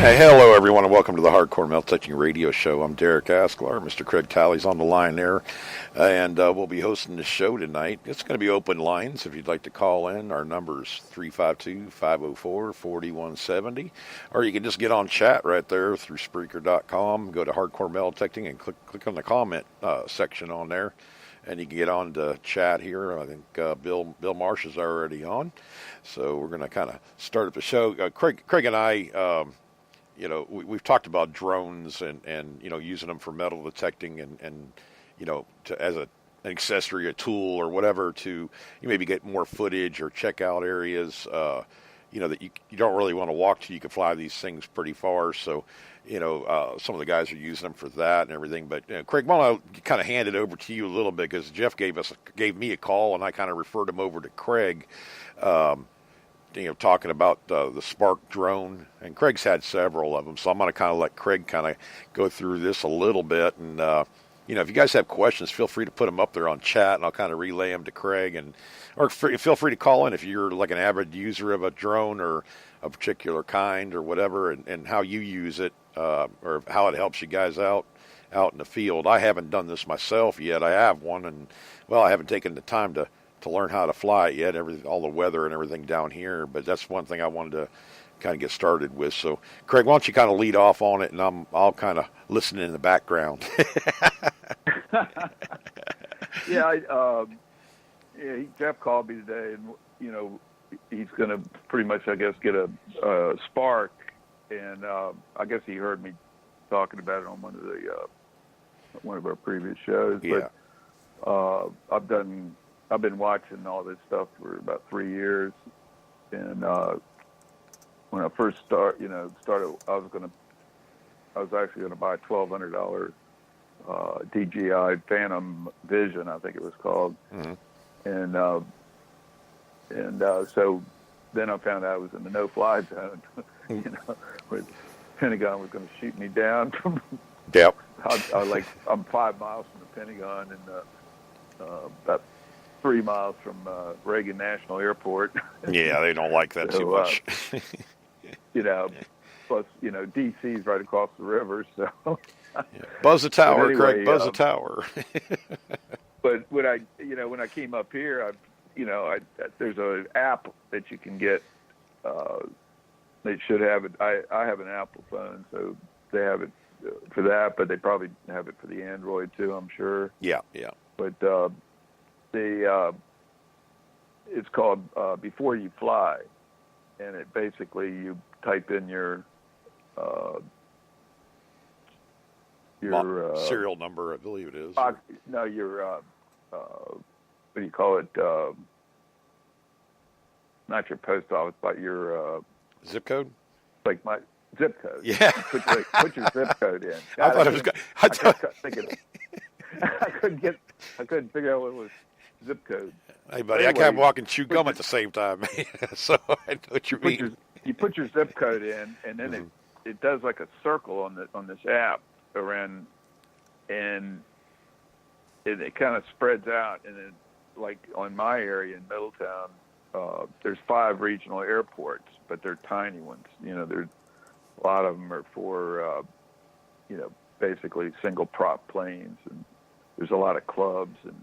Hey, hello everyone, and welcome to the Hardcore Metal Detecting Radio Show. I'm Derek Asklar. Mr. Craig Talley's on the line there, and we'll be hosting the show tonight. It's going to be open lines if you'd like to call in. Our number's 352-504-4170, or you can just get on chat right there through Spreaker.com. Go to Hardcore Metal Detecting and click on the comment section on there, and you can get on to chat here. I think Bill Marsh is already on, so we're going to kind of start up the show. Craig and I. We've talked about drones and using them for metal detecting and as an accessory, a tool or whatever to maybe get more footage or check out areas, that you don't really want to walk to. You can fly these things pretty far. So, some of the guys are using them for that and everything. But Craig, why don't I kind of hand it over to you a little bit, because Jeff gave me a call and I kind of referred him over to Craig. Talking about the Spark drone, and Craig's had several of them, so I'm going to kind of let Craig kind of go through this a little bit, and if you guys have questions, feel free to put them up there on chat, and I'll kind of relay them to Craig, or feel free to call in if you're like an avid user of a drone or a particular kind or whatever, and how you use it, or how it helps you guys out in the field. I haven't done this myself yet. I have one, and I haven't taken the time to learn how to fly it yet, all the weather and everything down here, but that's one thing I wanted to kind of get started with. So, Craig, why don't you kind of lead off on it, and I'll kind of listen in the background. Jeff called me today, and he's going to pretty much, I guess, get a Spark, and I guess he heard me talking about it on one of our previous shows. Yeah. But I've been watching all this stuff for about 3 years, and when I first started, I was actually going to buy a $1,200 DJI Phantom Vision, I think it was called, mm-hmm. and so then I found out I was in the no-fly zone, where the Pentagon was going to shoot me down from. Yep. I'm 5 miles from the Pentagon, and about 3 miles from Reagan National Airport. Yeah, they don't like that too much. Plus, DC's right across the river, so. Yeah. Buzz the tower, anyway, Craig. Buzz the tower. But when I came up here, there's an app that you can get. They should have it. I have an Apple phone, so they have it for that, but they probably have it for the Android too, I'm sure. Yeah. But it's called Before You Fly, and it basically, you type in your serial number, I believe it is. Your what do you call it? Not your post office, but your zip code. Like my zip code. Yeah. Put your zip code in. God, I thought it was good. I couldn't figure out what was zip code. Hey, buddy, anyway, I can't walk and chew gum at the same time, so I know what you mean. You put your zip code in, and then mm-hmm. it does like a circle on this app around, and it kind of spreads out, and then, like on my area in Middletown, there's 5 regional airports, but they're tiny ones. There's a lot of them are for basically single prop planes, and there's a lot of clubs, and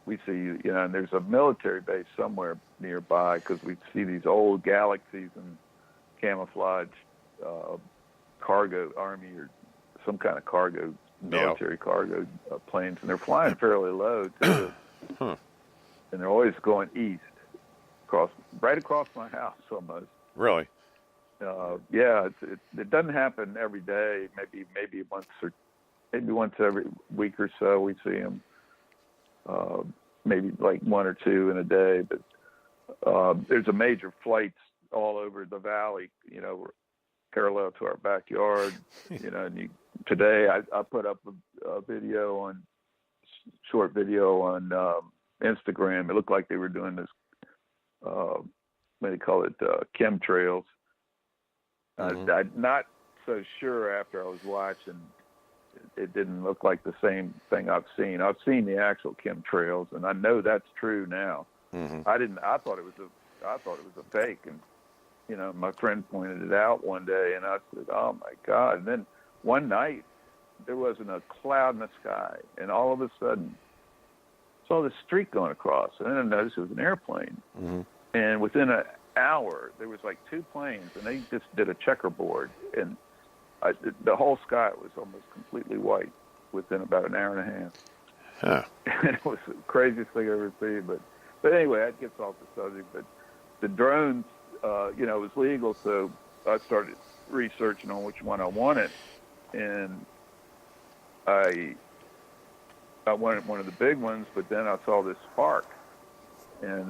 we see, and there's a military base somewhere nearby, because we see these old Galaxies and camouflage cargo Army or some kind of cargo, military cargo planes, and they're flying fairly low too. Huh. And they're always going east, right across my house almost. Really? It doesn't happen every day. Maybe once every week or so we see them. Maybe like 1 or 2 in a day, but there's a major flights all over the valley, parallel to our backyard. And today I put up a short video on Instagram. It looked like they were doing this, what do you call it, chemtrails. I'm not so sure after I was watching. It didn't look like the same thing I've seen. I've seen the actual chemtrails, and I know that's true now. Mm-hmm. I thought it was a fake, and my friend pointed it out one day, and I said, "Oh my God!" And then one night, there wasn't a cloud in the sky, and all of a sudden, saw this streak going across, and then I noticed it was an airplane. Mm-hmm. And within an hour, there was like two planes, and they just did a checkerboard, and the whole sky was almost completely white within about an hour and a half. Huh. And it was the craziest thing I ever seen. But anyway, that gets off the subject. But the drones, it was legal, so I started researching on which one I wanted, and I wanted one of the big ones, but then I saw this Spark, and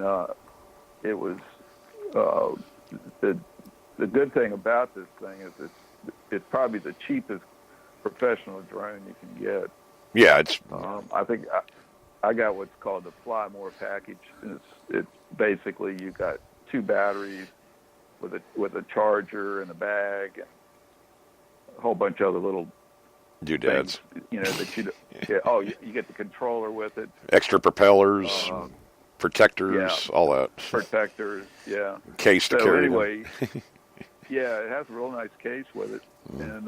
it was the good thing about this thing is it's probably the cheapest professional drone you can get. Yeah, it's. I think I got what's called the Fly More package. It's basically you got two batteries with a charger and a bag and a whole bunch of other little doodads. things, that you. Yeah, oh, you get the controller with it. Extra propellers, protectors, all that. Protectors, yeah. Case to carry. Anyway, yeah, it has a real nice case with it, and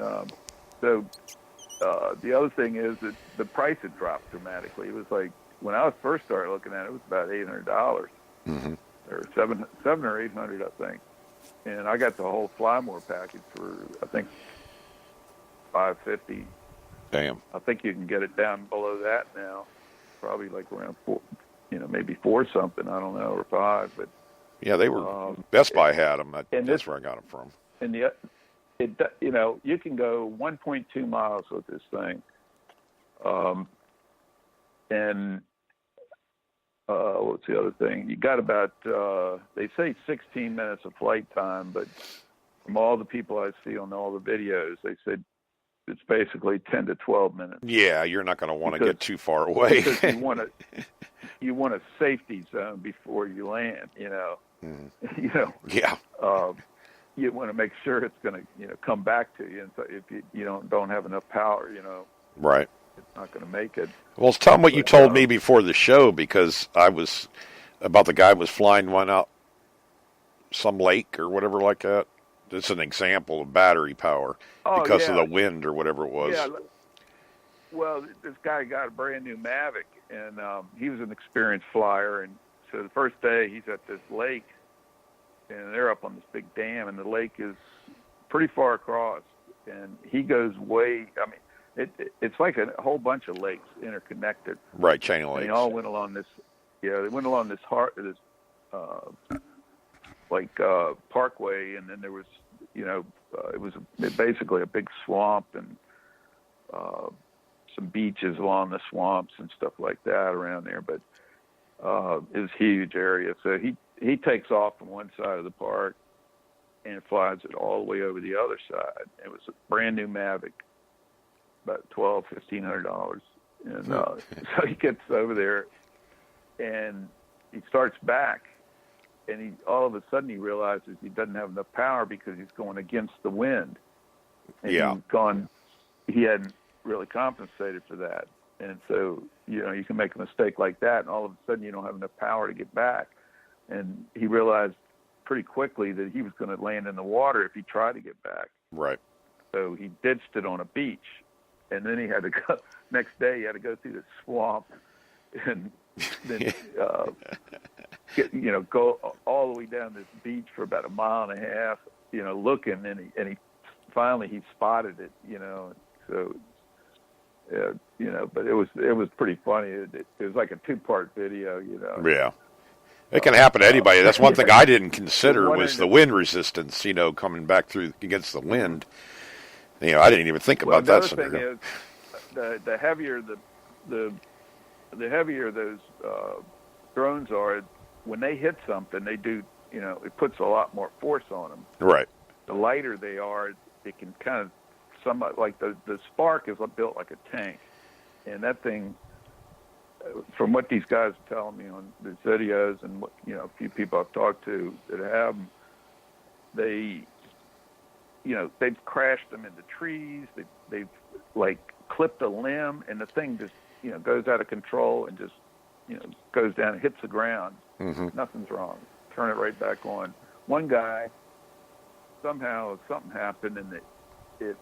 the other thing is that the price had dropped dramatically. It was like when I first started looking at it, it was about $800, or seven or $800, I think. And I got the whole Flymore package for I think $550. Damn. I think you can get it down below that now, probably like around four, maybe four something. I don't know, or five, but. Yeah, they were. Best Buy had them. That's where I got them from. And you can go 1.2 miles with this thing, and what's the other thing? You got about they say 16 minutes of flight time, but from all the people I see on all the videos, they said it's basically 10 to 12 minutes. Yeah, you're not going to want to get too far away. Because you want a safety zone before you land. Yeah. You want to make sure it's going to come back to you, and so if you don't have enough power, right, it's not going to make it. Well, tell them what you told me before the show, because I was about the guy was flying one out some lake or whatever like that. It's an example of battery power because of the wind or whatever it was. Yeah. Well, this guy got a brand new Mavic, and he was an experienced flyer, and so the first day he's at this lake, and they're up on this big dam, and the lake is pretty far across, and he goes way. I mean, it's like a whole bunch of lakes interconnected. Right, chain of lakes. And they all went along this. Yeah, they went along this parkway, and then there was, it was basically a big swamp and some beaches along the swamps and stuff like that around there. But it was a huge area. So he takes off from one side of the park and flies it all the way over the other side. It was a brand new Mavic, about $1,200-$1,500, and so he gets over there and he starts back, and all of a sudden he realizes he doesn't have enough power because he's going against the wind. And he hadn't really compensated for that. And so, you can make a mistake like that, and all of a sudden you don't have enough power to get back. And he realized pretty quickly that he was going to land in the water if he tried to get back. Right. So he ditched it on a beach, and then he had to go. Next day, he had to go through the swamp, and then go all the way down this beach for about a mile and a half, looking, and he finally spotted it, So. But it was pretty funny. It was like a 2-part video, Yeah. It can happen to anybody. That's one thing I didn't consider was the wind resistance, coming back through against the wind. I didn't even think about that scenario. The other thing is, the heavier the heavier those drones are, when they hit something, they do, it puts a lot more force on them. Right. The lighter they are, it can kind of, somewhat like the Spark is built like a tank, and that thing, from what these guys are telling me on the videos and what a few people I've talked to that have them, they've crashed them into trees. They've like clipped a limb, and the thing just goes out of control and just goes down and hits the ground. Mm-hmm. Nothing's wrong. Turn it right back on. One guy, somehow something happened, and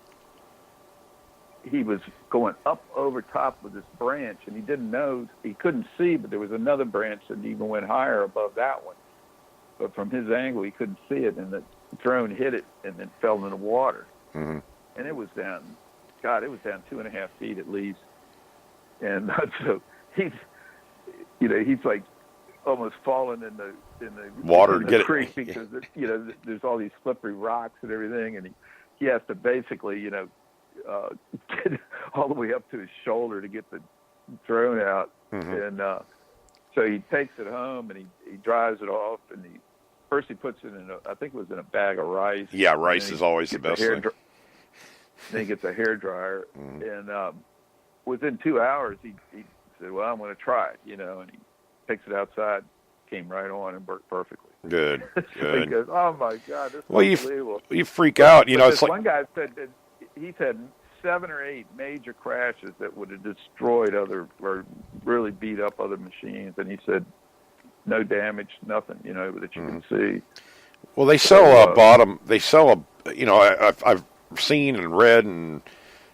he was going up over top of this branch, and he didn't know, he couldn't see, but there was another branch that even went higher above that one. But from his angle, he couldn't see it, and the drone hit it and then fell in the water. Mm-hmm. And it was down, God, it was down 2.5 feet at least. And so he's like almost falling in the water in to the get creek it. because there's all these slippery rocks and everything, and he has to basically get all the way up to his shoulder to get the drone out. Mm-hmm. And so he takes it home and he dries it off, and first he puts it in I think it was in a bag of rice. Yeah, rice is always the best thing. Then he gets a hair dryer, and within 2 hours he said, "Well, I'm going to try it," and he takes it outside, came right on and worked perfectly. Good, So good. he goes, "Oh my God, this is unbelievable." You freak out, But it's like one guy said that he's had 7 or 8 major crashes that would have destroyed or really beat up other machines, and he said no damage, nothing, that you can see. Well, they sell a bottom. They sell I've seen and read and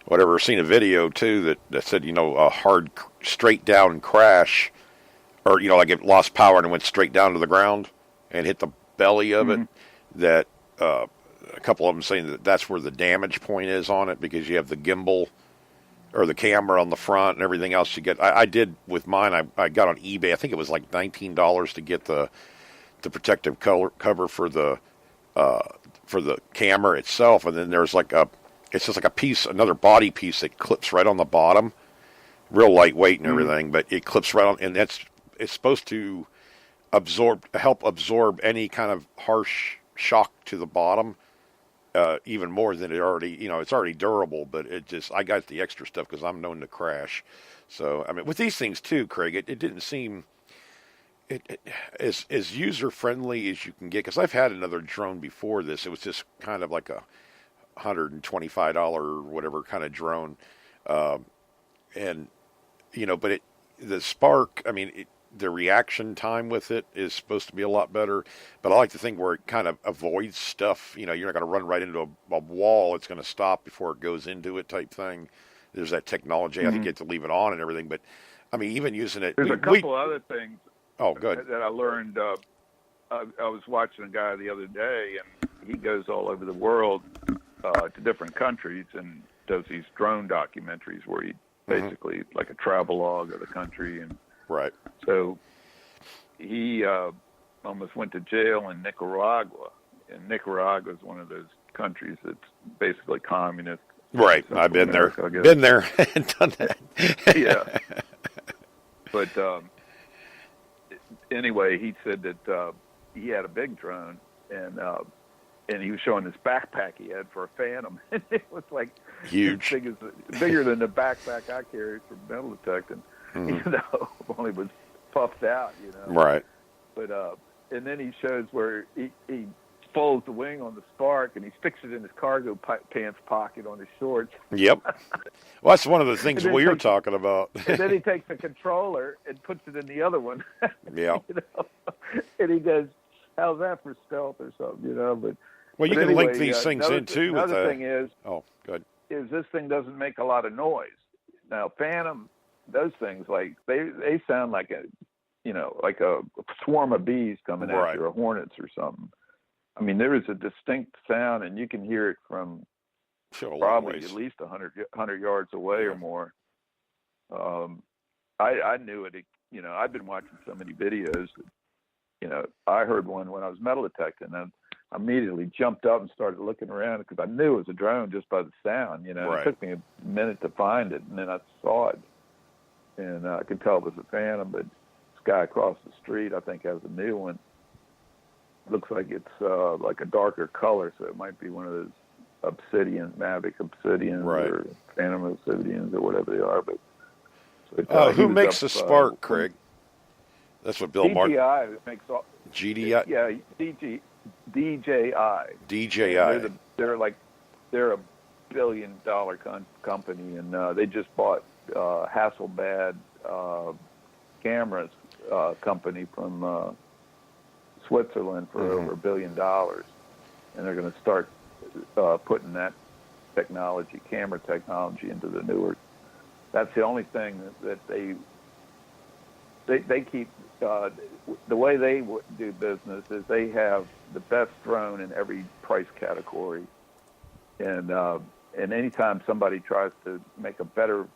whatever, seen a video too that said a hard straight down crash, or like it lost power and it went straight down to the ground and hit the belly of it. That a couple of them saying that's where the damage point is on it, because you have the gimbal or the camera on the front and everything else you get. I did with mine. I got on eBay. I think it was like $19 to get the protective cover for the camera itself, and then there's it's just like a piece, another body piece that clips right on the bottom, real lightweight and everything, but it clips right on, and it's supposed to help absorb any kind of harsh shock to the bottom, even more than it already, it's already durable, but I got the extra stuff because I'm known to crash. So, I mean, with these things too, Craig, it didn't seem as user-friendly as you can get, because I've had another drone before this. It was just kind of like a $125 or whatever kind of drone. And, but the Spark, I mean, the reaction time with it is supposed to be a lot better, but I like to think where it kind of avoids stuff. You're not going to run right into a wall. It's going to stop before it goes into it type thing. There's that technology. I think you get to leave it on and everything, but I mean, even using it. There's a couple other things. Oh, good. That I learned. I was watching a guy the other day, and he goes all over the world to different countries and does these drone documentaries where he basically like a travelogue of the country. And right. So he almost went to jail in Nicaragua, and Nicaragua is one of those countries that's basically communist. Right. I've been there. Been there and done that. Yeah. But anyway, he said that he had a big drone, and he was showing this backpack he had for a Phantom, and it was like huge, bigger than the backpack I carried for metal detecting. Only was puffed out, Right. But and then he shows where he folds the wing on the Spark, and he sticks it in his cargo pants pocket on his shorts. Yep. Well, that's one of the things we were talking about. And then he takes the controller and puts it in the other one. Yeah. And he goes, "How's that for stealth or something?" But well, you can link these things in too. Another thing is, good. Is this thing doesn't make a lot of noise. Now, Phantom, those things they sound like a swarm of bees coming at you, or hornets or something. I mean, there is a distinct sound, and you can hear it from probably at least 100 yards away or more. I knew it. I've been watching so many videos. I heard one when I was metal detecting, and I immediately jumped up and started looking around because I knew it was a drone just by the sound. Right. It took me a minute to find it, and then I saw it, and I could tell it was a Phantom. But this guy across the street, I think, has a new one. Looks like it's like a darker color, so it might be one of those Mavic Obsidians, or Phantom Obsidians, or whatever they are. But who makes the Spark, Craig? That's what Bill Martin. DJI makes all. GDI. Yeah, DJI. DJI. They're $1 billion company, and they just bought Hasselblad cameras company from Switzerland for over $1 billion, and they're going to start putting that camera technology into the newer. That's the only thing that they keep. The way they do business is they have the best drone in every price category, and anytime somebody tries to make a better,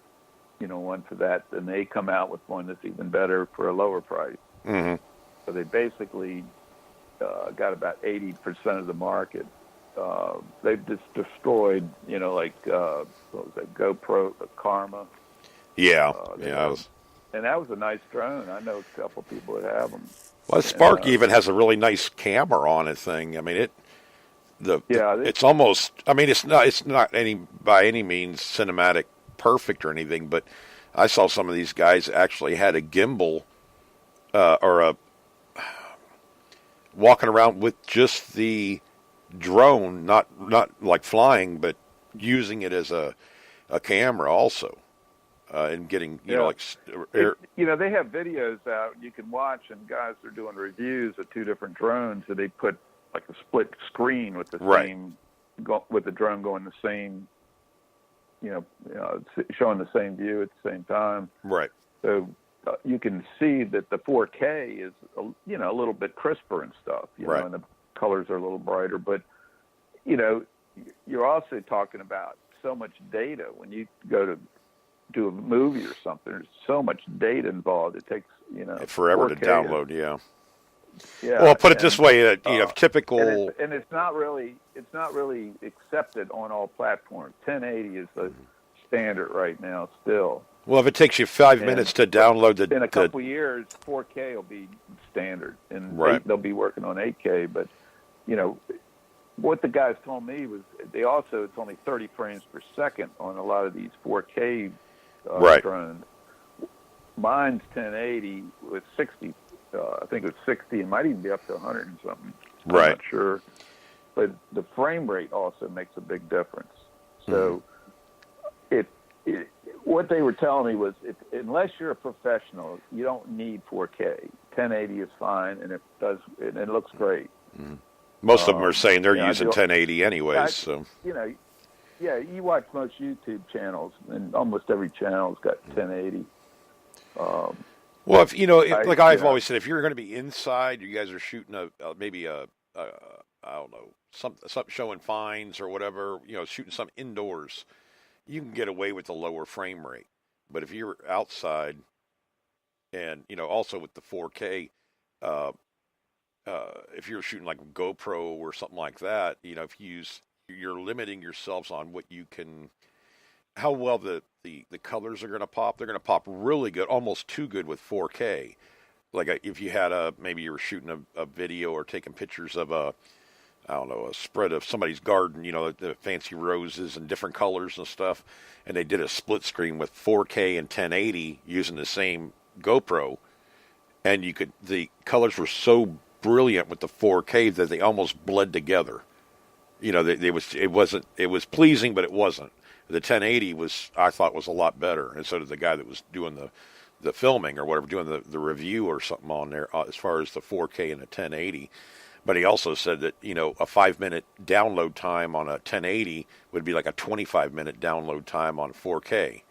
one for that, then they come out with one that's even better for a lower price. Mm-hmm. So they basically got about 80% of the market. They've just destroyed, like what was that, GoPro, Karma. Yeah, and that was a nice drone. I know a couple people that have them. Well, Spark even has a really nice camera on it thing. I mean, it's almost. I mean, it's not by any means cinematic perfect or anything, but I saw some of these guys actually had a gimbal or a walking around with just the drone, not like flying, but using it as a camera also, and getting they have videos out you can watch, and guys are doing reviews of two different drones, and they put like a split screen with the same with the drone going the same, showing the same view at the same time. Right. So you can see that the 4K is a little bit crisper and stuff, right. And the colors are a little brighter, but you're also talking about so much data when you go to do a movie or something. There's so much data involved. It takes forever 4K to download. Yeah. Well, put it this way, typical, and it's not really accepted on all platforms. 1080 is the standard right now still. Well, if it takes you 5 minutes to download in a couple of years, 4K will be standard, and they'll be working on 8K. But what the guys told me was it's only 30 frames per second on a lot of these 4K drones. Mine's 1080 with 60. I think it's 60. It might even be up to 100 and something. I'm not sure. But the frame rate also makes a big difference. So what they were telling me was, unless you're a professional, you don't need 4K. 1080 is fine, and it looks great. Mm-hmm. Most of them are saying they're using 1080 anyways. So you watch most YouTube channels, and almost every channel's got 1080. Well, if I've always said, if you're going to be inside, you guys are shooting maybe I don't know, something showing fines or whatever, shooting something indoors, you can get away with the lower frame rate. But if you're outside, and also with the 4K, if you're shooting like GoPro or something like that, if you're limiting yourselves on what you can, how well the colors are going to pop. They're going to pop really good, almost too good with 4K. Like if you had maybe you were shooting a video or taking pictures of a spread of somebody's garden, the fancy roses and different colors and stuff, and they did a split screen with 4K and 1080 using the same GoPro, and the colors were so brilliant with the 4K that they almost bled together. It was pleasing, but it wasn't. The 1080 I thought was a lot better, and so did the guy that was doing the filming or whatever, doing the review or something on there as far as the 4K and the 1080. But he also said that, a 5-minute download time on a 1080 would be like a 25-minute download time on 4K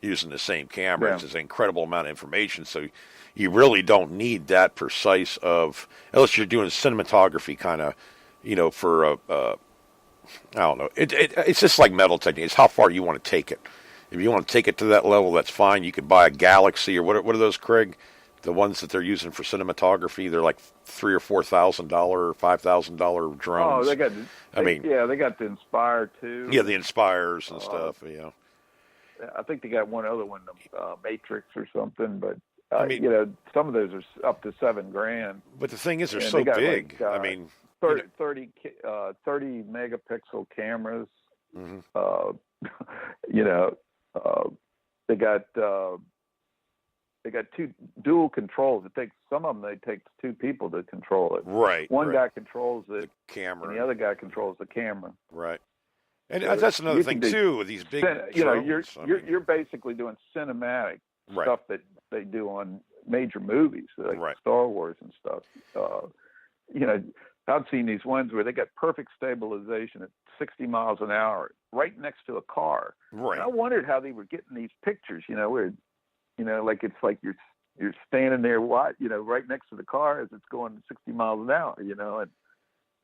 using the same camera. Yeah. It's an incredible amount of information. So you really don't need that precise unless you're doing cinematography kind of, for I don't know. It's just like metal technique. It's how far you want to take it. If you want to take it to that level, that's fine. You could buy a Galaxy or what are those, Craig? The ones that they're using for cinematography, they're like $3,000 or $4,000, $5,000 drones. Oh, they got the Inspire too. Yeah, the Inspires and stuff. Yeah. I think they got one other one, Matrix or something. But some of those are up to $7,000. But the thing is, they're so big. 30 megapixel cameras. Mm-hmm. They got two dual controls. Some of them they take two people to control it. Right. One guy controls the camera, and the other guy controls the camera. Right. And that's another thing too with these big drones. You're basically doing cinematic stuff that they do on major movies like Star Wars and stuff. I've seen these ones where they got perfect stabilization at 60 miles an hour right next to a car. Right. And I wondered how they were getting these pictures, where, like it's like you're standing there, right next to the car as it's going 60 miles an hour,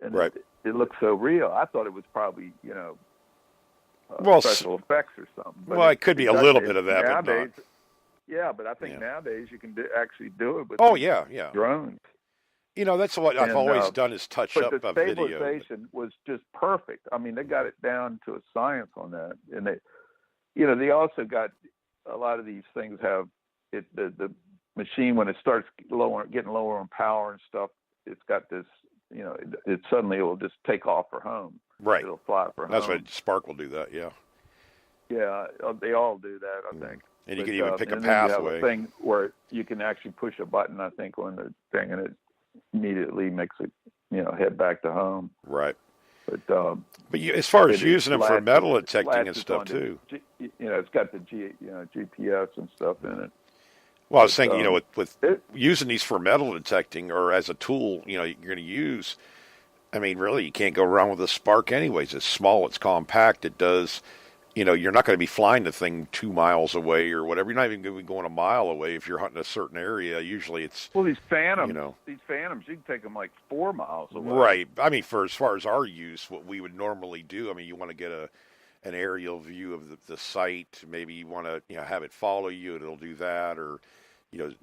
and Right. it looks so real. I thought it was probably, Well, special effects or something. But well, it could be a little bit of that, nowadays, but not. yeah, but I think nowadays you can actually do it with Oh, yeah. drones. That's what I've And, always done is touch But up the a video. stabilization was just perfect. I mean, they got it down to a science on that, and they also got a lot of these things have the machine when it starts getting lower on power and stuff. It's got this, it suddenly will just take off for home. Right. It'll fly for home. That's why Spark will do that. Yeah. Yeah, they all do that, I think. And you can even pick a and pathway. Then you have a thing where you can actually push a button, I think, on the thing, and it immediately makes it, head back to home. Right. But as far as using them for metal latches detecting and stuff too. It's got the GPS and stuff in it. Well, I was thinking, with using these for metal detecting or as a tool, you're going to use. I mean, really, you can't go wrong with a Spark anyways. It's small, it's compact, it does. You're not going to be flying the thing 2 miles away or whatever. You're not even going to be going a mile away if you're hunting a certain area. Usually it's... Well, these Phantoms, you can take them like 4 miles away. Right. I mean, for as far as our use, what we would normally do, I mean, you want to get an aerial view of the site. Maybe you want to, have it follow you and it'll do that, or,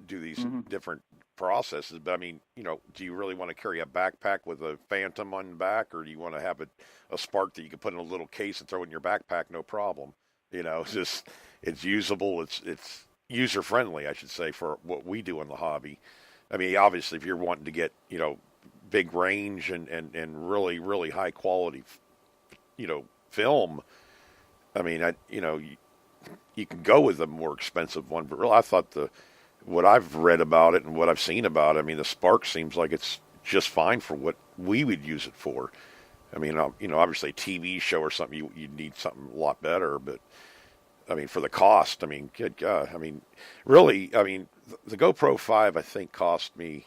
do these different processes. But I mean, do you really want to carry a backpack with a Phantom on the back, or do you want to have a Spark that you can put in a little case and throw in your backpack, no problem? It's usable. It's user friendly, I should say, for what we do in the hobby. I mean, obviously, if you're wanting to get, big range and really, really high quality, film, I mean, you can go with a more expensive one, but really, I thought what I've read about it and what I've seen about it, I mean, the Spark seems like it's just fine for what we would use it for. I mean, obviously a TV show or something, you'd need something a lot better, but I mean, for the cost, I mean, good God, I mean, really, I mean, the GoPro 5, I think cost me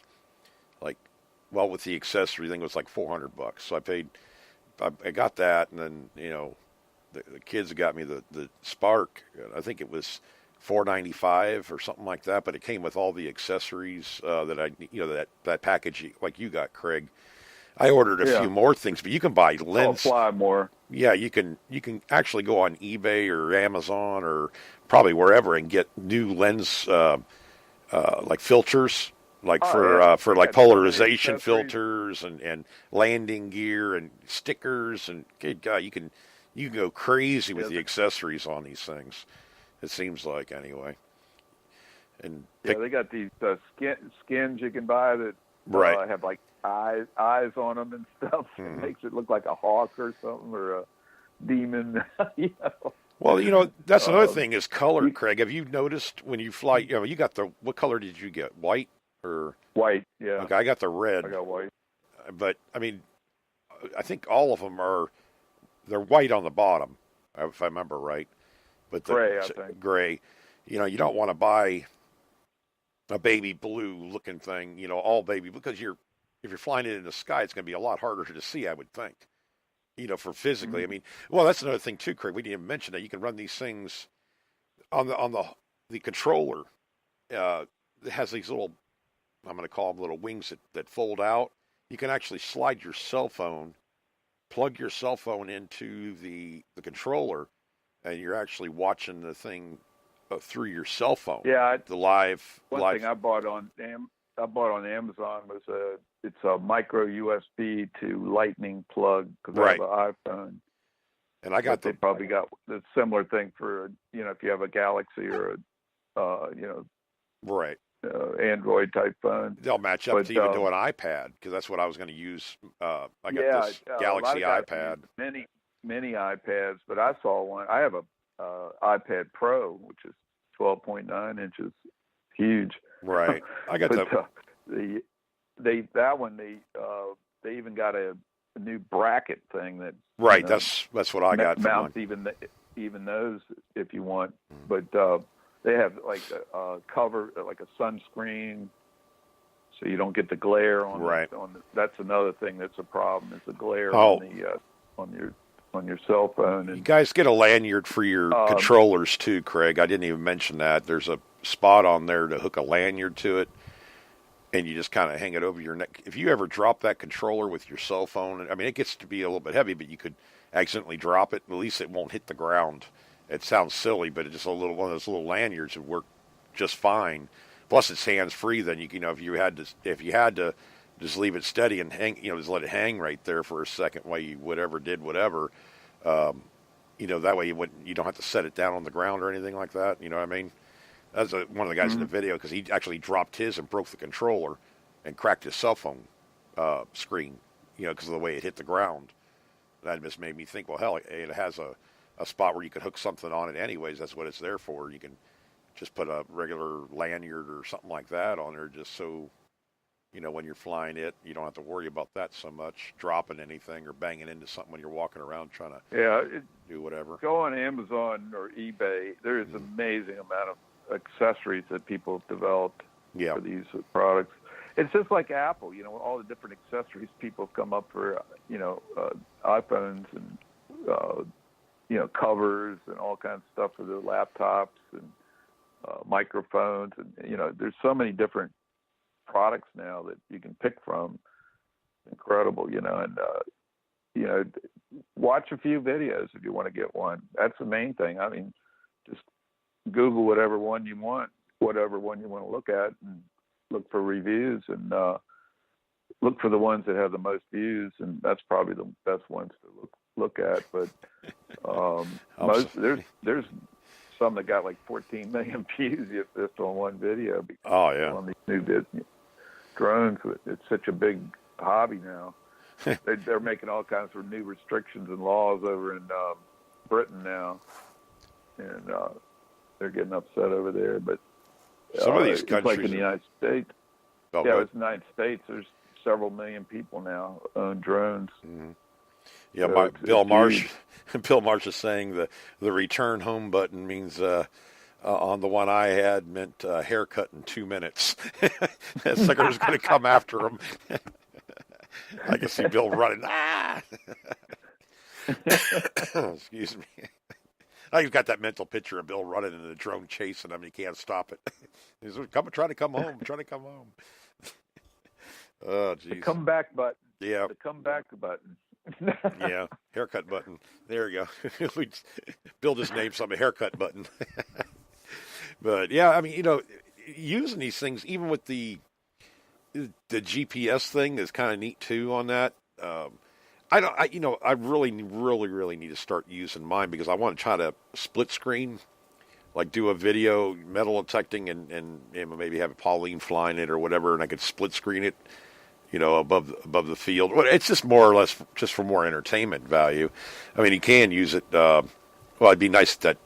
with the accessory thing, it was like $400. So I got that, and then, the kids got me the Spark. I think it was $495 or something like that, but it came with all the accessories that package like you got, Craig. I ordered a few more things, but you can buy lens. I'll fly more. Yeah, you can actually go on eBay or Amazon or probably wherever and get new lens like filters, for like polarization filters and landing gear and stickers, and good God, you can go crazy with the accessories on these things. It seems like, anyway. And they got these skins you can buy that have like eyes on them and stuff. Mm-hmm. It makes it look like a hawk or something, or a demon. Well, that's another thing is color, Craig. Have you noticed when you fly? You got what color did you get? White or white? Yeah. Okay, I got the red. I got white. But I mean, I think all of them they're white on the bottom, if I remember right. But gray, I think. Gray. You don't want to buy a baby blue looking thing, all baby, because if you're flying it in the sky, it's going to be a lot harder to see, I would think. For physically. Mm-hmm. I mean, well, that's another thing too, Craig. We didn't even mention that you can run these things on the controller. It has these little, I'm going to call them little wings that fold out. You can actually slide your cell phone, plug your cell phone into the controller, and you're actually watching the thing through your cell phone. Yeah, the live. One thing I bought on Amazon was it's a micro USB to Lightning plug, because I have an iPhone. And I got they probably got the similar thing for if you have a Galaxy or Android type phone. They'll match up to even to an iPad, because that's what I was going to use. I got this Galaxy iPad. Many iPads, but I saw one. I have a iPad Pro, which is 12.9 inches, huge. Right. I got they even got a new bracket thing that that's what I got. Mounts even those if you want, but they have like a cover, like a sunscreen, so you don't get the glare on. Right. That's another thing that's a problem, is the glare on your on your cell phone. You And guys get a lanyard for your controllers too, Craig. I didn't even mention that. There's a spot on there to hook a lanyard to it, and you just kind of hang it over your neck. If you ever drop that controller with your cell phone, I mean, it gets to be a little bit heavy, but you could accidentally drop it. At least it won't hit the ground. It sounds silly, but it's just one of those little lanyards would work just fine. Plus, it's hands free. Then you know, if you had to just leave it steady and hang, you know, just let it hang right there for a second while you did whatever. You know, that way you don't have to set it down on the ground or anything like that. You know what I mean? That's one of the guys in the video, because he actually dropped his and broke the controller and cracked his cell phone screen, you know, because of the way it hit the ground. That just made me think, well, hell, it has a spot where you could hook something on it anyways. That's what it's there for. You can just put a regular lanyard or something like that on there, just so, you know, when you're flying it, you don't have to worry about that so much, dropping anything or banging into something when you're walking around trying to do whatever. Go on Amazon or eBay. There is an amazing amount of accessories that people have developed for these products. It's just like Apple, you know, all the different accessories people have come up for, you know, iPhones and, you know, covers and all kinds of stuff for their laptops and microphones. And, you know, there's so many different products now that you can pick from. Incredible, you know, and, you know, watch a few videos if you want to get one. That's the main thing. I mean, just Google whatever one you want to look at, and look for reviews, and look for the ones that have the most views, and that's probably the best ones to look at. But there's some that got like 14 million views just on one video. On these new drones, it's such a big hobby now. They're making all kinds of new restrictions and laws over in Britain now, and they're getting upset over there. But some of these countries, like in the United States, it's the United States. There's several million people now own drones. Mm-hmm. Yeah, so Bill Marsh is saying the return home button means on the one I had meant haircut in 2 minutes. That sucker's going to come after him. I can see Bill running. Excuse me. I've got that mental picture of Bill running in the drone chasing him. He can't stop it. He's trying to come home. Oh, geez. The comeback button. Yeah. The comeback button. Yeah, haircut button. There you go. Bill just named something a haircut button. But yeah, I mean, you know, using these things, even with the GPS thing, is kind of neat too. On that, I really need to start using mine, because I want to try to split screen, like do a video metal detecting and maybe have Pauline flying it or whatever, and I could split screen it, you know, above the field. It's just more or less just for more entertainment value. I mean, you can use it. Well, it'd be nice that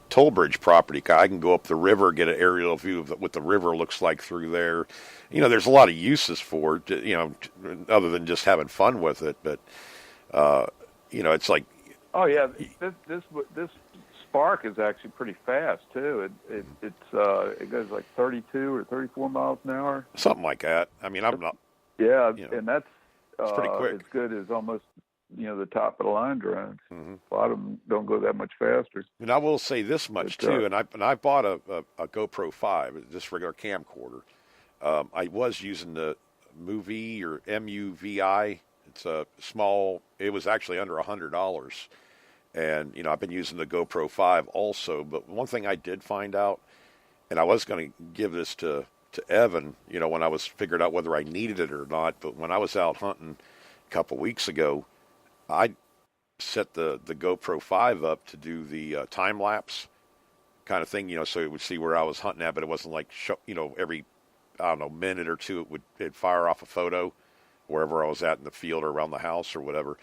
Tollbridge property. I can go up the river, get an aerial view of what the river looks like through there. You know, there's a lot of uses for it, you know, other than just having fun with it. But, you know, it's like... Oh, yeah, this Spark is actually pretty fast, too. It goes like 32 or 34 miles an hour. Something like that. I mean, I'm not... Yeah, you know, and that's it's pretty quick. as good as almost, you know, the top of the line drones. Mm-hmm. A lot of them don't go that much faster. And I will say this much too, and I bought a GoPro 5, just regular camcorder. I was using the Muvi or MUVI. It's a small. It was actually under $100, and you know, I've been using the GoPro 5 also. But one thing I did find out, and I was going to give this to Evan, you know, when I was figured out whether I needed it or not. But when I was out hunting a couple weeks ago, I set the GoPro 5 up to do the time lapse kind of thing, you know, so it would see where I was hunting at, but it wasn't like, you know, every, I don't know, minute or two it'd fire off a photo wherever I was at in the field or around the house or whatever.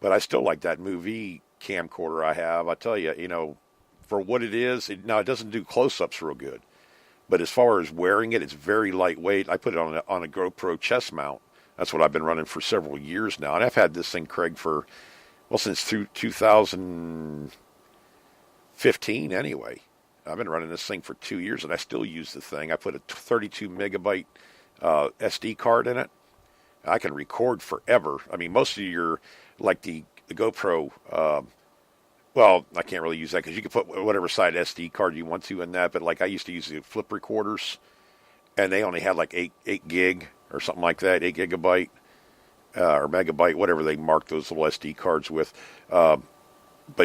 But I still like that Muvi camcorder I have. I tell you, you know, for what it is, it doesn't do close-ups real good. But as far as wearing it, it's very lightweight. I put it on a GoPro chest mount. That's what I've been running for several years now. And I've had this thing, Craig, since 2015 anyway. I've been running this thing for 2 years, and I still use the thing. I put a 32 megabyte SD card in it. I can record forever. I mean, most of your, like the the GoPro. Well, I can't really use that because you can put whatever side SD card you want to in that. But like I used to use the flip recorders, and they only had like eight gig or something like that, 8 GB or megabyte, whatever they mark those little SD cards with. But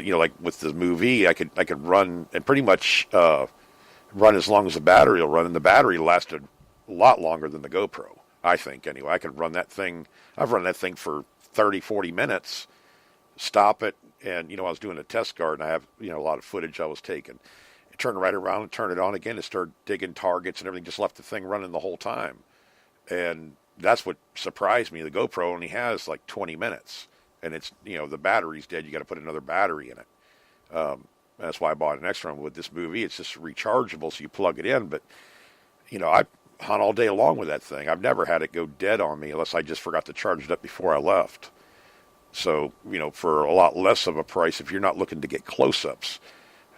like with the movie, I could run and pretty much run as long as the battery will run, and the battery lasted a lot longer than the GoPro. I think anyway. I could run that thing. I've run that thing for 30, 40 minutes. Stop it, and I was doing a test guard, and I have a lot of footage I was taking. I turned right around and turned it on again and started digging targets and everything. Just left the thing running the whole time, and that's what surprised me. The GoPro only has like 20 minutes, and it's the battery's dead. You got to put another battery in it. That's why I bought an extra one. With this movie, it's just rechargeable, so you plug it in. But I hunt all day long with that thing. I've never had it go dead on me unless I just forgot to charge it up before I left. So, for a lot less of a price, if you're not looking to get close-ups,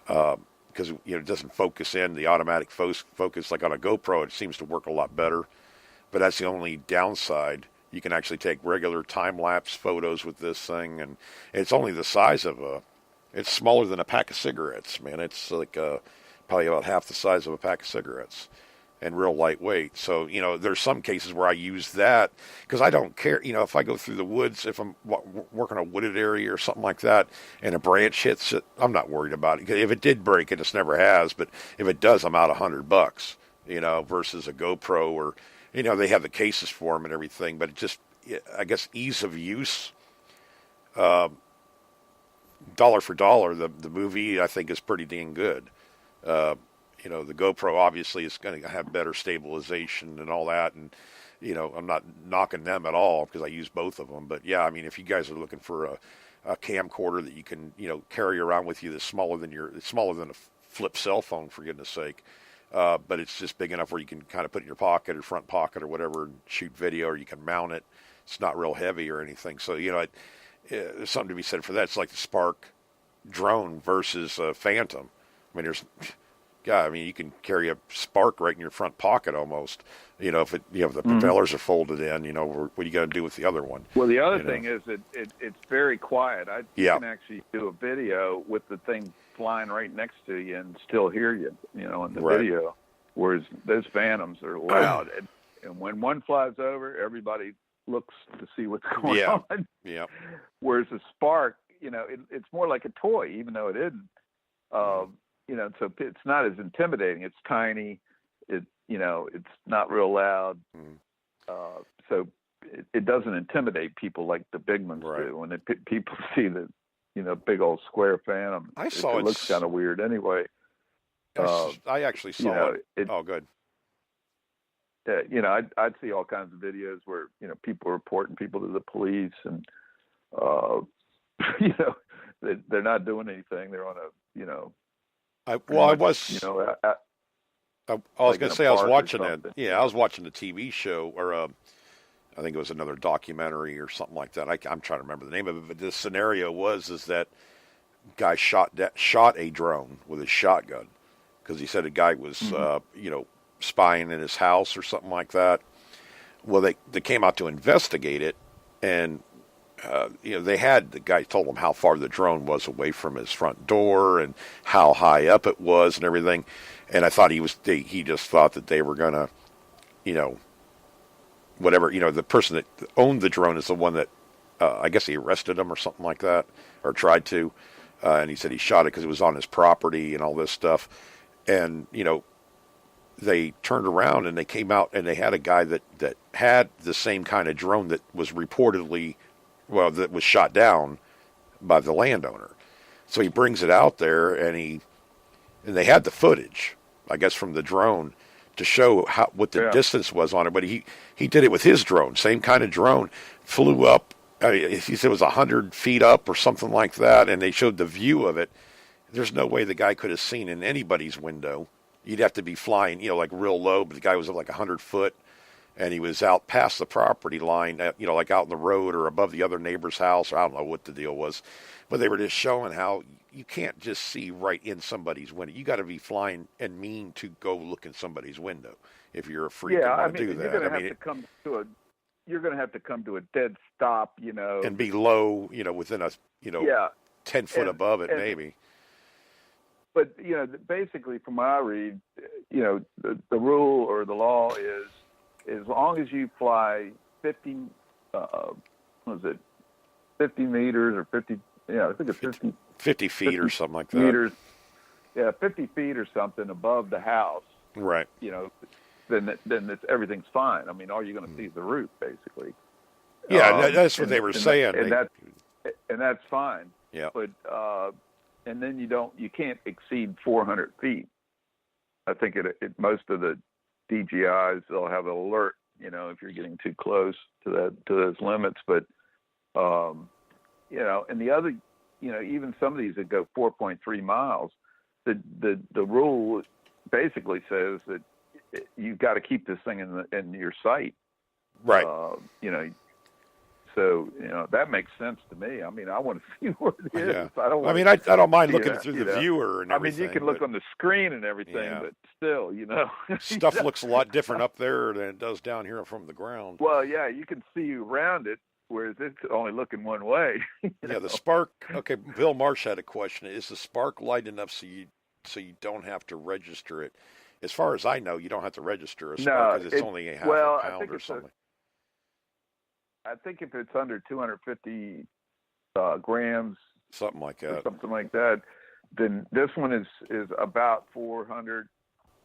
because, it doesn't focus in, the automatic focus like on a GoPro, it seems to work a lot better. But that's the only downside. You can actually take regular time-lapse photos with this thing, and it's only the size of it's smaller than a pack of cigarettes, man. It's like probably about half the size of a pack of cigarettes. And real lightweight. So, there's some cases where I use that because I don't care. If I go through the woods, if I'm working a wooded area or something like that, and a branch hits it, I'm not worried about it. If it did break, it just never has. But if it does, I'm out $100, versus a GoPro or, they have the cases for them and everything. But it just, I guess, ease of use, dollar for dollar, the movie, I think, is pretty dang good. The GoPro obviously is going to have better stabilization and all that. And, I'm not knocking them at all because I use both of them. But, yeah, I mean, if you guys are looking for a camcorder that you can, carry around with you that's smaller than a flip cell phone, for goodness sake. But it's just big enough where you can kind of put it in your pocket or front pocket or whatever and shoot video, or you can mount it. It's not real heavy or anything. So, there's something to be said for that. It's like the Spark drone versus a Phantom. I mean, you can carry a Spark right in your front pocket almost. If the propellers are folded in, what are you going to do with the other one? Well, the other thing is that it's very quiet. You can actually do a video with the thing flying right next to you and still hear you, in the video. Whereas those Phantoms are loud. And when one flies over, everybody looks to see what's going on. Yeah. Whereas a Spark, it's more like a toy, even though it isn't. So it's not as intimidating. It's tiny. It's not real loud. So it doesn't intimidate people like the big ones do. When people see the, big old square Phantom, it looks kind of weird anyway. I actually saw it. Oh, good. I'd see all kinds of videos where, people reporting people to the police and, they're not doing anything. They're on a, I was going to say I was watching it. Yeah, I was watching a TV show, or I think it was another documentary or something like that. I'm trying to remember the name of it. But the scenario is that guy shot a drone with his shotgun because he said a guy was spying in his house or something like that. Well, they came out to investigate it, and the guy told them how far the drone was away from his front door and how high up it was and everything. And I thought he just thought that they were gonna, whatever, the person that owned the drone is the one that, I guess he arrested him or something like that, or tried to. And he said he shot it because it was on his property and all this stuff. And, they turned around and they came out and they had a guy that had the same kind of drone that was reportedly, that was shot down by the landowner. So he brings it out there and they had the footage, I guess, from the drone to show what the distance was on it. But he did it with his drone, same kind of drone, flew up. He said it was 100 feet up or something like that. And they showed the view of it. There's no way the guy could have seen in anybody's window. You'd have to be flying, like real low, but the guy was at like 100 foot. And he was out past the property line, like out in the road or above the other neighbor's house. Or I don't know what the deal was. But they were just showing how you can't just see right in somebody's window. You got to be flying and mean to go look in somebody's window if you're a freak and want to do that. You're going to have to come to a dead stop, and be low, within a Yeah, 10 foot above it, and maybe. but basically from what I read, the rule or the law is as long as you fly 50, what was it, 50 meters or 50, I think it's 50 feet or something like that. meters, 50 feet or something above the house, Right. then everything's fine. I mean, all you're going to see is the roof, basically. Yeah, that's what they were saying. And that's fine. Yeah. But and then you can't exceed 400 feet. I think most of the DJIs, they'll have an alert, if you're getting too close to those limits. But and the other, even some of these that go 4.3 miles, the rule basically says that you've got to keep this thing in your sight. Right. So that makes sense to me. I mean, I want to see what it is. Yeah. I don't mind looking through the viewer and everything. I mean, you can look on the screen and everything, but still, stuff looks a lot different up there than it does down here from the ground. Well, yeah, you can see around it, whereas it's only looking one way. Yeah, the spark. Okay, Bill Marsh had a question. Is the spark light enough so you don't have to register it? As far as I know, you don't have to register a spark because it's only a half a pound or something. I think if it's under 250 grams, something like that, then this one is about 400,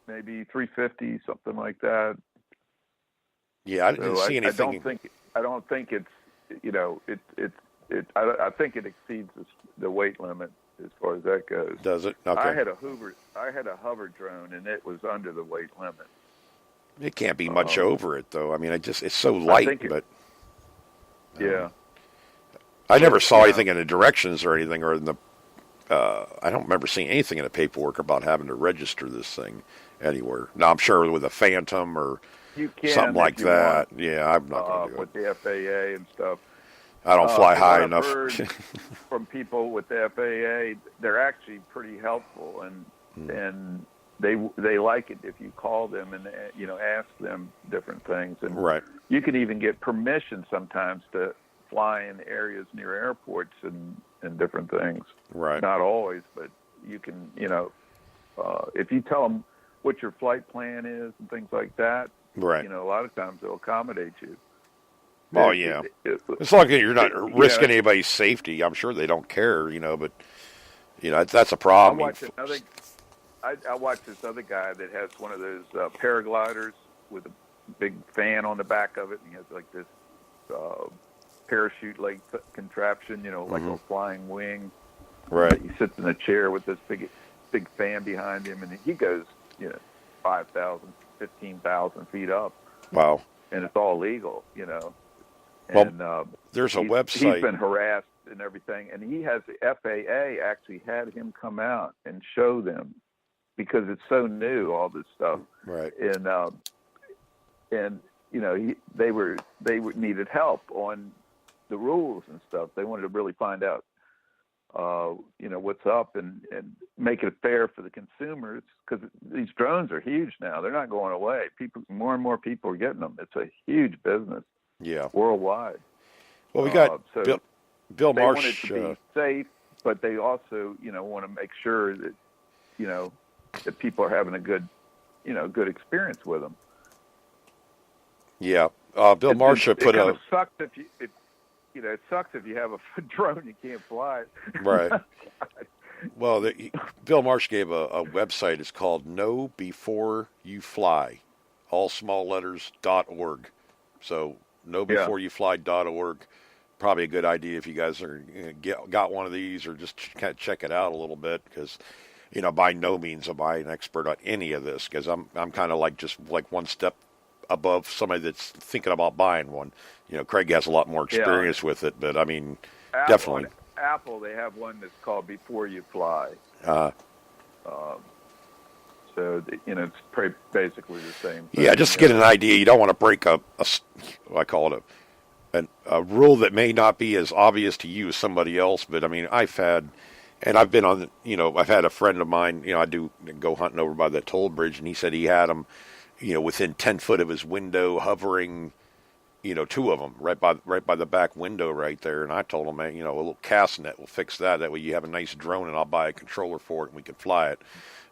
maybe 350, something like that. Yeah, I didn't see anything. I don't think it's I think it exceeds the weight limit as far as that goes. Does it? Okay. I had a hover drone and it was under the weight limit. It can't be much over it though. I mean, it's so light, but. Yeah. I never saw anything in the directions or anything, or in the. I don't remember seeing anything in the paperwork about having to register this thing anywhere. Now I'm sure with a Phantom or something like that. Yeah, I'm not going to do with the FAA and stuff. I don't fly high enough. From people with the FAA, they're actually pretty helpful, and they like it if you call them and ask them different things. And right. You can even get permission sometimes to fly in areas near airports and different things. Right. Not always, but you can, if you tell them what your flight plan is and things like that, right. A lot of times they'll accommodate you. Oh, yeah. As long as you're not risking anybody's safety, I'm sure they don't care, but, that's a problem. I watched this other guy that has one of those paragliders with a big fan on the back of it, and he has like this parachute-like contraption, like a flying wing. Right. He sits in a chair with this big fan behind him, and he goes, 5,000, 15,000 feet up. Wow. And it's all legal, And well, there's a website. He's been harassed and everything, and he has the FAA actually had him come out and show them because it's so new, all this stuff. Right. And they needed help on the rules and stuff. They wanted to really find out, what's up and make it fair for the consumers because these drones are huge now. They're not going away. More and more people are getting them. It's a huge business. Yeah. Worldwide. Well, we got Bill Marsh. They want it to be safe, but they also, want to make sure that, that people are having a good experience with them. Yeah. Bill Marsh put a. It sucks it sucks if you have a drone you can't fly. Right. Well, Bill Marsh gave a website. It's called Know Before You Fly, all small letters .org. So knowbeforeyouFly.org. Probably a good idea if you guys are got one of these or just kind of check it out a little bit because, by no means am I an expert on any of this because I'm kind of just one step above somebody that's thinking about buying one. Craig has a lot more experience with it, but I mean, definitely. Apple, they have one that's called Before You Fly. So, it's basically the same thing. Yeah, just to get an idea, you don't want to break I call it a rule that may not be as obvious to you as somebody else, but I mean, I've had a friend of mine, I do go hunting over by the toll bridge, and he said he had them, within 10 foot of his window hovering, two of them right by the back window right there. And I told him, man, a little cast net will fix that. That way you have a nice drone, and I'll buy a controller for it, and we can fly it.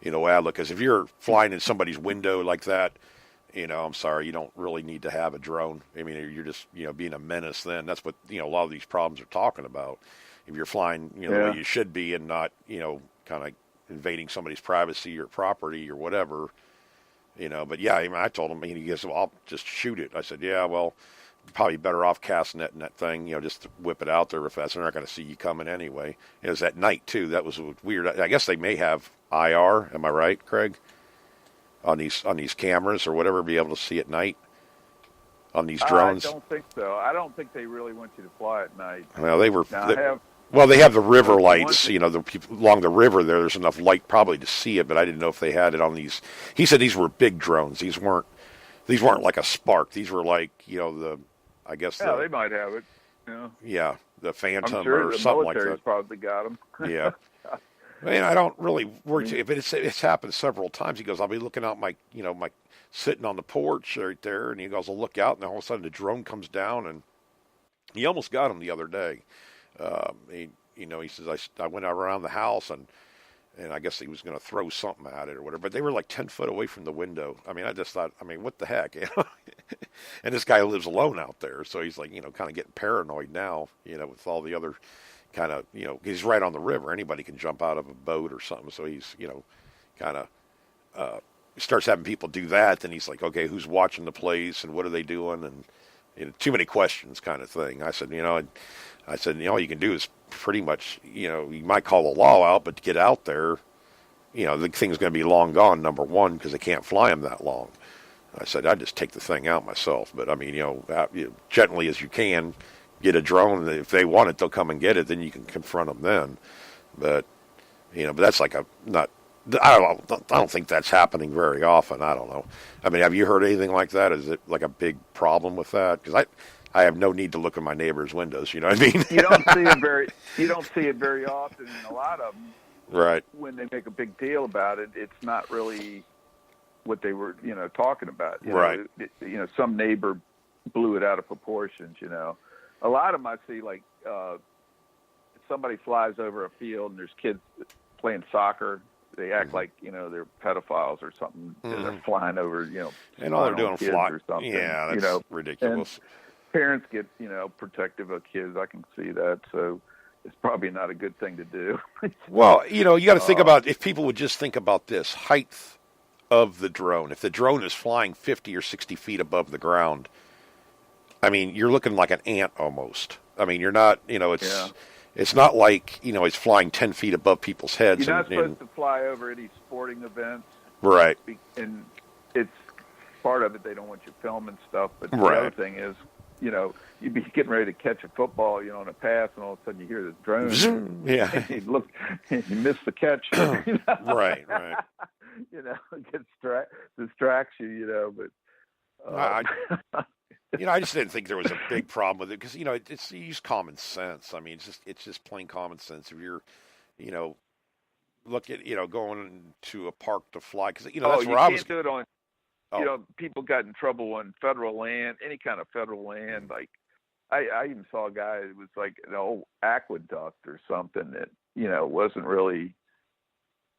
Because if you're flying in somebody's window like that, I'm sorry, you don't really need to have a drone. I mean, you're just being a menace. Then that's what a lot of these problems are talking about. If you're flying, the way you should be, and not kind of invading somebody's privacy or property or whatever. But yeah, I told him, he goes, well, I'll just shoot it. I said, yeah, well, probably better off cast netting that thing, just to whip it out there real fast. They're not going to see you coming anyway. It was at night too. That was weird. I guess they may have IR. Am I right, Craig? On these cameras or whatever, be able to see at night on these drones. I don't think so. I don't think they really want you to fly at night. Well, they have the river lights. The people along the river there's enough light probably to see it, but I didn't know if they had it on these. He said these were big drones. These weren't like a Spark. These were like they might have it. Yeah, the Phantom I'm sure or the something like military's that. Probably got them. Yeah. I don't really worry, but it's happened several times. He goes, I'll be looking out my sitting on the porch right there, and he goes, I'll look out, and all of a sudden the drone comes down, and he almost got him the other day. He says, I went around the house, and I guess he was going to throw something at it or whatever, but they were like 10 foot away from the window. I mean, I just thought, what the heck, And this guy lives alone out there, so he's like, kind of getting paranoid now, with all the other kind of, he's right on the river. Anybody can jump out of a boat or something. So he's, kind of starts having people do that. Then he's like, okay, who's watching the place and what are they doing? And too many questions, kind of thing. I said, all you can do is pretty much, you might call the law out, but to get out there, the thing's going to be long gone. Number one, because they can't fly them that long. I said, I'd just take the thing out myself. But I mean, gently as you can. Get a drone, and if they want it, they'll come and get it. Then you can confront them then. But but that's like I don't think that's happening very often. I don't know. I mean, have you heard anything like that? Is it like a big problem with that? Because I have no need to look in my neighbor's windows. You know what I mean? You don't see it very often. And a lot of them, right? When they make a big deal about it, it's not really what they were talking about. Right. Some neighbor blew it out of proportions. A lot of them I see, like, somebody flies over a field and there's kids playing soccer. They act like, they're pedophiles or something. Mm-hmm. They're flying over, and all they're doing is fly. Or something. Yeah, that's ridiculous. And parents get, protective of kids. I can see that. So it's probably not a good thing to do. Well, you got to think about, if people would just think about this, height of the drone. If the drone is flying 50 or 60 feet above the ground, I mean, you're looking like an ant almost. I mean, you're not, it's not like, it's flying 10 feet above people's heads. You're not supposed to fly over any sporting events. Right. And it's part of it, they don't want you filming stuff. But the right. other thing is, you'd be getting ready to catch a football, on a pass, and all of a sudden you hear this drone. Yeah. You miss the catch. Right. It distracts you, but... I just didn't think there was a big problem with it because it's you use common sense. I mean, it's just plain common sense. If you're, look at going to a park to fly because that's where I was. Do it on. People got in trouble on federal land, any kind of federal land. Like I even saw a guy. It was like an old aqueduct or something that wasn't really.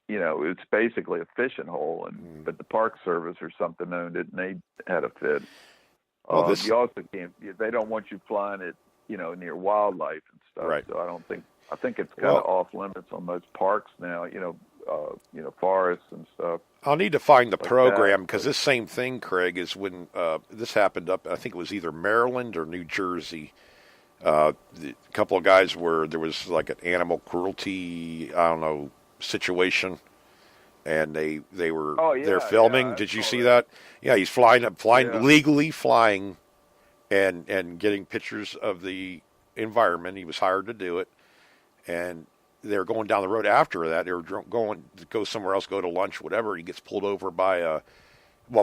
It's basically a fishing hole, but the Park Service or something owned it, and they had a fit. Well, you also can't. They don't want you flying it, near wildlife and stuff. Right. So I think it's kind of off limits on most parks now. Forests and stuff. I'll need to find the program because this same thing, Craig, is when this happened up. I think it was either Maryland or New Jersey. A couple of guys there was like an animal cruelty, situation. And they were they're filming. Yeah, Did you see that? Yeah, he's flying legally flying, and getting pictures of the environment. He was hired to do it, and they're going down the road after that. They were going to go somewhere else, go to lunch, whatever. He gets pulled over by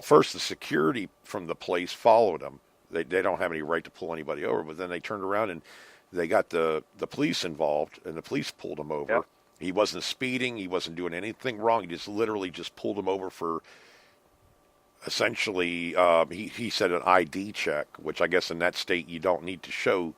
first the security from the place followed him. They don't have any right to pull anybody over, but then they turned around and they got the police involved, and the police pulled him over. Yep. He wasn't speeding. He wasn't doing anything wrong. He just literally pulled him over for essentially, he said an ID check, which I guess in that state you don't need to show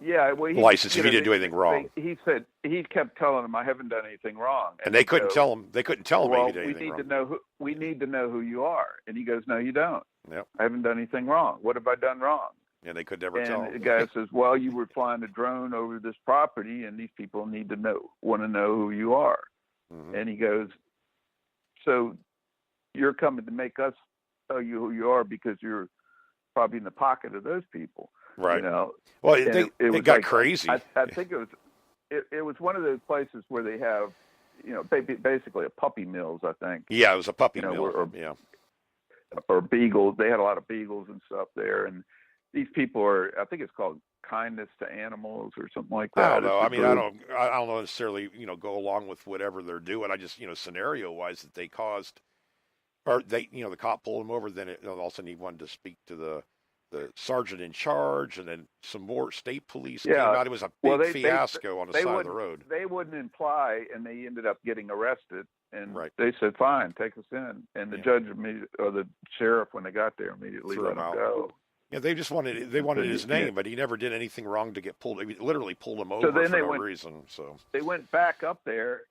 Yeah, well, license if you didn't do anything wrong. He said he kept telling them, "I haven't done anything wrong," And they couldn't tell him. They couldn't tell him well, he did anything wrong. we need to know who you are. And he goes, "No, you don't. Yep. I haven't done anything wrong. What have I done wrong?" And they could never tell And the him. guy says, "Well, you were flying a drone over this property, and these people want to know who you are." Mm-hmm. And he goes, "So you're coming to make us tell you who you are because you're probably in the pocket of those people." Right. You know. Well, And it got crazy. I think it was one of those places where they have, basically a puppy mills, I think. Yeah, it was a puppy mill. Or beagles. They had a lot of beagles and stuff there. And these people I think it's called Kindness to Animals or something like that. I don't know. I mean, I don't necessarily, go along with whatever they're doing. I just, scenario wise that they caused, or they, the cop pulled him over. Then all of a sudden he wanted to speak to the sergeant in charge, and then some more state police came out. It was a big fiasco on the side of the road. They wouldn't imply, and they ended up getting arrested. And right. They said, "Fine, take us in." And the judge or the sheriff, when they got there, immediately let him go. Yeah, they wanted his name, but he never did anything wrong to get pulled. He literally pulled him over for no reason. So they went back up there,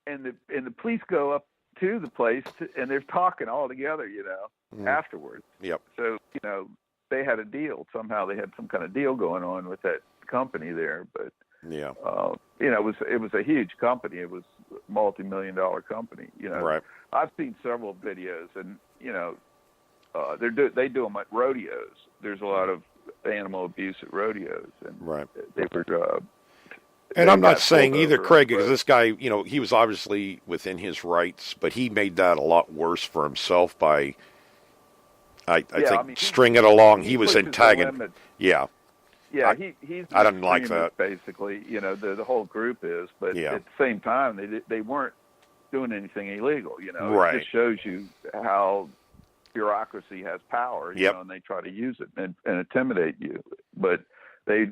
and the police go up to the place, and they're talking all together, afterwards. Yep. So they had a deal. Somehow they had some kind of deal going on with that company there, but yeah, it was a huge company. It was a multi-million-dollar company. Right. I've seen several videos, and they do them at rodeos. There's a lot of animal abuse at rodeos, and right. They were. And I'm not saying either, Craig, because this guy, he was obviously within his rights, but he made that a lot worse for himself by. I think string it along. He was antagonist. Yeah. Yeah, he's. I didn't like that. Basically, the whole group is, but at the same time, they weren't doing anything illegal. Right. It just shows you how bureaucracy has power. Yep. And they try to use it and intimidate you. But they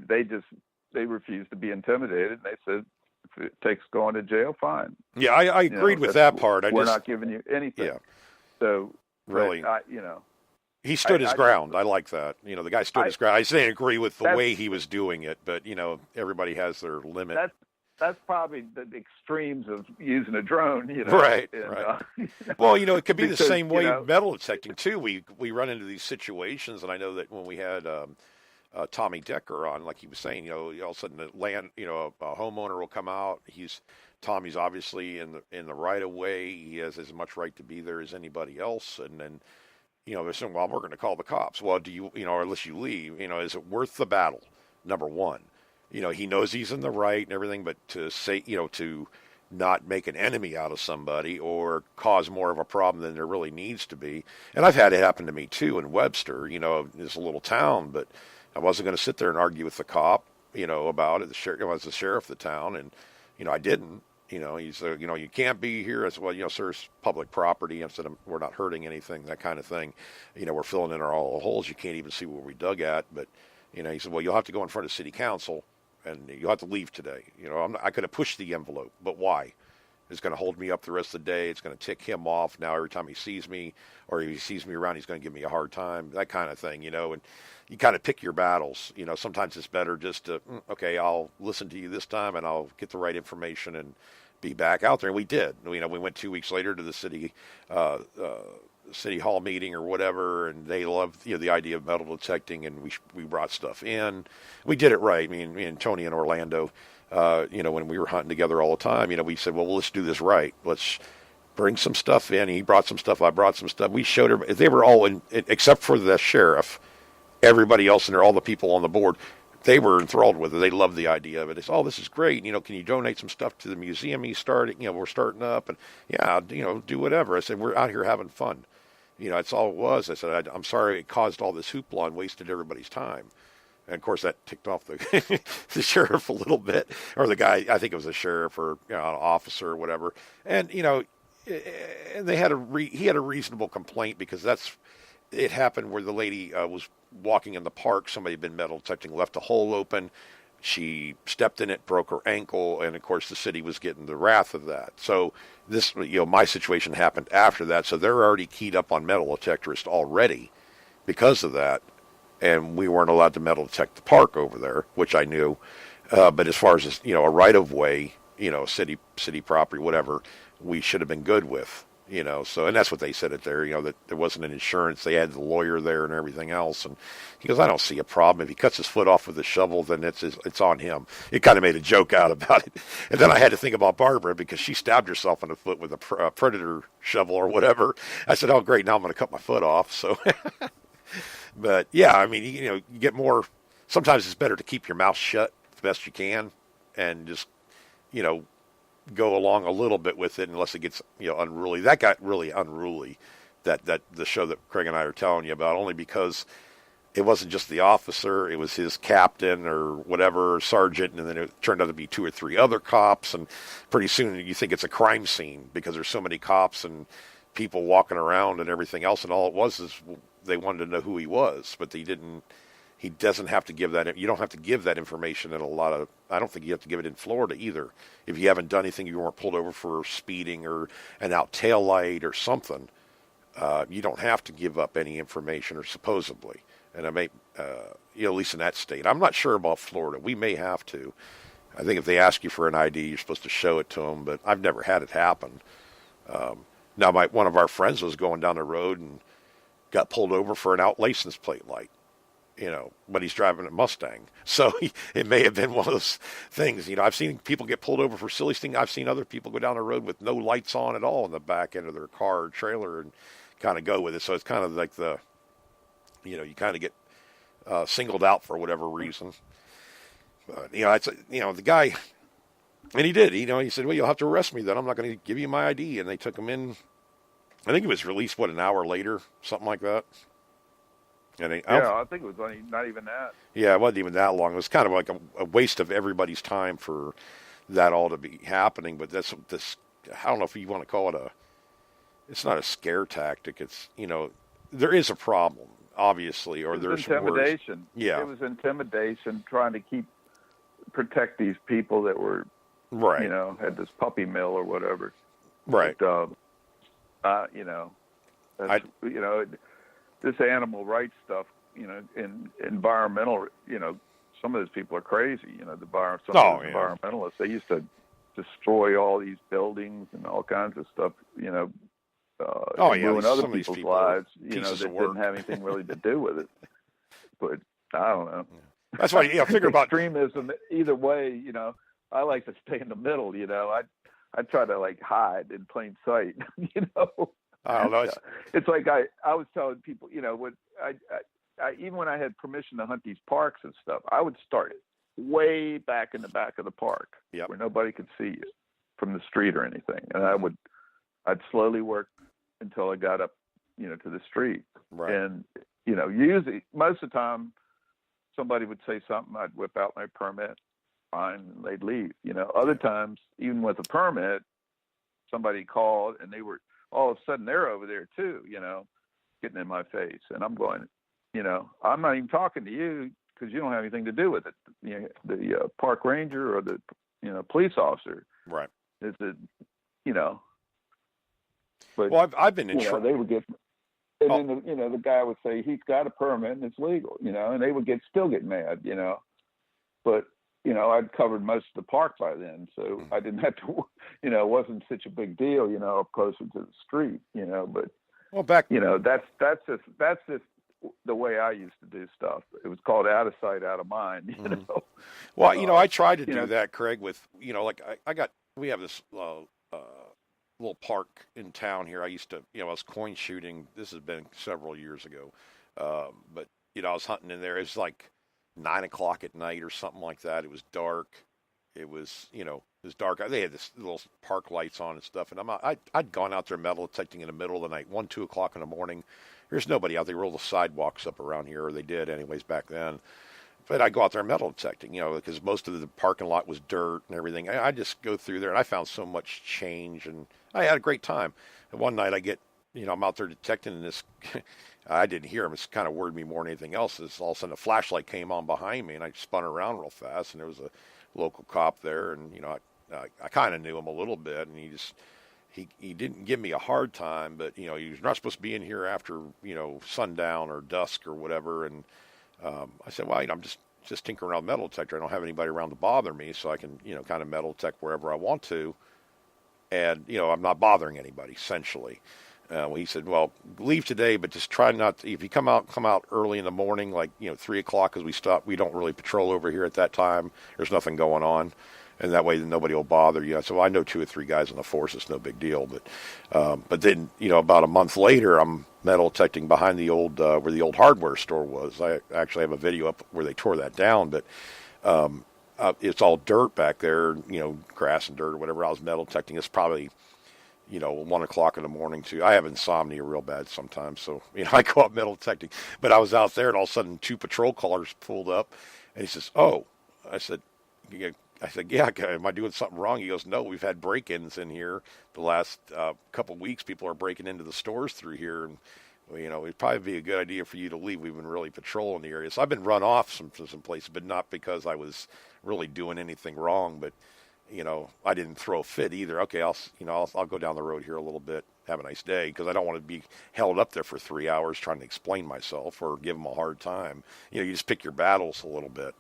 refused to be intimidated. And they said, if it takes going to jail, fine. Yeah, I agreed with that part. We're not giving you anything. Yeah. So really, he stood his ground. I like that. The guy stood his ground. I didn't agree with the way he was doing it, but everybody has their limit. That's probably the extremes of using a drone. Right. And, right. Well, it could be the same way metal detecting too. We run into these situations, and I know that when we had Tommy Decker on, like he was saying, all of a sudden the land, a homeowner will come out. Tommy's obviously in the right of way. He has as much right to be there as anybody else, and then. They're saying, well, we're going to call the cops. Well, do you, or unless you leave, is it worth the battle? Number one, he knows he's in the right and everything, but to say, to not make an enemy out of somebody or cause more of a problem than there really needs to be. And I've had it happen to me too in Webster, it's a little town, but I wasn't going to sit there and argue with the cop, about it. The sheriff, I was the sheriff of the town, and, I didn't. He said, you can't be here. As well, sir, it's public property. I said, we're not hurting anything, that kind of thing. We're filling in all the holes. You can't even see where we dug at. But, he said, well, you'll have to go in front of city council, and you'll have to leave today. I could have pushed the envelope, but why? It's going to hold me up the rest of the day. It's going to tick him off. Now every time he sees me, or if he sees me around, he's going to give me a hard time, that kind of thing, and you kind of pick your battles. Sometimes it's better just to, okay, I'll listen to you this time, and I'll get the right information and be back out there. And we did. We went 2 weeks later to the city hall meeting or whatever, and they loved the idea of metal detecting, and we brought stuff in. We did it right. Me and Tony in Orlando, when we were hunting together all the time, we said, well, let's do this right. Let's bring some stuff in. He brought some stuff. I brought some stuff. We showed everybody. They were all in, except for the sheriff. Everybody else in there, all the people on the board, they were enthralled with it. They loved the idea of it. They said, oh, this is great. Can you donate some stuff to the museum he's starting? We're starting up. And, yeah, do whatever. I said, we're out here having fun. That's all it was. I said, I'm sorry it caused all this hoopla and wasted everybody's time. And, of course, that ticked off the the sheriff a little bit. Or the guy, I think it was a sheriff or an officer or whatever. And, and they had he had a reasonable complaint because it happened where the lady was walking in the park. Somebody had been metal detecting, left a hole open. She stepped in it, broke her ankle, and of course the city was getting the wrath of that. So this, my situation happened after that. So they're already keyed up on metal detectorists already because of that, and we weren't allowed to metal detect the park over there, which I knew. But as far as a right of way, city property, whatever, we should have been good with. So, and that's what they said it there, that there wasn't an insurance. They had the lawyer there and everything else. And he goes, I don't see a problem. If he cuts his foot off with a shovel, then it's on him. It kind of made a joke out about it. And then I had to think about Barbara because she stabbed herself in the foot with a predator shovel or whatever. I said, oh, great. Now I'm going to cut my foot off. So, but yeah, I mean, you get more, sometimes it's better to keep your mouth shut the best you can and just, go along a little bit with it unless it gets unruly. That got really unruly, that the show that Craig and I are telling you about, only because it wasn't just the officer, it was his captain or whatever, sergeant, and then it turned out to be 2 or 3 other cops, and pretty soon you think it's a crime scene because there's so many cops and people walking around and everything else, and all it was is they wanted to know who he was, but he doesn't have to give that. You don't have to give that information in I don't think you have to give it in Florida either. If you haven't done anything, you weren't pulled over for speeding or an out tail light or something, you don't have to give up any information, or supposedly. And I may, at least in that state. I'm not sure about Florida. We may have to. I think if they ask you for an ID, you're supposed to show it to them, but I've never had it happen. Now, one of our friends was going down the road and got pulled over for an out license plate light. But he's driving a Mustang. So it may have been one of those things. I've seen people get pulled over for silly things. I've seen other people go down the road with no lights on at all in the back end of their car or trailer and kind of go with it. So it's kind of like you kind of get singled out for whatever reason. But, it's, the guy, and he did, he said, well, you'll have to arrest me then. I'm not going to give you my ID. And they took him in. I think he was released, an hour later, something like that. And I think it was not even that. Yeah, it wasn't even that long. It was kind of like a waste of everybody's time for that all to be happening. But this, I don't know if you want to call it it's not a scare tactic. It's, there is a problem, obviously, or there's intimidation. Yeah. It was intimidation, trying to protect these people that were, right. Had this puppy mill or whatever. Right. But, this animal rights stuff, in environmental, some of those people are crazy. Environmentalists, they used to destroy all these buildings and all kinds of stuff, ruin other people's lives, that didn't have anything really to do with it. But I don't know. That's why, figure about extremism. Either way, I like to stay in the middle. I try to hide in plain sight. I don't know. It's like I was telling people, when I even when I had permission to hunt these parks and stuff, I would start way back in the back of the park, where nobody could see you from the street or anything, and I'd slowly work until I got up, to the street. Right. And usually most of the time, somebody would say something, I'd whip out my permit, fine, and they'd leave. Other times, even with a permit, somebody called and they were. All of a sudden they're over there too, getting in my face. And I'm going, I'm not even talking to you because you don't have anything to do with it. The park ranger or the, police officer. Right. Is it, but well, I've been in trouble. They would get, and then the guy would say he's got a permit and it's legal, and they would still get mad, but I'd covered most of the park by then, so I didn't have to, it wasn't such a big deal, up closer to the street, but, well, back, that's just the way I used to do stuff. It was called out of sight, out of mind, Well, I tried to do that, Craig, with, we have this little park in town here. I used to, I was coin shooting. This has been several years ago. But, I was hunting in there. It was like 9 o'clock at night or something like that. It was dark. It was, it was dark. They had this little park lights on and stuff. And I'd gone out there metal detecting in the middle of the night, 1, 2 o'clock in the morning. There's nobody out there. Roll the sidewalks up around here, or they did anyways back then. But I'd go out there metal detecting, because most of the parking lot was dirt and everything. I just go through there, and I found so much change, and I had a great time. And one night I get I'm out there detecting this. I didn't hear him. It's kind of worried me more than anything else. Is all of a sudden a flashlight came on behind me, and I spun around real fast, and there was a local cop there, and I kind of knew him a little bit, and he didn't give me a hard time, but he was not supposed to be in here after sundown or dusk or whatever, and I said, well, I'm just tinkering around metal detector. I don't have anybody around to bother me, so I can kind of metal detect wherever I want to, and I'm not bothering anybody essentially. Well, he said, well, leave today, but just try not to, if you come out early in the morning, like 3 o'clock, because we don't really patrol over here at that time. There's nothing going on, and that way nobody will bother you. So I know 2 or 3 guys on the force. It's no big deal. But then about a month later, I'm metal detecting behind the old where the old hardware store was. I actually have a video up where they tore that down, but it's all dirt back there, grass and dirt or whatever. I was metal detecting. It's probably 1 o'clock in the morning too. I have insomnia real bad sometimes, so I go up metal detecting. But I was out there, and all of a sudden 2 patrol cars pulled up, and he says, "Oh," I said, "Yeah." Am I doing something wrong?" He goes, "No, we've had break-ins in here the last couple of weeks. People are breaking into the stores through here, and it'd probably be a good idea for you to leave. We've been really patrolling the area." So I've been run off some places, but not because I was really doing anything wrong, but I didn't throw a fit either. Okay, I'll go down the road here a little bit. Have a nice day, because I don't want to be held up there for 3 hours trying to explain myself or give them a hard time. You just pick your battles a little bit.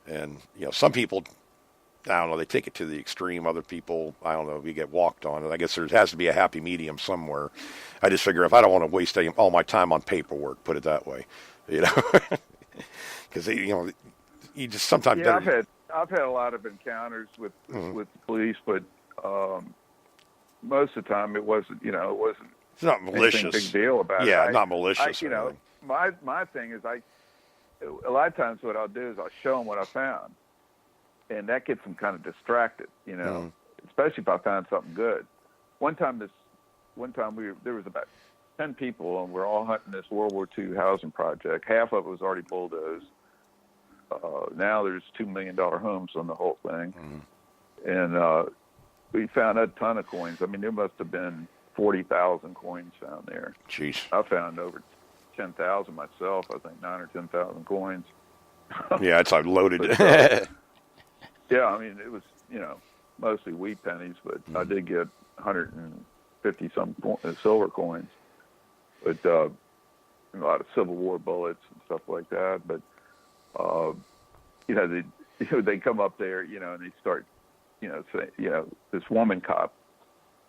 And, some people, I don't know, they take it to the extreme. Other people, I don't know, you get walked on. And I guess there has to be a happy medium somewhere. I just figure if I don't want to waste all my time on paperwork, put it that way, because, you just sometimes. Yeah, I've had a lot of encounters with police, but most of the time it wasn't It's not malicious. Anything big deal about it. Yeah, not malicious. My thing is a lot of times what I'll do is I'll show them what I found, and that gets them kind of distracted, especially if I found something good. One time there was about 10 people, and we're all hunting this World War II housing project. Half of it was already bulldozed. Now there's $2 million homes on the whole thing. And we found a ton of coins. I mean, there must have been 40,000 coins found there. Jeez. I found over 10,000 myself, I think 9 or 10,000 coins. Yeah, it's loaded. But, yeah, I mean, it was, mostly wheat pennies, but I did get 150-some silver coins. But a lot of Civil War bullets and stuff like that. But they come up there, and they start, say, this woman cop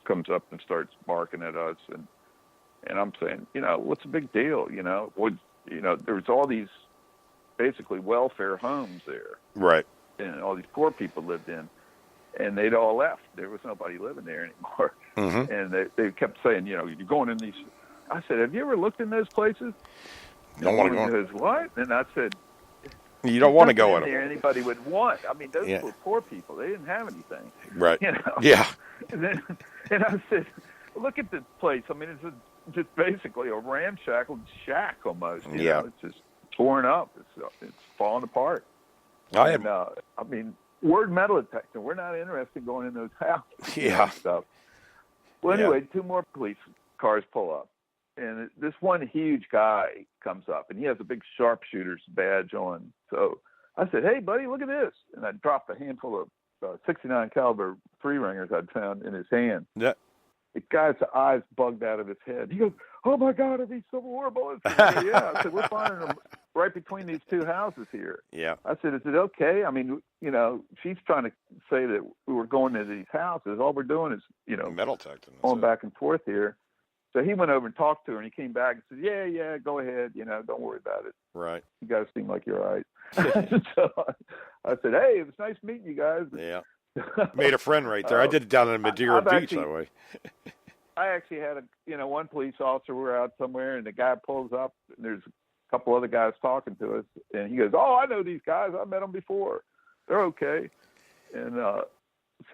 comes up and starts barking at us, and I'm saying, what's the big deal? There was all these basically welfare homes there, right? And all these poor people lived in, and they'd all left. There was nobody living there anymore, and they kept saying, you're going in these. I said, have you ever looked in those places? Don't want to go. He goes, what? And I said, you don't want to go in there. Anybody would want. I mean, those were poor people. They didn't have anything. Right. Yeah. And I said, look at this place. I mean, it's just basically a ramshackle shack almost. You know? It's just torn up. It's falling apart. I mean, we're metal detecting. We're not interested in going in those houses. Yeah. Stuff. Well, anyway, 2 more police cars pull up. And this one huge guy comes up, and he has a big sharpshooter's badge on. So I said, hey, buddy, look at this. And I dropped a handful of 69 caliber 3-ringers I'd found in his hand. Yeah. The guy's eyes bugged out of his head. He goes, oh, my God, are these Civil War bullets? I said, yeah. I said, we're finding them right between these 2 houses here. Yeah. I said, is it okay? I mean, she's trying to say that we were going to these houses. All we're doing is, metal detecting. Going back and forth here. So he went over and talked to her, and he came back and said, yeah, go ahead. Don't worry about it. Right. You guys seem like you're all right. So I said, hey, it was nice meeting you guys. Yeah. Made a friend right there. I did it down in Madeira Beach that way. I actually had one police officer. We were out somewhere, and the guy pulls up, and there's a couple other guys talking to us, and he goes, oh, I know these guys. I met them before. They're okay. And so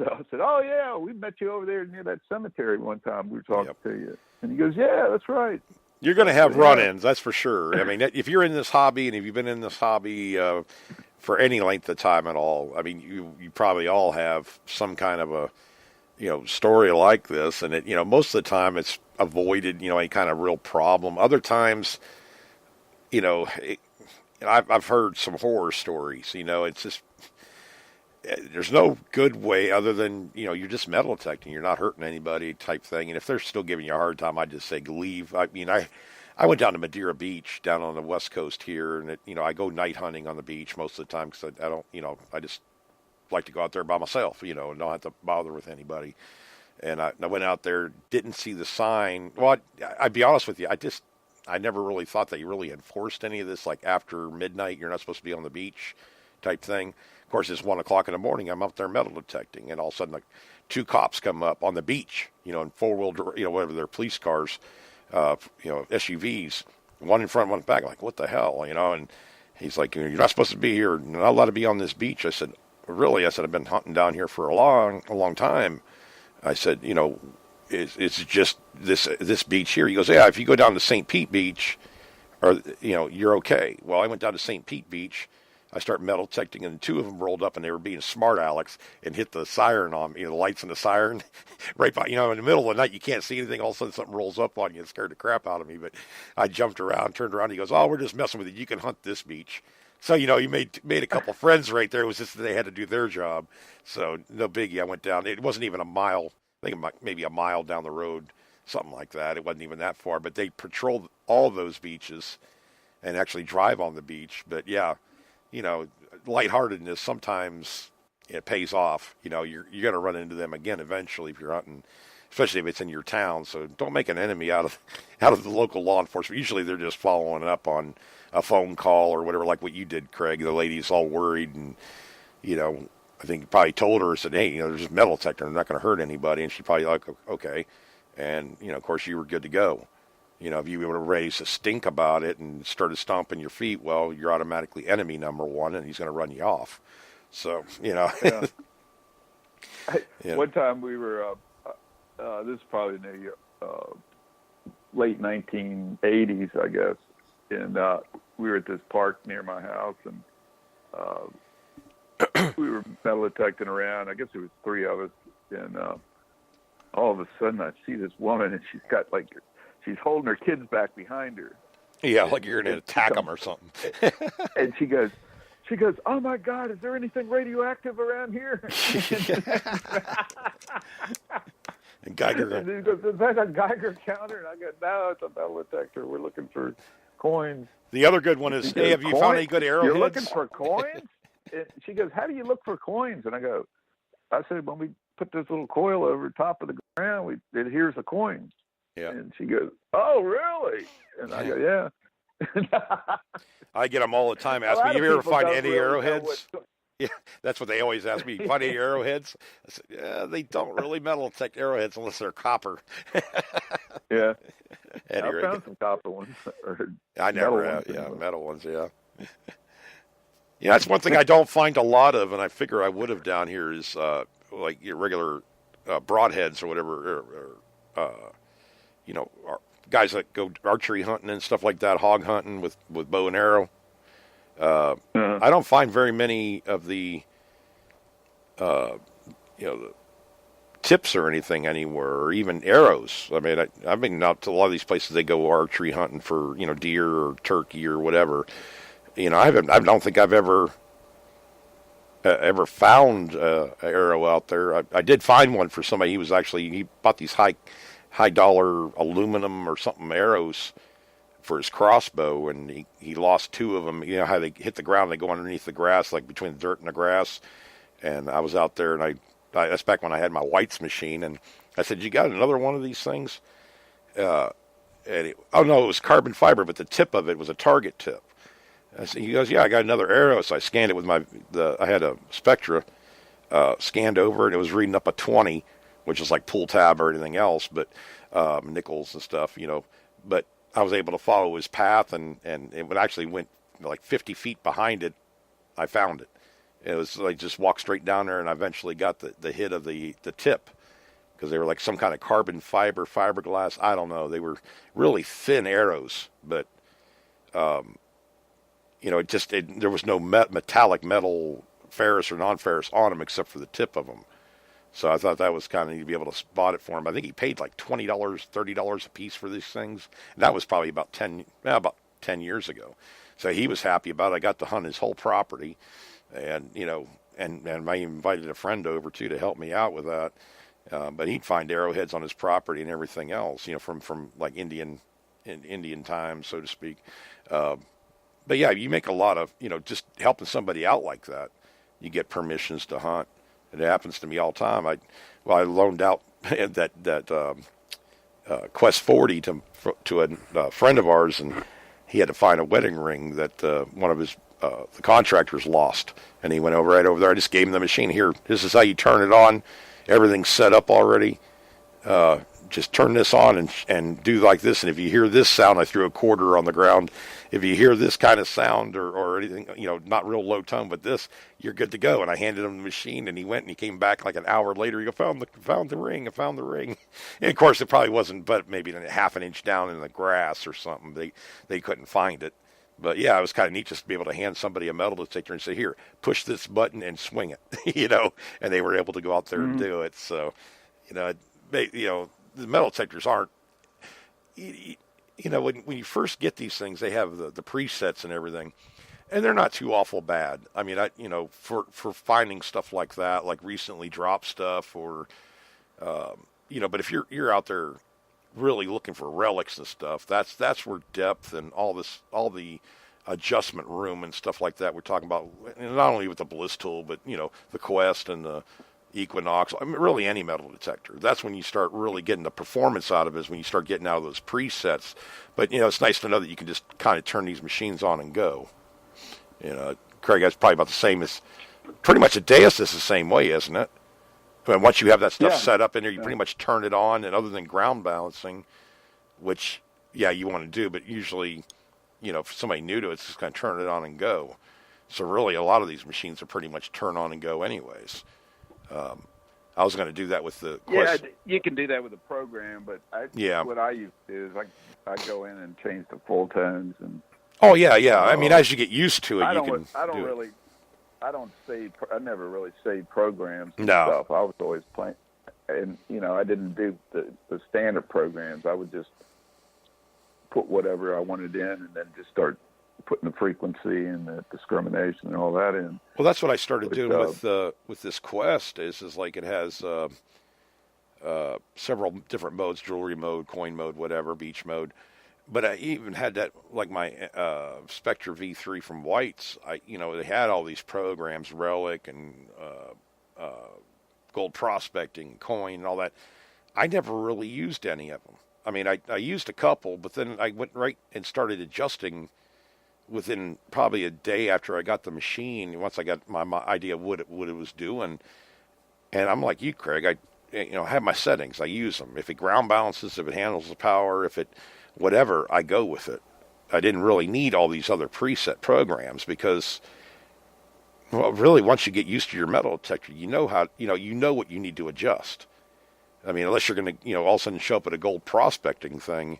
I said, oh, yeah, we met you over there near that cemetery one time. We were talking to you. And he goes, yeah, that's right. You're going to have run-ins, that's for sure. I mean, if you're in this hobby, and if you've been in this hobby for any length of time at all, I mean, you probably all have some kind of a, story like this. And, most of the time it's avoided, any kind of real problem. Other times, I've heard some horror stories. It's just there's no good way other than you're just metal detecting. You're not hurting anybody, type thing. And if they're still giving you a hard time, I'd just say leave. I mean, I went down to Madeira Beach down on the west coast here, and I go night hunting on the beach most of the time because I don't, I just like to go out there by myself, and don't have to bother with anybody. And I went out there, didn't see the sign. Well, I'd be honest with you, I never really thought they really enforced any of this, like after midnight, you're not supposed to be on the beach type thing. Of course, it's 1:00 in the morning. I'm up there metal detecting, and all of a sudden, like, two cops come up on the beach, in four-wheel, whatever, their police cars, SUVs, one in front, one in back. Like, what the hell, And he's like, you're not supposed to be here. You're not allowed to be on this beach. I said, really? I said, I've been hunting down here for a long time. I said, it's just this beach here. He goes, yeah, if you go down to St. Pete Beach, or you're okay. Well, I went down to St. Pete Beach. I started metal detecting, and two of them rolled up, and they were being smart Alex and hit the siren on me, the lights in the siren, right by, in the middle of the night, you can't see anything. All of a sudden, something rolls up on you. It scared the crap out of me. But I jumped around, turned around. He goes, oh, we're just messing with you. You can hunt this beach. So, you made a couple friends right there. It was just that they had to do their job. So, no biggie. I went down. It wasn't even a mile. I think maybe a mile down the road, something like that. It wasn't even that far. But they patrolled all those beaches and actually drive on the beach. But, yeah, lightheartedness sometimes it pays off. You're going to run into them again eventually if you're hunting, especially if it's in your town. So don't make an enemy out of the local law enforcement. Usually they're just following up on a phone call or whatever, like what you did, Craig. The lady's all worried, and I think you probably told her, said, hey, there's just metal detector. They're not going to hurt anybody. And she probably like, okay. And, of course, you were good to go. If you would have raised a stink about it and started stomping your feet, well, you're automatically enemy number one, and he's going to run you off. So, Yeah. One time we were, this is probably in the late 1980s, I guess, and we were at this park near my house, and we were metal detecting around. I guess there was three of us, and all of a sudden I see this woman, and she's holding her kids back behind her. Yeah, like you're going to attack them or something. And she goes, oh my God, is there anything radioactive around here? And Geiger. And he goes, is that a Geiger counter? And I go, no, it's a metal detector. We're looking for coins. The other good one is, hey, have you found any good arrowheads? You're looking for coins? And she goes, how do you look for coins? And I said, when we put this little coil over top of the ground, it hears a coin. Yeah. And she goes, oh, really? And I go, yeah. I get them all the time. Ask me, you ever find any arrowheads? Yeah, that's what they always ask me. Find any arrowheads? I said, yeah, they don't really metal detect arrowheads unless they're copper. Yeah. I found some copper ones. I never have. Yeah, metal ones, yeah. Yeah, that's one thing I don't find a lot of, and I figure I would have down here is like your regular broadheads or whatever, guys that go archery hunting and stuff like that, hog hunting with bow and arrow. I don't find very many of the, the tips or anything anywhere, or even arrows. I mean, I've been out to a lot of these places. They go archery hunting for deer or turkey or whatever. I don't think I've ever found an arrow out there. I did find one for somebody. He bought these high dollar aluminum or something arrows for his crossbow, and he lost two of them. How they hit the ground, they go underneath the grass, like between the dirt and the grass. And I was out there, and that's back when I had my White's machine, and I said, you got another one of these things? It was carbon fiber, but the tip of it was a target tip. He goes, yeah, I got another arrow. So I scanned it with I had a Spectra, scanned over it. It was reading up a 20, which is like pull tab or anything else, but nickels and stuff, But I was able to follow his path, and it actually went like 50 feet behind it. I found it. It was like just walked straight down there, and I eventually got the hit of the tip, because they were like some kind of carbon fiberglass. I don't know. They were really thin arrows, but there was no metallic metal, ferrous or non-ferrous on them except for the tip of them. So I thought that was kind of neat to be able to spot it for him. I think he paid like $20, $30 a piece for these things. And that was probably about 10 years ago. So he was happy about it. I got to hunt his whole property, and and I invited a friend over too to help me out with that. But he'd find arrowheads on his property and everything else, from like Indian time, so to speak. But yeah, you make a lot of, just helping somebody out like that. You get permissions to hunt. It happens to me all the time. I loaned out that Quest 40 to a friend of ours, and he had to find a wedding ring that one of his the contractors lost, and he went right over there. I just gave him the machine. Here, this is how you turn it on. Everything's set up already. Just turn this on and do like this. And if you hear this sound, I threw a quarter on the ground. If you hear this kind of sound or anything, not real low tone, but this, you're good to go. And I handed him the machine, and he went and he came back like an hour later. He go, found the ring. I found the ring. And of course, it probably wasn't, but maybe half an inch down in the grass or something. They couldn't find it. But yeah, it was kind of neat just to be able to hand somebody a metal detector and say, here, push this button and swing it, and they were able to go out there and do it. So, the metal detectors aren't, when you first get these things, they have the presets and everything, and they're not too awful bad. I mean, for finding stuff like that, like recently dropped stuff or, but if you're out there really looking for relics and stuff, that's where depth and all the adjustment room and stuff like that we're talking about, and not only with the Bliss tool, but the Quest and the Equinox. I mean, really any metal detector. That's when you start really getting the performance out of it, is when you start getting out of those presets. But it's nice to know that you can just kind of turn these machines on and go. Craig, that's probably about the same as pretty much a Deus is the same way, isn't it? I mean, once you have that stuff set up in there, you pretty much turn it on, and other than ground balancing, which, you want to do, but usually, if somebody new to it, it's just going to turn it on and go. So really, a lot of these machines are pretty much turn on and go anyways. I was going to do that with the Quest. Yeah, you can do that with a program, but what I used to do is I go in and change the full tones and. Oh yeah. I mean, as you get used to it, I never really saved programs and stuff. I was always playing, and I didn't do the standard programs. I would just put whatever I wanted in, and then just start putting the frequency and the discrimination and all that in. Well, that's what I started doing with this Quest. Is like it has several different modes: jewelry mode, coin mode, whatever, beach mode. But I even had that, like my Spectre V3 from White's. They had all these programs, Relic and Gold Prospecting, Coin, and all that. I never really used any of them. I mean, I used a couple, but then I went right and started adjusting within probably a day after I got the machine. Once I got my idea of what it was doing, and I'm like you, Craig. I have my settings. I use them. If it ground balances, if it handles the power, if it whatever, I go with it. I didn't really need all these other preset programs because, well, really, once you get used to your metal detector, you know what you need to adjust. I mean, unless you're going to, all of a sudden show up at a gold prospecting thing,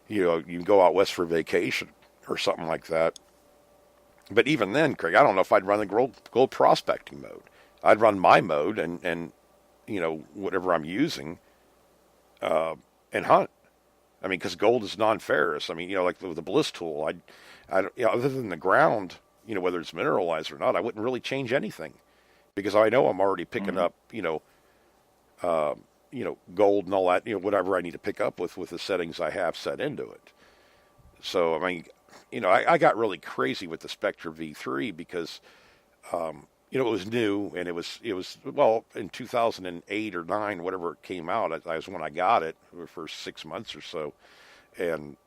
you can go out west for vacation or something like that. But even then, Craig, I don't know if I'd run the gold prospecting mode. I'd run my mode and whatever I'm using, and hunt. I mean, because gold is non-ferrous. I mean, like with the Bliss tool, other than the ground, whether it's mineralized or not, I wouldn't really change anything, because I know I'm already picking up, gold and all that, whatever I need to pick up with the settings I have set into it. So, I mean, I got really crazy with the Spectre V3 because, it was new, and it was well, in 2008 or 9, whatever it came out, I was when I got it for 6 months or so, and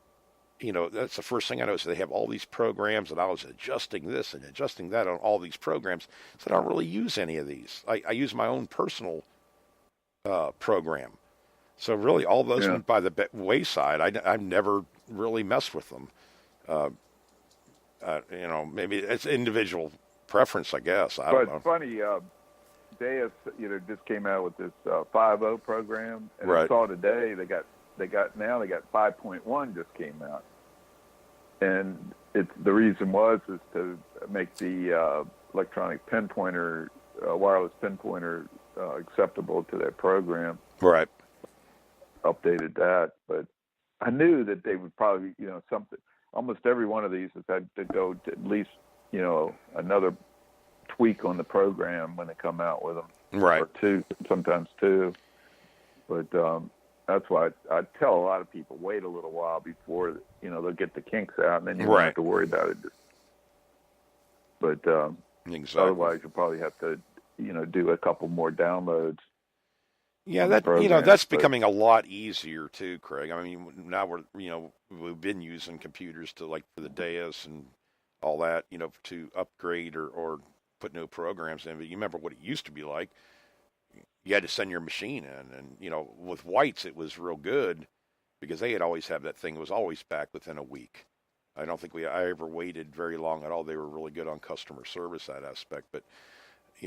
that's the first thing I noticed. They have all these programs, and I was adjusting this and adjusting that on all these programs. So I don't really use any of these. I use my own personal program. So really, all those went by the wayside. I've never really messed with them. Maybe it's individual preference, I guess. I don't know. It's funny, Deus, just came out with this 5.0 program, and right. I saw today they got 5.1 just came out, and the reason is to make the electronic pinpointer, wireless pinpointer acceptable to their program. Right. Updated that, but I knew that they would probably, something. Almost every one of these has had to go to at least, another tweak on the program when they come out with them, Right. or sometimes two. But that's why I tell a lot of people wait a little while before they'll get the kinks out, and then you don't have to worry about it. But exactly. Otherwise, you'll probably have to do a couple more downloads. Yeah, that's becoming a lot easier too, Craig. I mean, now we've been using computers for the Deus and all that, to upgrade or put new programs in. But you remember what it used to be like? You had to send your machine in, and with White's it was real good because they had always had that thing. It was always back within a week. I don't think I ever waited very long at all. They were really good on customer service, that aspect. But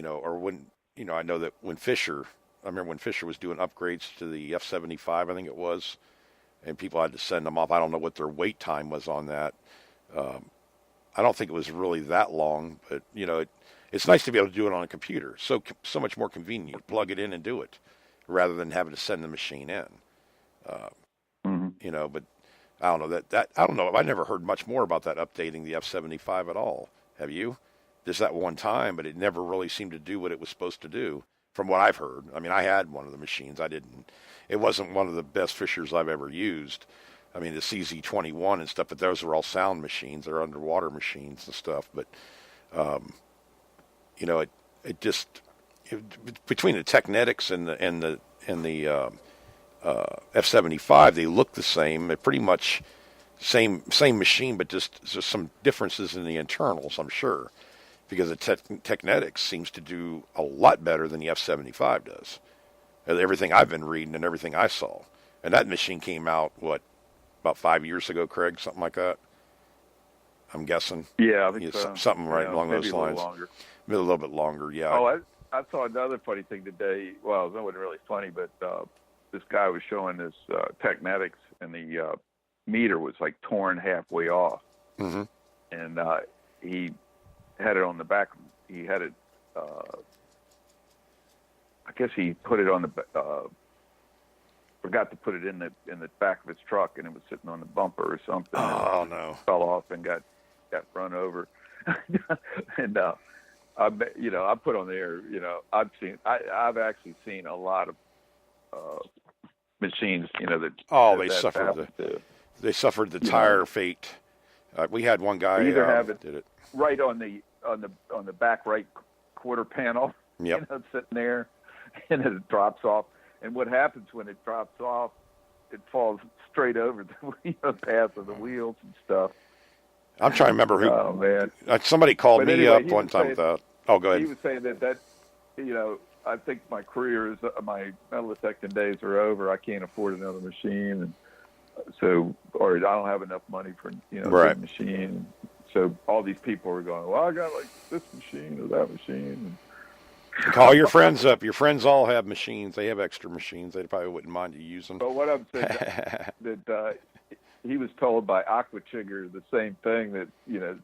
or when I know that when Fisher. I remember when Fisher was doing upgrades to the F-75, I think it was, and people had to send them off. I don't know what their wait time was on that. I don't think it was really that long, but it's nice to be able to do it on a computer. So much more convenient. You plug it in and do it, rather than having to send the machine in. But I don't know that I don't know. I never heard much more about that updating the F-75 at all. Have you? Just that one time, but it never really seemed to do what it was supposed to do. From what I've heard. I mean, I had one of the machines. It wasn't one of the best Fishers I've ever used. I mean, the CZ21 and stuff, but those are all sound machines. They're underwater machines and stuff. But, between the Technetics and the F-75, they look the same. They're pretty much same machine, but just some differences in the internals, I'm sure. Because the Technetics seems to do a lot better than the F-75 does. Everything I've been reading and everything I saw. And that machine came out, about 5 years ago, Craig? Something like that? I'm guessing. Yeah, I think so. Something right along those lines. Maybe a little bit longer, yeah. Oh, I saw another funny thing today. Well, it wasn't really funny, but this guy was showing this Technetics, and the meter was torn halfway off. Mm-hmm. And he had it on the back. He had it. I guess he put it on the. Forgot to put it in the back of his truck, and it was sitting on the bumper or something. Oh no! Fell off and got run over. And I put on there. I've actually seen a lot of machines. That they suffered the tire fate. We had one guy have did it right on the back right quarter panel. Yep. Sitting there, and it drops off. And what happens when it drops off? It falls straight over the path of the wheels and stuff. I'm trying to remember who. Oh man! Somebody called me up one time with that. Oh, go ahead. He was saying that I think my career is my metal detecting days are over. I can't afford another machine, and or I don't have enough money for right. a machine. So all these people were going, well, I got this machine or that machine. Call your friends up. Your friends all have machines. They have extra machines. They probably wouldn't mind you using. But what I'm saying that he was told by Aquachigger the same thing, that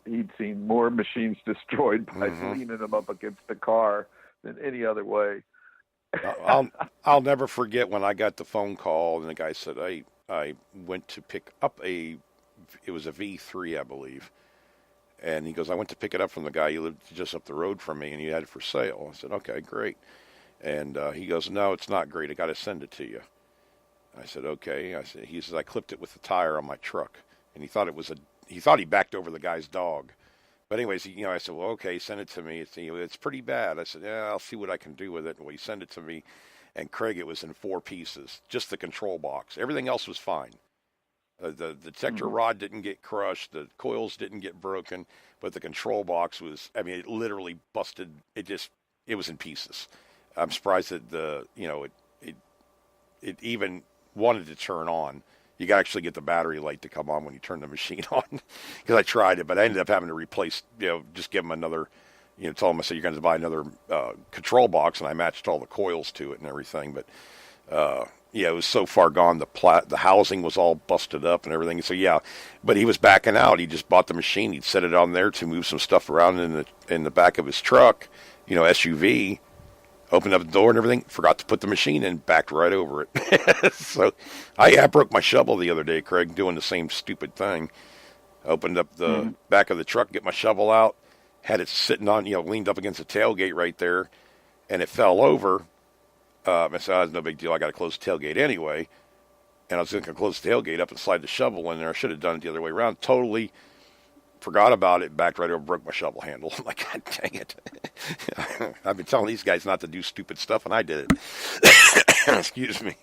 he'd seen more machines destroyed by leaning them up against the car than any other way. I'll never forget when I got the phone call and the guy said I went to pick up it was a V3, I believe. And he goes, I went to pick it up from the guy who lived just up the road from me, and he had it for sale. I said, okay, great. And he goes, no, it's not great. I got to send it to you. I said, okay. He says, I clipped it with the tire on my truck. And he thought he backed over the guy's dog. But anyways, I said, well, okay, send it to me. It's pretty bad. I said, yeah, I'll see what I can do with it. Well, he sent it to me. And Craig, it was in 4 pieces, just the control box. Everything else was fine. The detector rod didn't get crushed. The coils didn't get broken, but the control box was, it literally busted. It was in pieces. I'm surprised that it even wanted to turn on. You got to actually get the battery light to come on when you turn the machine on, because I tried it, but I ended up having to replace, just give them another, tell them, I said, you're going to buy another control box, and I matched all the coils to it and everything, but it was so far gone. The housing was all busted up and everything. So but he was backing out. He just bought the machine. He'd set it on there to move some stuff around in the back of his truck, SUV. Opened up the door and everything. Forgot to put the machine in. Backed right over it. So I broke my shovel the other day, Craig, doing the same stupid thing. Opened up the back of the truck, get my shovel out. Had it sitting on, leaned up against the tailgate right there. And it fell over. I said, it's no big deal. I got to close the tailgate anyway. And I was going to close the tailgate up and slide the shovel in there. I should have done it the other way around. Totally forgot about it. Backed right over, broke my shovel handle. I'm like, God dang it. I've been telling these guys not to do stupid stuff, and I did it. Excuse me.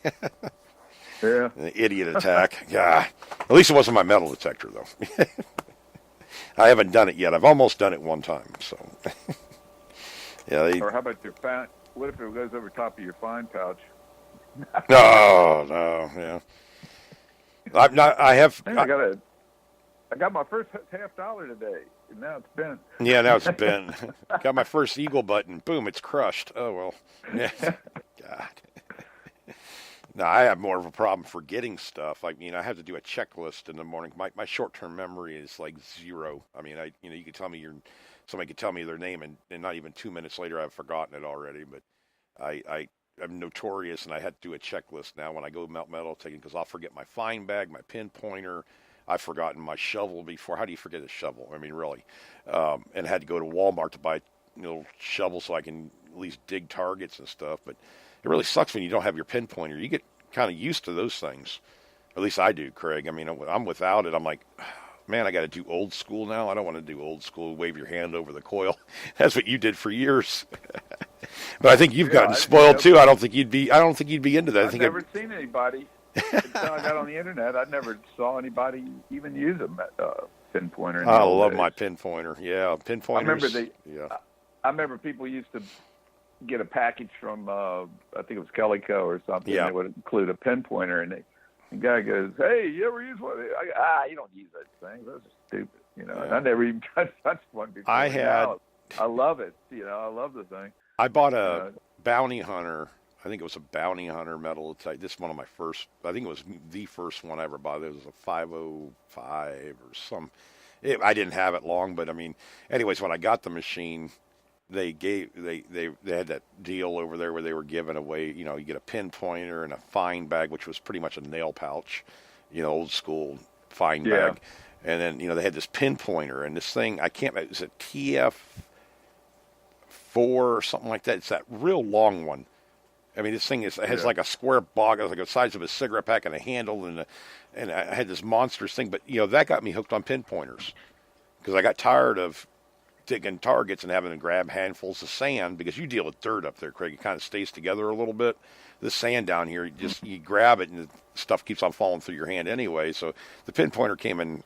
Yeah. An idiot attack. Yeah. At least it wasn't my metal detector, though. I haven't done it yet. I've almost done it one time. So, yeah. Or how about your fine? What if it goes over top of your fine pouch? No, yeah. I'm not. I have. I got my first $50 today, and now it's bent. Yeah, now it's bent. Got my first eagle button. Boom, it's crushed. Oh well. Yeah. God. No, I have more of a problem forgetting stuff. I have to do a checklist in the morning. My short-term memory is like zero. I mean, you could tell me somebody could tell me their name, and not even 2 minutes later, I've forgotten it already. But I'm notorious, and I had to do a checklist now when I go melt metal taking, because I'll forget my fine bag, my pinpointer. I've forgotten my shovel before. How do you forget a shovel? I mean, really. And had to go to Walmart to buy shovel so I can at least dig targets and stuff. But it really sucks when you don't have your pinpointer. You get kind of used to those things. At least I do, Craig. I mean, I'm without it. I'm like, man, I got to do old school now. I don't want to do old school, wave your hand over the coil. That's what you did for years. But I think you've gotten spoiled too. I don't think you'd be into that. I've never seen anybody. Until I got on the internet, I never saw anybody even use a pinpointer. I love my pinpointer. Yeah, pinpointers. I remember people used to get a package from I think it was Calico or something. Yeah. They would include a pinpointer, and the guy goes, "Hey, you ever use one?" You don't use those things. Those are stupid. And I never even touched one before. I love it. I love the thing. I bought a Bounty Hunter. I think it was a Bounty Hunter metal type. This is one of my first. I think it was the first one I ever bought. It was a 505 or some. I didn't have it long, but I mean, anyways, when I got the machine, they had that deal over there where they were giving away. You get a pinpointer and a fine bag, which was pretty much a nail pouch, old school fine bag. And then they had this pinpointer and this thing. I can't. It was a TF4 or something like that. It's that real long one. I mean, this thing has like a square bog, like the size of a cigarette pack, and a handle, and I had this monstrous thing. But that got me hooked on pinpointers because I got tired of digging targets and having to grab handfuls of sand, because you deal with dirt up there, Craig. It kind of stays together a little bit. The sand down here, you grab it and the stuff keeps on falling through your hand anyway. So the pinpointer came in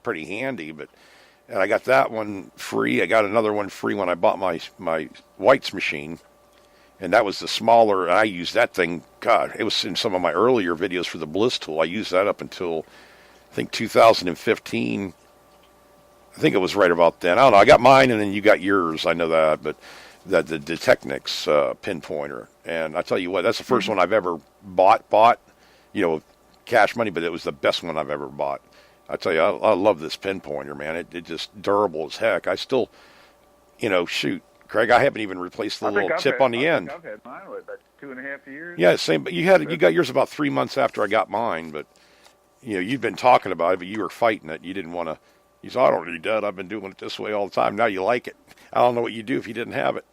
pretty handy, and I got that one free. I got another one free when I bought my White's machine. And that was the smaller, I used that thing, God, it was in some of my earlier videos for the Bliss tool. I used that up until, I think, 2015. I think it was right about then. I don't know, I got mine and then you got yours, I know that, but the Technics pinpointer. And I tell you what, that's the first one I've ever bought, cash money, but it was the best one I've ever bought. I tell you, I love this pinpointer, man. It just durable as heck. I still, shoot. Craig, I haven't even replaced the little tip on the end. I've had mine with about 2.5 years. Yeah, same. But you got yours about 3 months after I got mine. But you've been talking about it, but you were fighting it. You didn't want to. You said, "I don't need that. I've been doing it this way all the time." Now you like it. I don't know what you'd do if you didn't have it.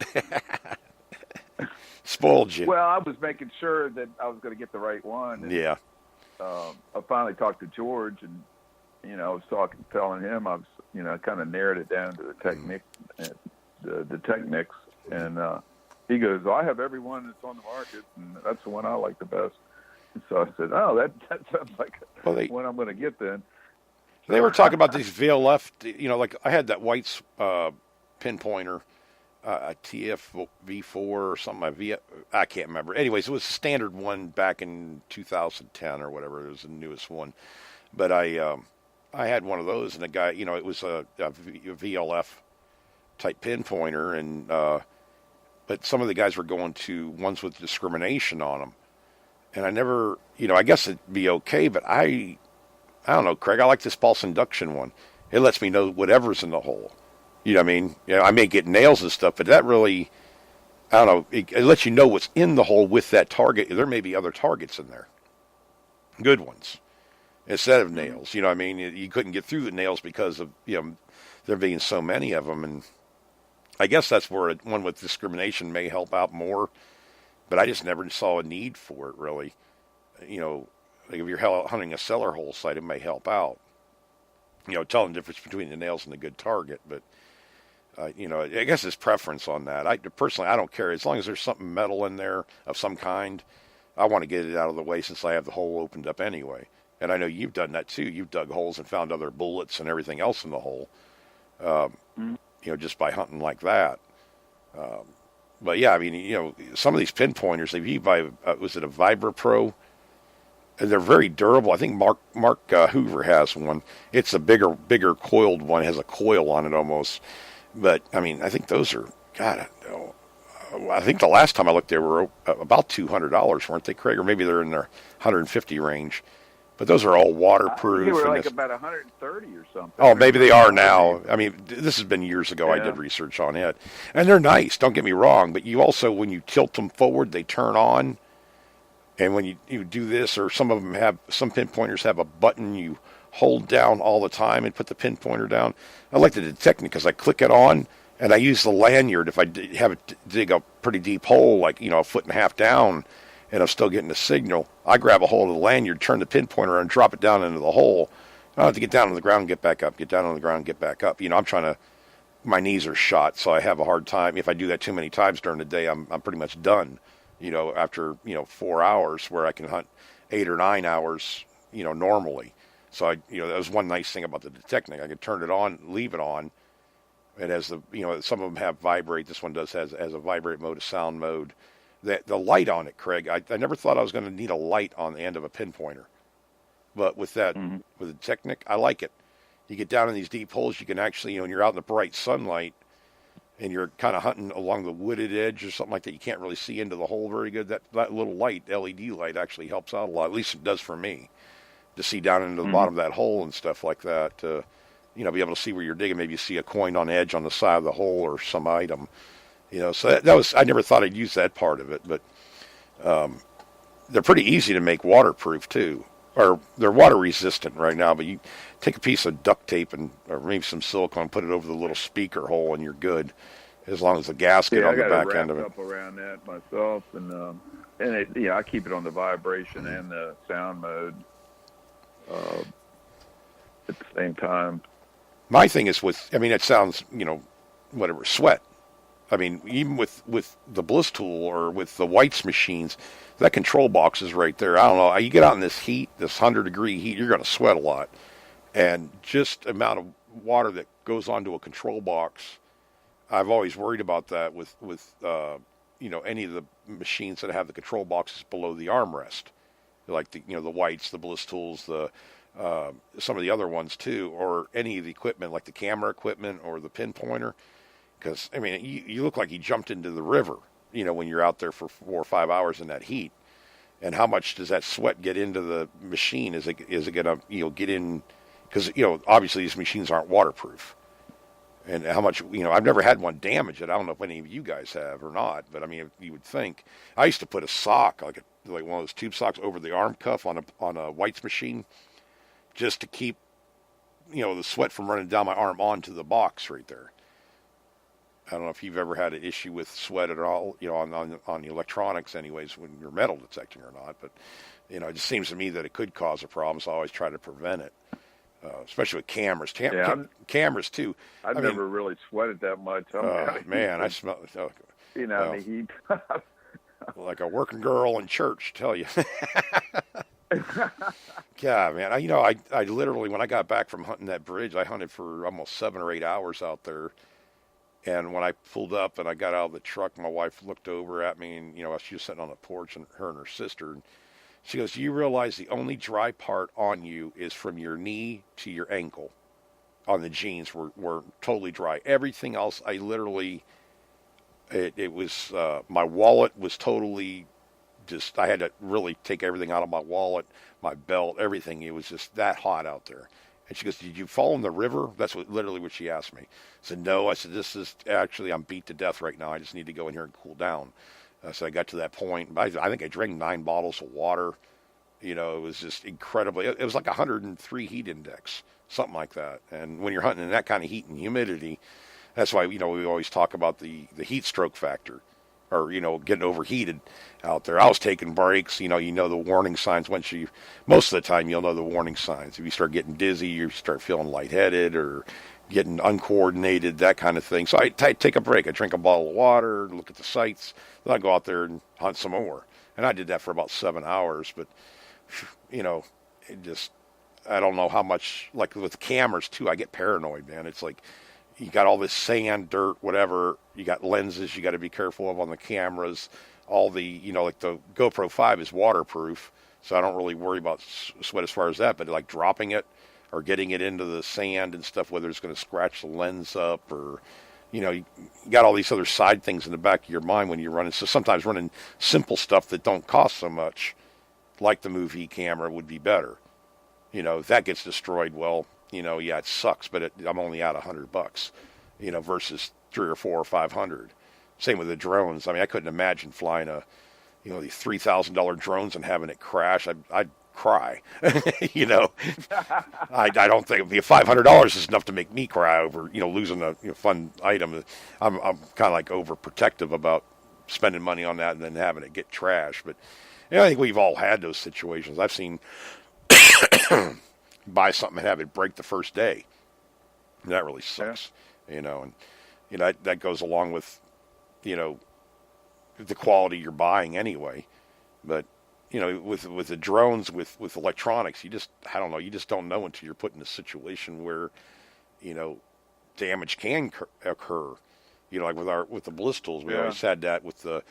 Spoiled you. Well, I was making sure that I was going to get the right one. And, yeah. I finally talked to George, and I was telling him I was, kind of narrowed it down to the technique. The Technics, and he goes, I have every one that's on the market, and that's the one I like the best. And so I said, that sounds like one I'm going to get then. They were talking about these VLF, like I had that White's pinpointer, a TF-V4 or something, I can't remember. Anyways, it was a standard one back in 2010 or whatever. It was the newest one. But I had one of those, and the guy, it was a VLF type pinpointer, and but some of the guys were going to ones with discrimination on them, and I never, I guess it'd be okay, but I don't know, Craig. I like this pulse induction one. It lets me know whatever's in the hole. You know what I mean? I may get nails and stuff, but that really, I don't know. It lets you know what's in the hole with that target. There may be other targets in there, good ones, instead of nails. You know what I mean? You couldn't get through the nails because of, there being so many of them. And I guess that's where one with discrimination may help out more. But I just never saw a need for it, really. Like if you're hunting a cellar hole site, it may help out. Telling the difference between the nails and a good target. But, I guess it's preference on that. Personally, I don't care. As long as there's something metal in there of some kind, I want to get it out of the way since I have the hole opened up anyway. And I know you've done that too. You've dug holes and found other bullets and everything else in the hole, just by hunting like that. But yeah, I mean, some of these pinpointers, if you buy, was it a Vibra Pro? They're very durable. I think Mark Hoover has one. It's a bigger coiled one. It has a coil on it almost. But I mean, I think those are, God, I think the last time I looked, they were about $200, weren't they, Craig? Or maybe they're in their 150 range. But those are all waterproof. They were like about 130 or something. Oh, maybe they are now. I mean, this has been years ago. Yeah. I did research on it. And they're nice, don't get me wrong. But you also, when you tilt them forward, they turn on. And when you do this, or some pinpointers have a button you hold down all the time and put the pinpointer down. I like the Detectnic because I click it on, and I use the lanyard if I have it dig a pretty deep hole, like, a foot and a half down, and I'm still getting the signal. I grab a hold of the lanyard, turn the pinpointer, and drop it down into the hole. I don't have to get down on the ground and get back up, get down on the ground and get back up. My knees are shot, so I have a hard time. If I do that too many times during the day, I'm pretty much done. After 4 hours, where I can hunt 8 or 9 hours, normally. So that was one nice thing about the Detectnic. I could turn it on, leave it on. It has some of them have vibrate. This one has a vibrate mode, a sound mode. The light on it, Craig, I never thought I was going to need a light on the end of a pinpointer. But with that, with the Detectnic, I like it. You get down in these deep holes, you can actually, when you're out in the bright sunlight, and you're kind of hunting along the wooded edge or something like that, you can't really see into the hole very good. That little light, LED light, actually helps out a lot. At least it does for me, to see down into the bottom of that hole and stuff like that. Be able to see where you're digging. Maybe you see a coin on edge on the side of the hole or some item. So that was, I never thought I'd use that part of it, but they're pretty easy to make waterproof too. Or they're water resistant right now, but you take a piece of duct tape or maybe some silicone, put it over the little speaker hole, and you're good. As long as the gasket on the back end of it. I got it wrapped up around that myself, and I keep it on the vibration and the sound mode at the same time. My thing is it sounds, sweat. I mean, even with the Bliss tool or with the Whites machines, that control box is right there. I don't know. You get out in this heat, this 100-degree heat, you're going to sweat a lot. And just amount of water that goes onto a control box, I've always worried about that with any of the machines that have the control boxes below the armrest, like the Whites, the Bliss tools, some of the other ones too, or any of the equipment like the camera equipment or the pinpointer. Because you look like you jumped into the river, when you're out there for 4 or 5 hours in that heat. And how much does that sweat get into the machine? Is it going to get in? Because obviously these machines aren't waterproof. And how much I've never had one damage it. I don't know if any of you guys have or not, but you would think. I used to put a sock, like one of those tube socks, over the arm cuff on a Whites machine, just to keep the sweat from running down my arm onto the box right there. I don't know if you've ever had an issue with sweat at all, on the electronics anyways, when you're metal detecting or not. But, it just seems to me that it could cause a problem, so I always try to prevent it, especially with cameras. Cameras, too. I've never really sweated that much. Man, I smell it. The heat. Like a working girl in church, tell you. God, man. I literally, when I got back from hunting that bridge, I hunted for almost 7 or 8 hours out there. And when I pulled up and I got out of the truck, my wife looked over at me and, she was sitting on the porch, and her and her sister, and she goes, "You realize the only dry part on you is from your knee to your ankle on the jeans were totally dry. Everything else, I literally, it was, my wallet was totally just, I had to really take everything out of my wallet, my belt, everything. It was just that hot out there. And she goes, "Did you fall in the river?" That's literally what she asked me. I said, "No." I said, "This is actually, I'm beat to death right now. I just need to go in here and cool down." So I got to that point. I think I drank 9 bottles of water. It was just incredibly. It was like 103 heat index, something like that. And when you're hunting in that kind of heat and humidity, that's why we always talk about the heat stroke factor, or getting overheated out there. I was taking breaks. The warning signs. Most of the time you'll know the warning signs. If you start getting dizzy, you start feeling lightheaded or getting uncoordinated, that kind of thing. So I take a break. I drink a bottle of water, look at the sights, then I go out there and hunt some more. And I did that for about 7 hours. But it just, I don't know how much. Like with cameras too, I get paranoid, man. It's like, you got all this sand, dirt, whatever. You got lenses you got to be careful of on the cameras. All the, like the GoPro 5 is waterproof, so I don't really worry about sweat as far as that. But like dropping it or getting it into the sand and stuff, whether it's going to scratch the lens up or, you got all these other side things in the back of your mind when you're running. So sometimes running simple stuff that don't cost so much, like the Movie camera, would be better. If that gets destroyed, well, yeah, it sucks, but I'm only out $100, versus 300 or 400 or 500. Same with the drones. I mean, I couldn't imagine flying these $3,000 drones and having it crash. I'd cry. I don't think the $500 is enough to make me cry over, losing a fun item. I'm kind of like overprotective about spending money on that and then having it get trashed. But I think we've all had those situations. I've seen buy something and have it break the first day. And that really sucks, and that goes along with, the quality you're buying anyway. But, with the drones, with electronics, you just don't know until you're put in a situation where, damage can occur. Like with the Blistles, we always had that with the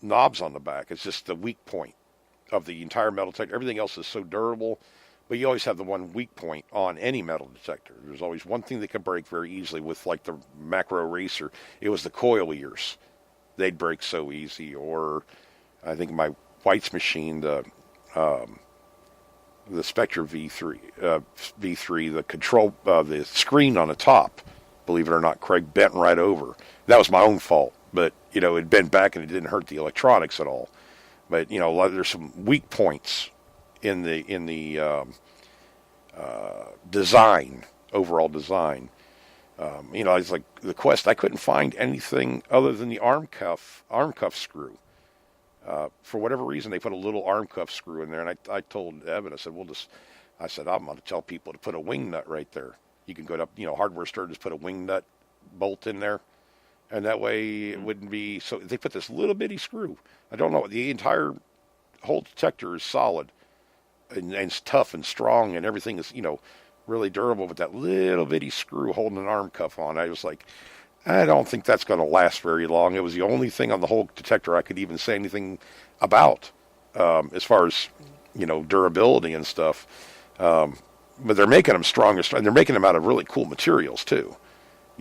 knobs on the back. It's just the weak point of the entire metal detector. Everything else is so durable. But you always have the one weak point on any metal detector. There's always one thing that can break very easily. With like the Macro Racer, it was the coil ears. They'd break so easy. Or I think my White's machine, the Spectre V3, the control, the screen on the top, believe it or not, Craig, bent right over. That was my own fault. But, it bent back and it didn't hurt the electronics at all. But, there's some weak points in the design, overall design. It's like the Quest. I couldn't find anything other than the arm cuff screw. For whatever reason, they put a little arm cuff screw in there, and I told Evan, I said, I'm going to tell people to put a wing nut right there. You can go to, hardware store, just put a wing nut bolt in there, and that way it wouldn't be. So they put this little bitty screw. I don't know. The entire whole detector is solid. And it's tough and strong, and everything is, really durable. But that little bitty screw holding an arm cuff on, I was like, I don't think that's going to last very long. It was the only thing on the whole detector I could even say anything about, as far as, durability and stuff. But they're making them stronger, and they're making them out of really cool materials too.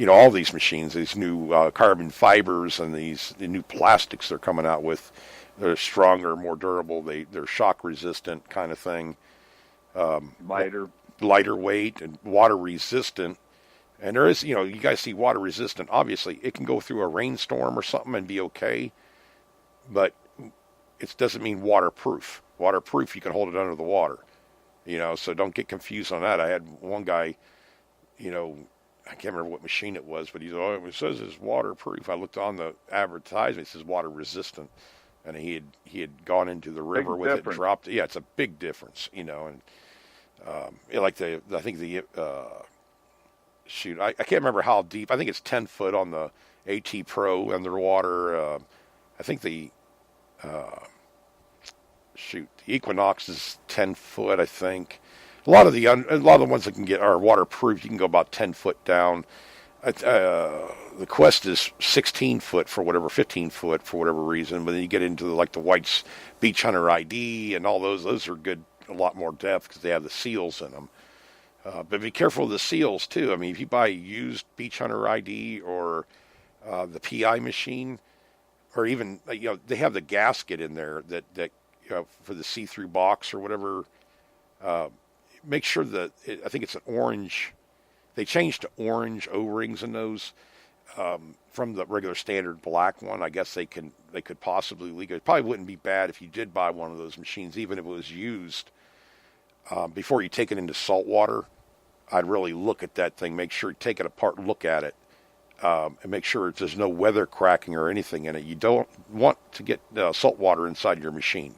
All these machines, these new carbon fibers and the new plastics they're coming out with. They're stronger, more durable. They're shock resistant kind of thing. Lighter weight and water resistant. And there is, you guys see water resistant. Obviously, it can go through a rainstorm or something and be okay. But it doesn't mean waterproof. Waterproof, you can hold it under the water. So don't get confused on that. I had one guy, I can't remember what machine it was, but he said, it says it's waterproof. I looked on the advertisement, it says water resistant. And he had gone into the river with it and dropped it. Yeah, it's a big difference, and I think I can't remember how deep. I think it's 10 foot on the AT Pro underwater. I think the Equinox is 10 foot. I think a lot of the ones that can get are waterproof. You can go about 10 foot down. The Quest is 16 foot for whatever, 15 foot for whatever reason. But then you get into the White's Beach Hunter ID and all those. Those are good, a lot more depth because they have the seals in them. But be careful of the seals too. I mean, if you buy used Beach Hunter ID or the PI machine, or even they have the gasket in there that for the see-through box or whatever. make sure that I think it's an orange. They changed to orange O-rings in those from the regular standard black one. I guess they could possibly leak it. It probably wouldn't be bad if you did buy one of those machines, even if it was used. Before you take it into salt water, I'd really look at that thing, make sure, take it apart, look at it, and make sure there's no weather cracking or anything in it. You don't want to get salt water inside your machine.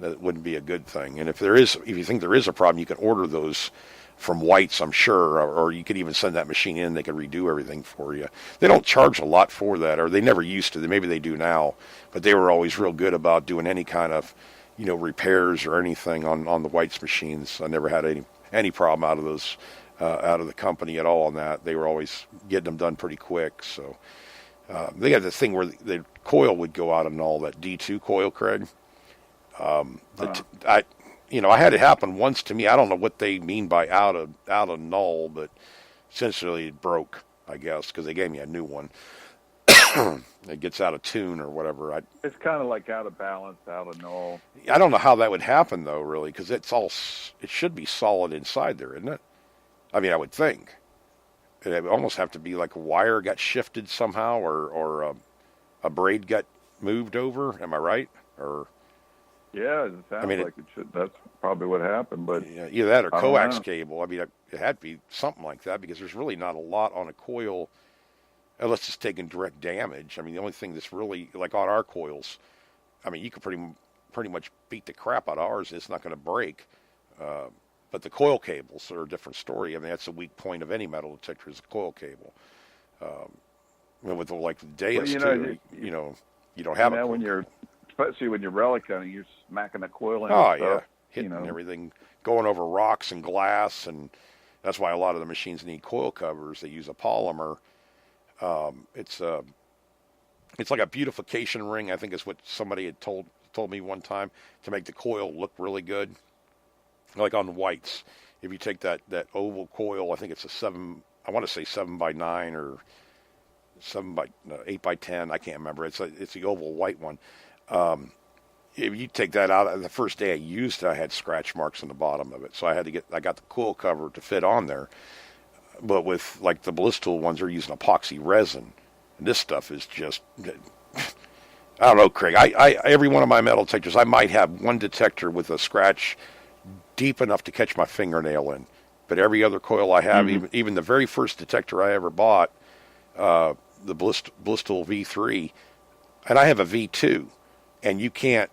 That wouldn't be a good thing. And if you think there is a problem, you can order those from White's, I'm sure, or you could even send that machine in. They could redo everything for you. They don't charge a lot for that, or they never used to. Maybe they do now, but they were always real good about doing any kind of, repairs or anything on the White's machines. I never had any problem out of those, out of the company at all on that. They were always getting them done pretty quick. So they had this thing where the coil would go out and all that D2 coil, Craig. I had it happen once to me. I don't know what they mean by out of null, but essentially it broke, I guess, because they gave me a new one. It gets out of tune or whatever. It's kind of like out of balance, out of null. I don't know how that would happen though, really, because it should be solid inside there, isn't it? I mean, I would think. It would almost have to be like a wire got shifted somehow, or a braid got moved over. Am I right? Or yeah, it sounds like it should. That's probably what happened. But yeah, either that or coax cable. I mean, it had to be something like that because there's really not a lot on a coil unless it's taking direct damage. I mean, the only thing that's really like on our coils, I mean, you could pretty much beat the crap out of ours. It's not going to break. But the coil cables are a different story. I mean, that's the weak point of any metal detector is the coil cable. With the Deus too, you don't have it. When you're, especially when you're relic hunting, you're smacking the coil in. Oh yeah, hitting everything, going over rocks and glass, and that's why a lot of the machines need coil covers. They use a polymer. It's like a beautification ring. I think is what somebody had told me one time to make the coil look really good. Like on White's, if you take that oval coil, I think it's I want to say 7x9 or 8x10. I can't remember. It's the oval white one. If you take that out, the first day I used it, I had scratch marks on the bottom of it. So I got the coil cover to fit on there. But with like the Blistool ones, they're using epoxy resin. And this stuff is just, I don't know, Craig. I every one of my metal detectors, I might have one detector with a scratch deep enough to catch my fingernail in. But every other coil I have, even the very first detector I ever bought, the Blistool V3, and I have a V2, and you can't,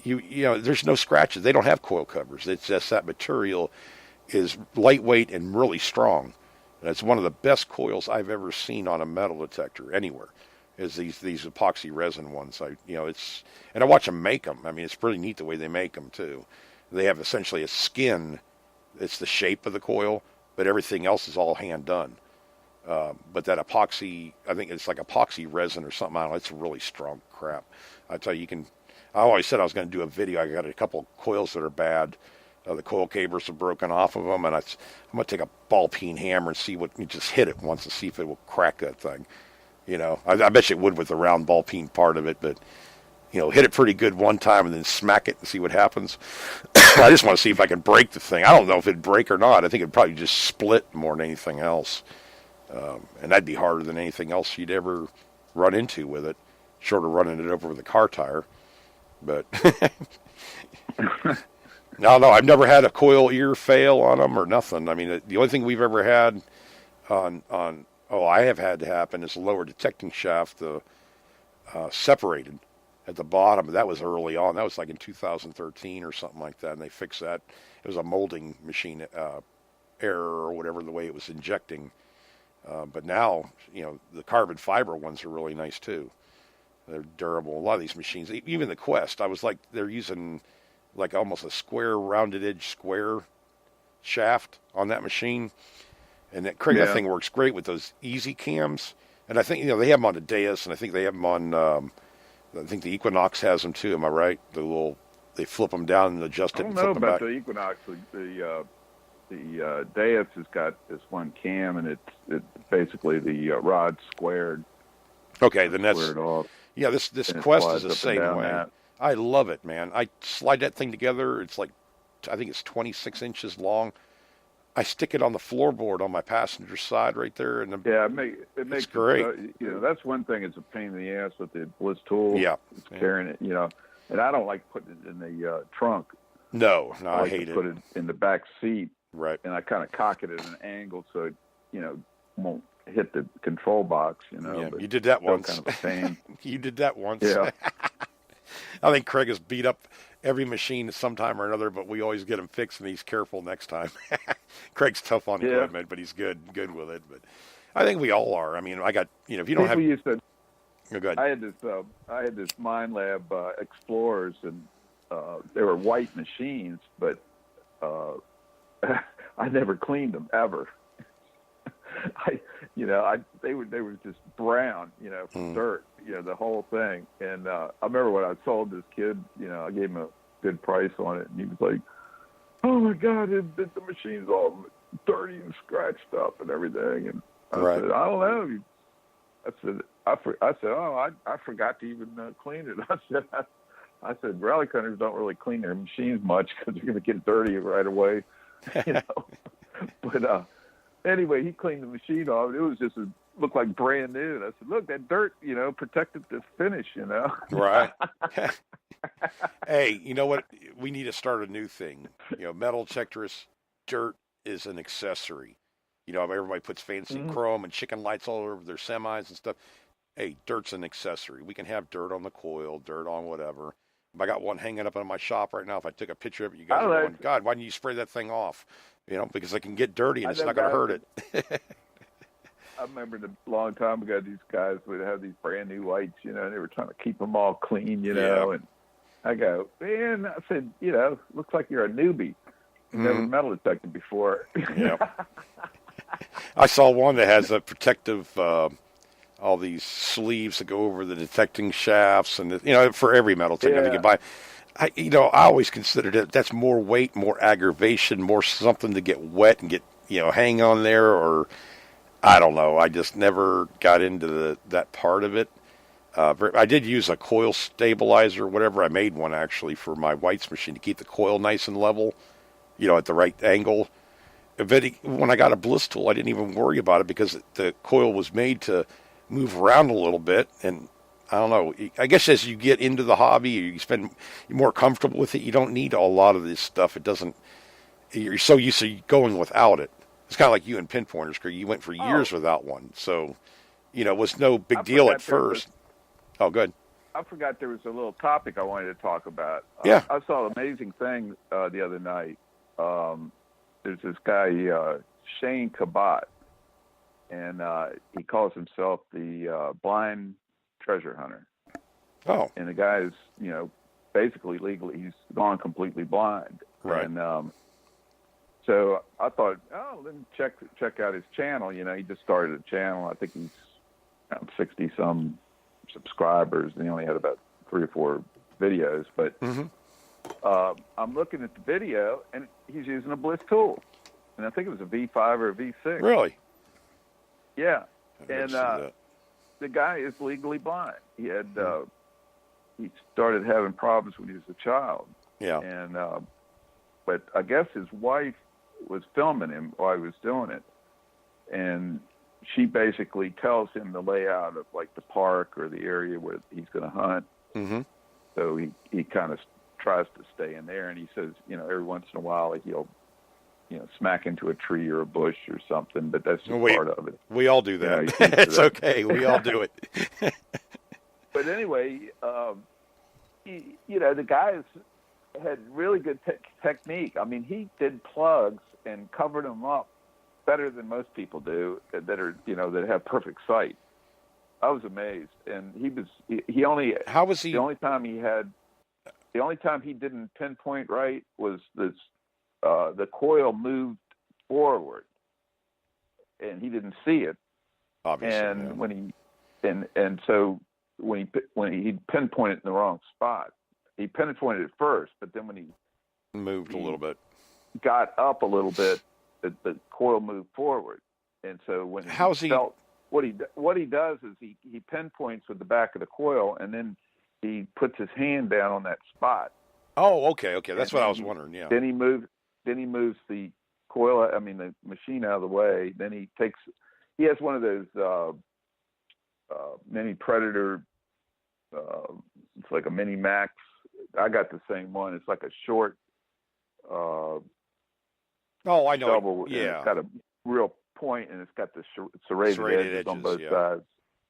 there's no scratches. They don't have coil covers. It's just that material is lightweight and really strong. And it's one of the best coils I've ever seen on a metal detector anywhere. Is these epoxy resin ones? And I watch them make them. I mean, it's pretty neat the way they make them too. They have essentially a skin. It's the shape of the coil, but everything else is all hand done. But that epoxy, I think it's like epoxy resin or something. I don't know. It's really strong crap. I tell you, I always said I was going to do a video. I got a couple of coils that are bad. The coil cables are broken off of them, and I'm going to take a ball peen hammer and see what, you just hit it once to see if it will crack that thing. I bet you it would with the round ball peen part of it, but, hit it pretty good one time and then smack it and see what happens. I just want to see if I can break the thing. I don't know if it'd break or not. I think it'd probably just split more than anything else. And that'd be harder than anything else you'd ever run into with it, short of running it over with a car tire. But no, I've never had a coil ear fail on them or nothing. I mean, the only thing we've ever had I have had to happen is the lower detecting shaft separated at the bottom. That was early on. That was like in 2013 or something like that, and they fixed that. It was a molding machine error or whatever, the way it was injecting. But now, the carbon fiber ones are really nice too. They're durable. A lot of these machines, even the Quest, they're using like almost a square, rounded edge square shaft on that machine. And that thing works great with those easy cams. And I think, they have them on the Deus, and I think they have them on, I think the Equinox has them too. Am I right? They flip them down and adjust it and flip them back. I don't know about the Equinox. The Deus has got this one cam, and it's basically the rod squared. Okay, then that's squared off. Yeah. This Quest is the same way. I love it, man. I slide that thing together. It's like I think it's 26 inches long. I stick it on the floorboard on my passenger side right there, and Yeah, it makes great. That's one thing. It's a pain in the ass with the Bliss tool. Yeah, it's carrying it. And I don't like putting it in the trunk. No, I like hate to put it in the back seat. Right. And I kind of cock it at an angle so it, won't hit the control box. Yeah, but you did that once. Kind of a pain. You did that once. Yeah. I think Craig has beat up every machine sometime or another, but we always get him fixed, and he's careful next time. Craig's tough on equipment, but he's good with it. But I think we all are. I mean, I got if you don't have. Used to, oh, go ahead. I had this Minelab Explorers, and they were white machines, but I never cleaned them ever. They were just brown, from dirt, the whole thing. And I remember when I sold this kid, I gave him a good price on it, and he was like, "Oh my God, the machine's all dirty and scratched up and everything." And I said, "I don't know." I said, "Oh, I forgot to even clean it." I said, rally cutters don't really clean their machines much because they're going to get dirty right away, But anyway, he cleaned the machine off. It was just looked like brand new. And I said, "Look, that dirt, protected the finish, Right. Hey, you know what? We need to start a new thing. Metal detectors, dirt is an accessory. Everybody puts fancy chrome and chicken lights all over their semis and stuff. Hey, dirt's an accessory. We can have dirt on the coil, dirt on whatever. I got one hanging up in my shop right now. If I took a picture of it, you guys are going, "God, why didn't you spray that thing off?" Because it can get dirty and it's not going to hurt it. I remember a long time ago, these guys would have these brand new lights, and they were trying to keep them all clean, and I go, "Man," I said, "looks like you're a newbie. You've never metal detected before." Yeah. I saw one that has a protective, all these sleeves that go over the detecting shafts, and for every metal detector you can buy. I always considered it that's more weight, more aggravation, more something to get wet and get hang on there, or I don't know. I just never got into that part of it. I did use a coil stabilizer, whatever. I made one actually for my White's machine to keep the coil nice and level, at the right angle. When I got a Bliss tool, I didn't even worry about it because the coil was made to move around a little bit. And I don't know, I guess as you get into the hobby, you're more comfortable with it. You don't need a lot of this stuff. You're so used to going without it. It's kind of like you and pinpointers, Craig. You went for years without one. So, it was no big deal at first. Oh, good. I forgot there was a little topic I wanted to talk about. Yeah. I saw an amazing thing the other night. There's this guy, Shane Cabot, and he calls himself the blind treasure hunter. Oh. And the guy is, basically legally, he's gone completely blind. Right. And so I thought, let me check out his channel. He just started a channel. I think he's 60-some subscribers, and he only had about 3 or 4 videos. But I'm looking at the video, and he's using a Bliss tool. And I think it was a V5 or a V6. Really? Yeah. And the guy is legally blind. He had he started having problems when he was a child. Yeah. And but I guess his wife was filming him while he was doing it, and she basically tells him the layout of like the park or the area where he's going to hunt. Mm-hmm. So he kind of tries to stay in there, and he says, every once in a while he'll smack into a tree or a bush or something, but that's just part of it. We all do that. It's okay. We all do it. But anyway, the guys had really good technique. I mean, he did plugs and covered them up better than most people do that are, that have perfect sight. I was amazed. And he only, how was he? The only time he didn't pinpoint right was this, the coil moved forward and he didn't see it. Obviously. And when he pinpointed in the wrong spot, he pinpointed it first, but then when he moved a little bit, got up a little bit, the coil moved forward. And so when what he does is he pinpoints with the back of the coil, and then he puts his hand down on that spot, Oh, okay, okay. That's and what I was wondering. Yeah. then he moves the coil, I mean the machine out of the way. Then he has one of those mini Predator. It's like a mini Max. I got the same one. It's like a short Oh, I know. shovel, and Yeah. it's got a real point, and it's got the serrated edges on both sides.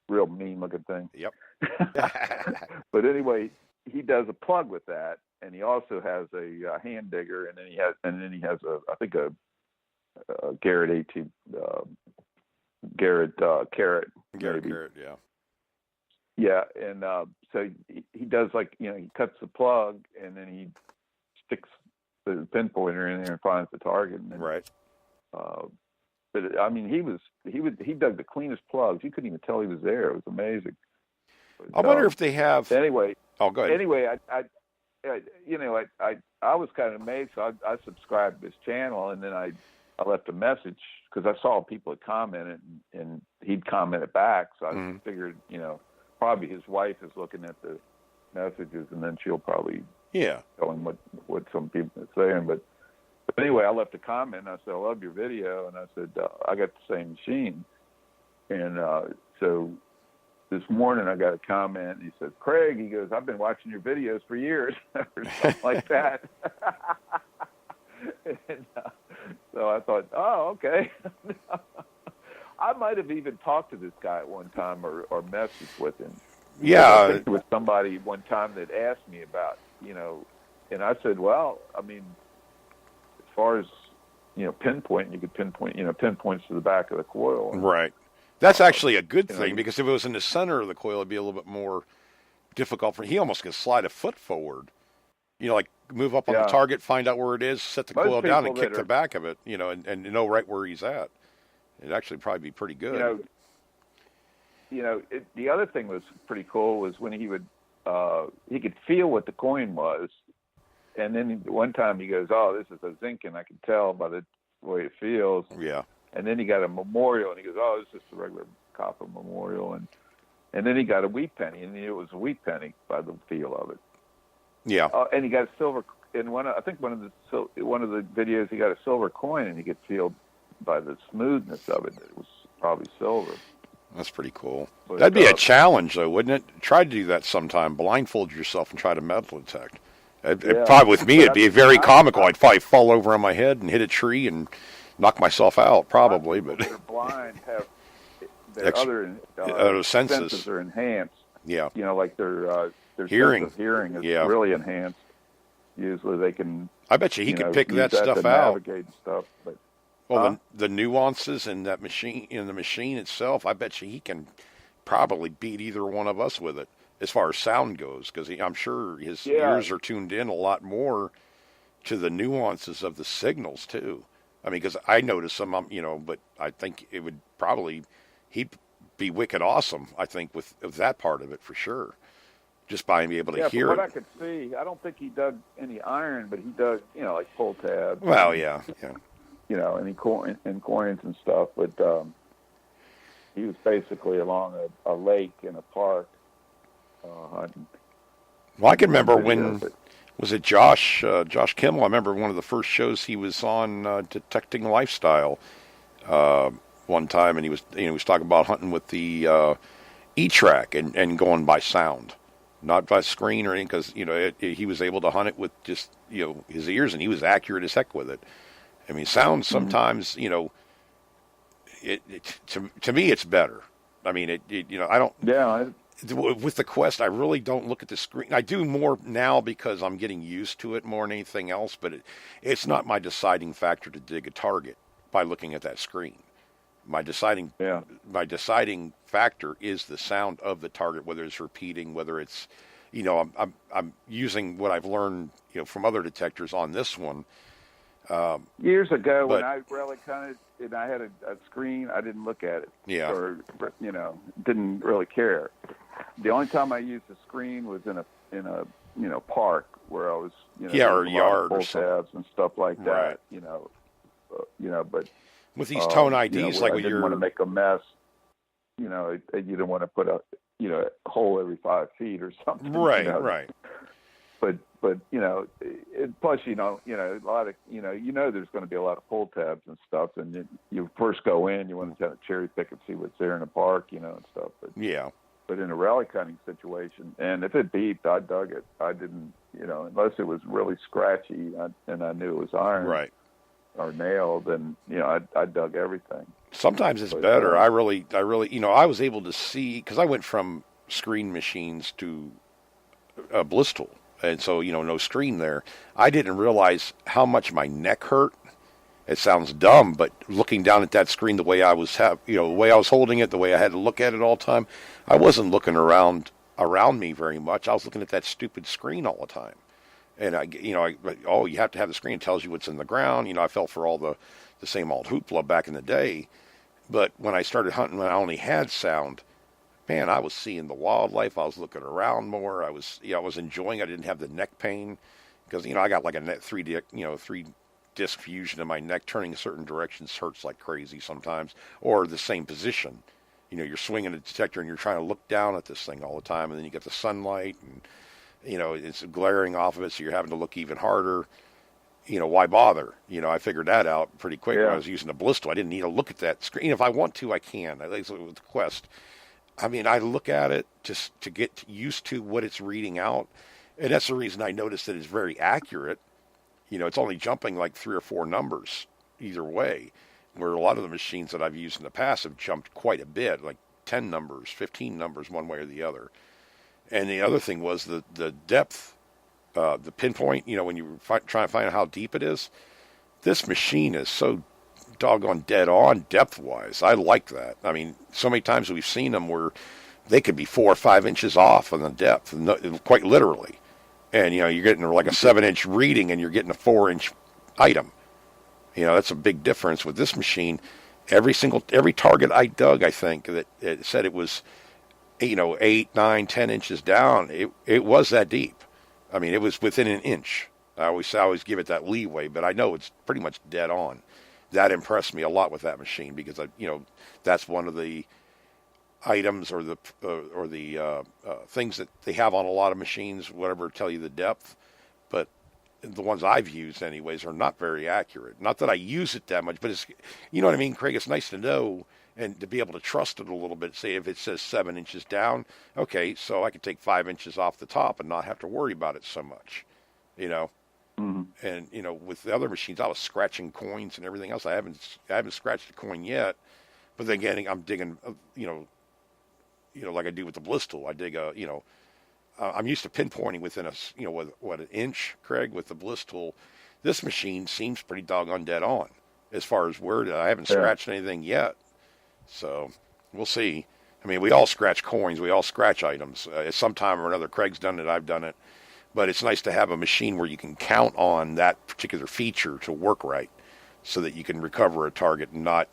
Real mean looking thing. Yep. But anyway, he does a plug with that, and he also has a hand digger, and then he has I think a Garrett 18 Garrett Carrot. Garrett Carrot, yeah. Yeah, and so he does, like, he cuts the plug, and then he sticks the pinpointer in there and finds the target. And then, right. But I mean, he dug the cleanest plugs. You couldn't even tell he was there. It was amazing. But, I wonder if they have. Anyway. Oh, go ahead. Anyway, I was kind of amazed. So I subscribed to his channel, and then I left a message because I saw people had commented, and he'd commented back. So I figured, probably his wife is looking at the messages, and then she'll probably tell him what some people are saying. But anyway, I left a comment, and I said, I love your video, and I said, I got the same machine. And so this morning I got a comment, and he said, Craig, he goes, I've been watching your videos for years, or something like that. And, so I thought, oh, okay. I might have even talked to this guy at one time or messaged with him. Yeah. I think there was somebody one time that asked me about, and I said, well, I mean, as far as, pinpoint, you could pinpoints to the back of the coil. Right. That's actually a good thing, because if it was in the center of the coil, it'd be a little bit more difficult he almost can slide a foot forward. Like move up on the target, find out where it is, set the coil down, and kick the back of it, and know right where he's at. It'd actually probably be pretty good. The other thing was pretty cool was when he could feel what the coin was, and then one time he goes, "Oh, this is a Zinkin. I can tell by the way it feels." Yeah. And then he got a Memorial, and he goes, "Oh, it's just a regular copper Memorial," and then he got a wheat penny, and it was a wheat penny by the feel of it. Yeah. And he got a silver in one of the videos. He got a silver coin, and he could feel by the smoothness of it that it was probably silver. That's pretty cool. But, that'd be a challenge, though, wouldn't it? Try to do that sometime. Blindfold yourself and try to metal detect. Probably with me, it'd be very comical. I'd probably fall over on my head and hit a tree and knock myself out, probably. But they're blind have their other senses are enhanced. Yeah. Like their hearing. sense of hearing is really enhanced. Usually they can. I bet you he could pick that stuff to out. Navigate stuff, but. Well, the nuances in that machine, in the machine itself, I bet you he can probably beat either one of us with it as far as sound goes, because I'm sure his ears are tuned in a lot more to the nuances of the signals too. I mean, because I notice some, but I think it would he'd be wicked awesome. I think with that part of it for sure, just by being able to hear from what it. I could see, I don't think he dug any iron, but he dug, like pull tabs. Well, yeah. Any coins and stuff, but he was basically along a lake in a park hunting. Well, I can remember when, was it Josh Kimmel? I remember one of the first shows he was on, Detecting Lifestyle, one time, and he was talking about hunting with the E-Track and going by sound, not by screen or anything, because he was able to hunt it with just his ears, and he was accurate as heck with it. I mean, sound sometimes, to me, it's better. I mean, I don't. Yeah. With the Quest, I really don't look at the screen. I do more now because I'm getting used to it more than anything else. But it's not my deciding factor to dig a target by looking at that screen. My deciding factor is the sound of the target, whether it's repeating, whether it's, I'm using what I've learned, from other detectors on this one. Years ago, when I really and I had a screen, I didn't look at it. Yeah. Or, didn't really care. The only time I used the screen was in a park where I was, or a yard or tabs and stuff like that. Right. But with these tone IDs, like I when didn't want to make a mess. You didn't want to put a hole every 5 feet or something. Right. Right. but plus a lot of there's going to be a lot of pull tabs and stuff, and you first go in, you want to kind of cherry pick and see what's there in the park, and stuff. But Yeah. But in a rally cutting situation, and if it beeped, I dug it. I didn't, unless it was really scratchy and I knew it was iron Right. or nail, then I dug everything. Sometimes it's better. I really, I was able to see, because I went from screen machines to bliss tool, and so no screen there. I didn't realize how much my neck hurt. It sounds dumb, but looking down at that screen, the way I was the way I was holding it, the way I had to look at it all the time, I wasn't looking around me very much. I was looking at that stupid screen all the time. And you have to have the screen. It tells you what's in the ground. I fell for all the same old hoopla back in the day. But when I started hunting, when I only had sound, man, I was seeing the wildlife. I was looking around more. I was enjoying. I didn't have the neck pain because I got like a three disc fusion in my neck. Turning certain directions hurts like crazy sometimes, or the same position. You're swinging a detector and you're trying to look down at this thing all the time, and then you get the sunlight and it's glaring off of it, so you're having to look even harder. Why bother? I figured that out pretty quick when I was using the bliss tool. I didn't need to look at that screen. If I want to, I can. I think with the Quest, I look at it just to get used to what it's reading out, and that's the reason I noticed that it's very accurate. It's only jumping like 3 or 4 numbers either way, where a lot of the machines that I've used in the past have jumped quite a bit, like 10 numbers, 15 numbers, one way or the other. And the other thing was the depth, the pinpoint, when you try to find out how deep it is. This machine is so doggone dead on depth-wise. I like that. So many times we've seen them where they could be 4 or 5 inches off on the depth, quite literally. And, you're getting like a 7-inch reading and you're getting a 4-inch item. That's a big difference with this machine. Every target I dug, I think, that it said it was 8, 9, 10 inches down, it was that deep. It was within an inch. I always give it that leeway, but I know it's pretty much dead on. That impressed me a lot with that machine because that's one of the items or the things that they have on a lot of machines, whatever, tell you the depth. But the ones I've used, anyways, are not very accurate. Not that I use it that much, but it's, what I mean, Craig. It's nice to know and to be able to trust it a little bit. Say if it says 7 inches down, okay, so I can take 5 inches off the top and not have to worry about it so much, Mm-hmm. And with the other machines, I was scratching coins and everything else. I haven't scratched a coin yet, but then again, I'm digging, like I do with the bliss tool. I dig I'm used to pinpointing within an inch, Craig, with the bliss tool. This machine seems pretty doggone dead on as far as where I haven't scratched anything yet. So we'll see. We all scratch coins. We all scratch items. At some time or another, Craig's done it. I've done it. But it's nice to have a machine where you can count on that particular feature to work right so that you can recover a target and not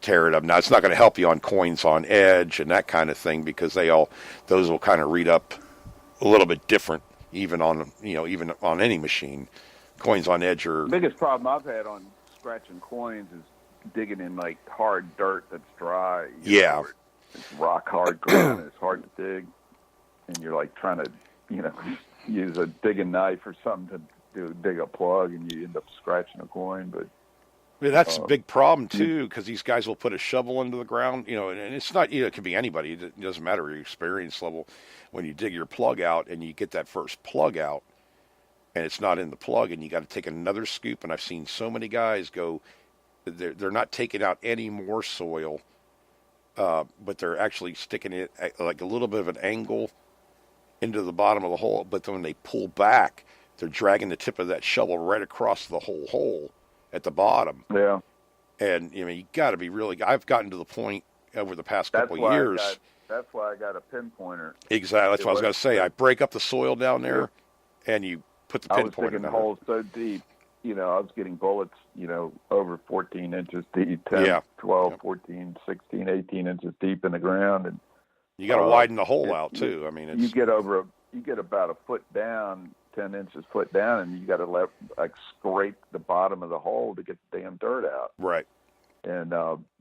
tear it up. Now, it's not going to help you on coins on edge and that kind of thing because those will kind of read up a little bit different even on any machine. Coins on edge are... The biggest problem I've had on scratching coins is digging in like hard dirt that's dry. Yeah. It's rock hard ground and it's hard to dig. And you're like trying to, use a digging knife or something to dig a plug and you end up scratching a coin. But that's a big problem too, because these guys will put a shovel into the ground, and it's not, it could be anybody. It doesn't matter your experience level. When you dig your plug out and you get that first plug out and it's not in the plug and you got to take another scoop. And I've seen so many guys go, they're not taking out any more soil, but they're actually sticking it at like a little bit of an angle into the bottom of the hole. But then when they pull back, they're dragging the tip of that shovel right across the whole hole at the bottom. Yeah. And, you got to be really... I've gotten to the point over the past couple of years... That's why I got a pinpointer. Exactly. That's what I was going to say. I break up the soil down there, and you put the pinpointer I was digging holes so deep, I was getting bullets, over 14 inches deep, 10, 12, 14, 16, 18 inches deep in the ground. And you got to widen the hole out, too. You get about a foot down, 10 inches foot down, and you got to scrape the bottom of the hole to get the damn dirt out. Right. And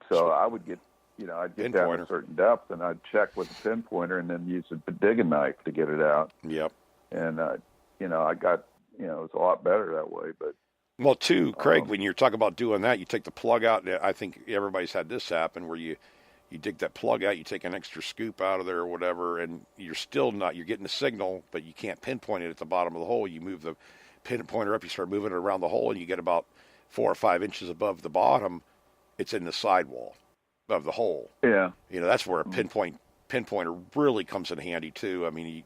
so I would get, I'd get down a certain depth, and I'd check with the pinpointer, and then use a digging knife to get it out. Yep. and I got, it's a lot better that way. But Well, too, Craig, um, when you're talking about doing that, you take the plug out. I think everybody's had this happen where you dig that plug out, you take an extra scoop out of there or whatever, and you're still not, you're getting a signal, but you can't pinpoint it at the bottom of the hole. You move the pinpointer up, you start moving it around the hole, and you get about 4 or 5 inches above the bottom. It's in the sidewall of the hole. yeah, That's where a pinpointer really comes in handy too. I mean,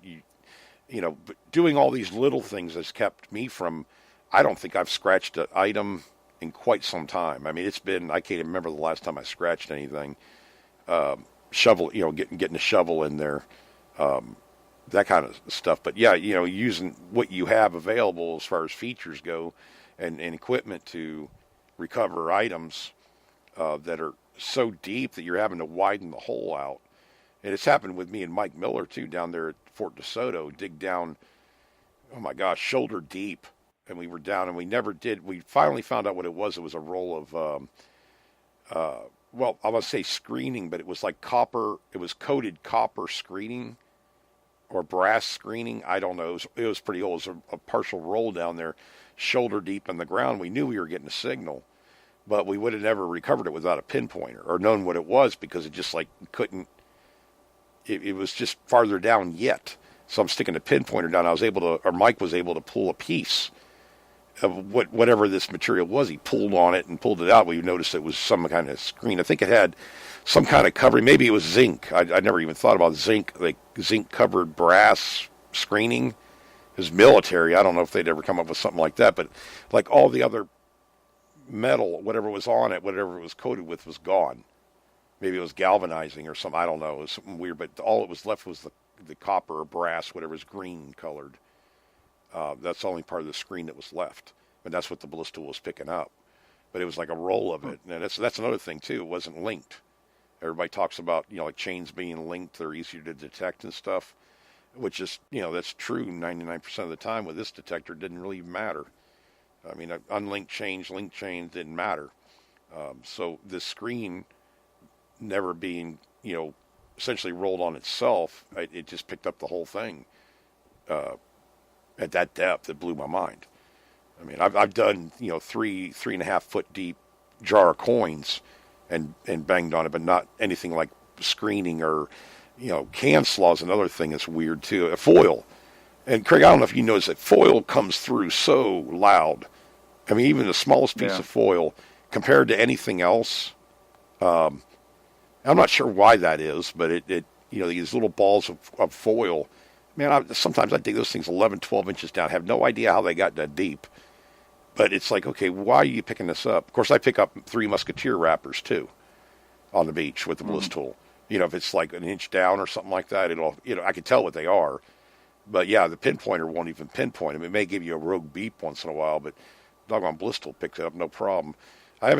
but doing all these little things has kept me from. I don't think I've scratched an item in quite some time. I mean, I can't even remember the last time I scratched anything. Shovel, getting a shovel in there, that kind of stuff. But yeah, using what you have available as far as features go, and equipment to recover items that are so deep that you're having to widen the hole out. And it's happened with me and Mike Miller too down there at Fort DeSoto. Dig down, oh my gosh, shoulder deep, and we were down, and we never did. We finally found out what it was. It was a roll of, well, I want to say screening, but it was like copper. It was coated copper screening or brass screening. I don't know. It was pretty old. It was a partial roll down there, shoulder deep in the ground. We knew we were getting a signal, but we would have never recovered it without a pinpointer or known what it was, because it just like couldn't. It was just farther down yet. So I'm sticking a pinpointer down. Mike was able to pull a piece of whatever this material was. He pulled on it and pulled it out. We noticed it was some kind of screen. I think it had some kind of covering. Maybe it was zinc. I never even thought about zinc, like zinc covered brass screening. It was military. I don't know if they'd ever come up with something like that, but like all the other metal, whatever was on it, whatever it was coated with, was gone. Maybe it was galvanizing or something. I don't know. It was something weird, but all it was left was the copper or brass, whatever was green colored. That's the only part of the screen that was left. And that's what the Ballistool was picking up. But it was like a roll of it. And that's another thing, too. It wasn't linked. Everybody talks about, like chains being linked. They're easier to detect and stuff, which is, that's true 99% of the time. With this detector, it didn't really even matter. I mean, unlinked chains, linked chains didn't matter. So this screen never being, essentially rolled on itself, it just picked up the whole thing at that depth. It blew my mind. I mean, I've done 3.5 foot deep jar of coins and banged on it, but not anything like screening or can slaw is another thing that's weird too. A foil, and Craig, I don't know if you noticed that foil comes through so loud. I mean, even the smallest piece of foil compared to anything else. I'm not sure why that is, but it these little balls of foil, man, sometimes I dig those things 11, 12 inches down. I have no idea how they got that deep. But it's like, okay, why are you picking this up? Of course, I pick up Three Musketeer wrappers, too, on the beach with the Ballistool. If it's like an inch down or something like that, I can tell what they are. But, yeah, the pinpointer won't even pinpoint them. It may give you a rogue beep once in a while, but doggone Ballistool picks it up, no problem. I'll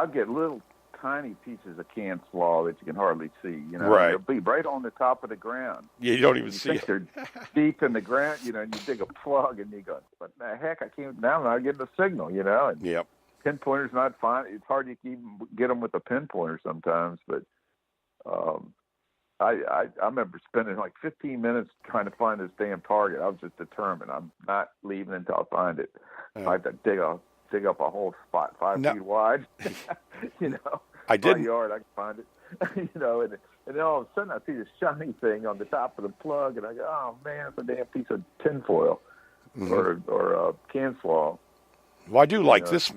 get little tiny pieces of can slaw that you can hardly see. Right. They'll be right on the top of the ground. Yeah, you don't even see it. They're deep in the ground, and you dig a plug, and you go, "What the heck? I can't. Now I'm not getting a signal." And yep. Pinpointer's not fine. It's hard to even get them with a pinpointer sometimes. But I remember spending like 15 minutes trying to find this damn target. I was just determined. I'm not leaving until I find it. I had to dig up a whole spot 5 feet wide. I did. My yard, I can find it. And then all of a sudden I see this shiny thing on the top of the plug, and I go, "Oh man, it's a damn piece of tinfoil or can slaw." Well, I do like this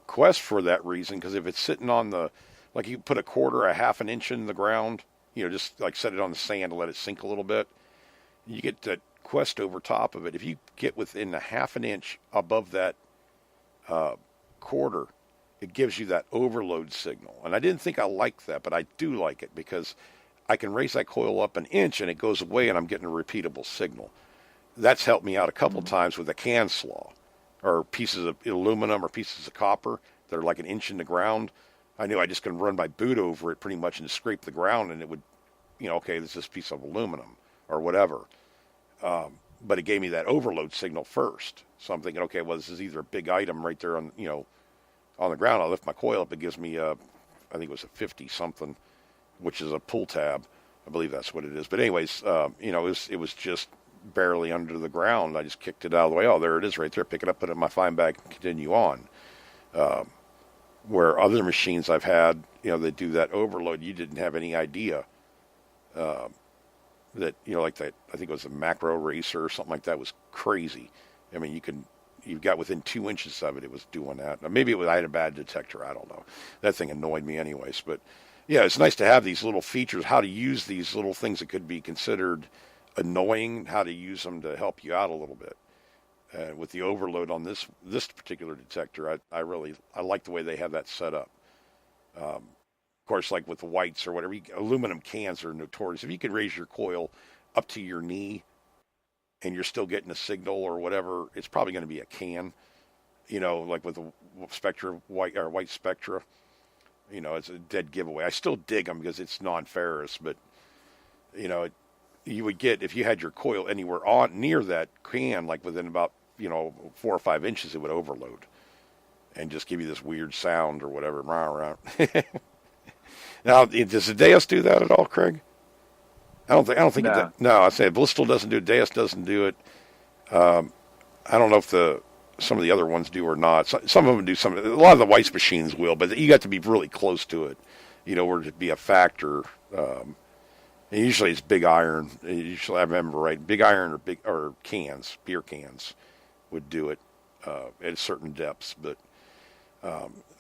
Quest for that reason, because if it's sitting on like you put a quarter, a half an inch in the ground, just like set it on the sand to let it sink a little bit, you get that Quest over top of it. If you get within a half an inch above that quarter, it gives you that overload signal. And I didn't think I liked that, but I do like it because I can raise that coil up an inch and it goes away and I'm getting a repeatable signal. That's helped me out a couple times with a can slaw or pieces of aluminum or pieces of copper that are like an inch in the ground. I knew I just could run my boot over it pretty much and scrape the ground, and it would, okay, this is this piece of aluminum or whatever. But it gave me that overload signal first. So I'm thinking, okay, well, this is either a big item right there on the ground. I lift my coil up. It gives me I think it was a 50 something, which is a pull tab. I believe that's what it is. But anyways, it was just barely under the ground. I just kicked it out of the way. Oh, there it is right there. Pick it up, put it in my fine bag, and continue on. Where other machines I've had, they do that overload. You didn't have any idea that, like that, I think it was a macro racer or something like that, was crazy. I mean, you got within 2 inches of it, it was doing that. Now, maybe I had a bad detector. I don't know. That thing annoyed me anyways. But yeah, it's nice to have these little features, how to use these little things that could be considered annoying, how to use them to help you out a little bit. With the overload on this particular detector, I like the way they have that set up. Of course, like with the whites or whatever, aluminum cans are notorious. If you can raise your coil up to your knee and you're still getting a signal or whatever, it's probably going to be a can. Like with the Spectra white Spectra, it's a dead giveaway. I still dig them because it's non-ferrous, but you would get, if you had your coil anywhere on near that can, like within about 4 or 5 inches, it would overload and just give you this weird sound or whatever. Now, does the Deus do that at all, Craig? I don't think No. it does. No, I say Blisstal doesn't do it. Deus doesn't do it. I don't know if some of the other ones do or not. Some of them do. A lot of the Weiss machines will, but you got to be really close to it, where it'd be a factor. And usually it's big iron. Usually, I remember right, big iron or cans, beer cans, would do it at certain depths. But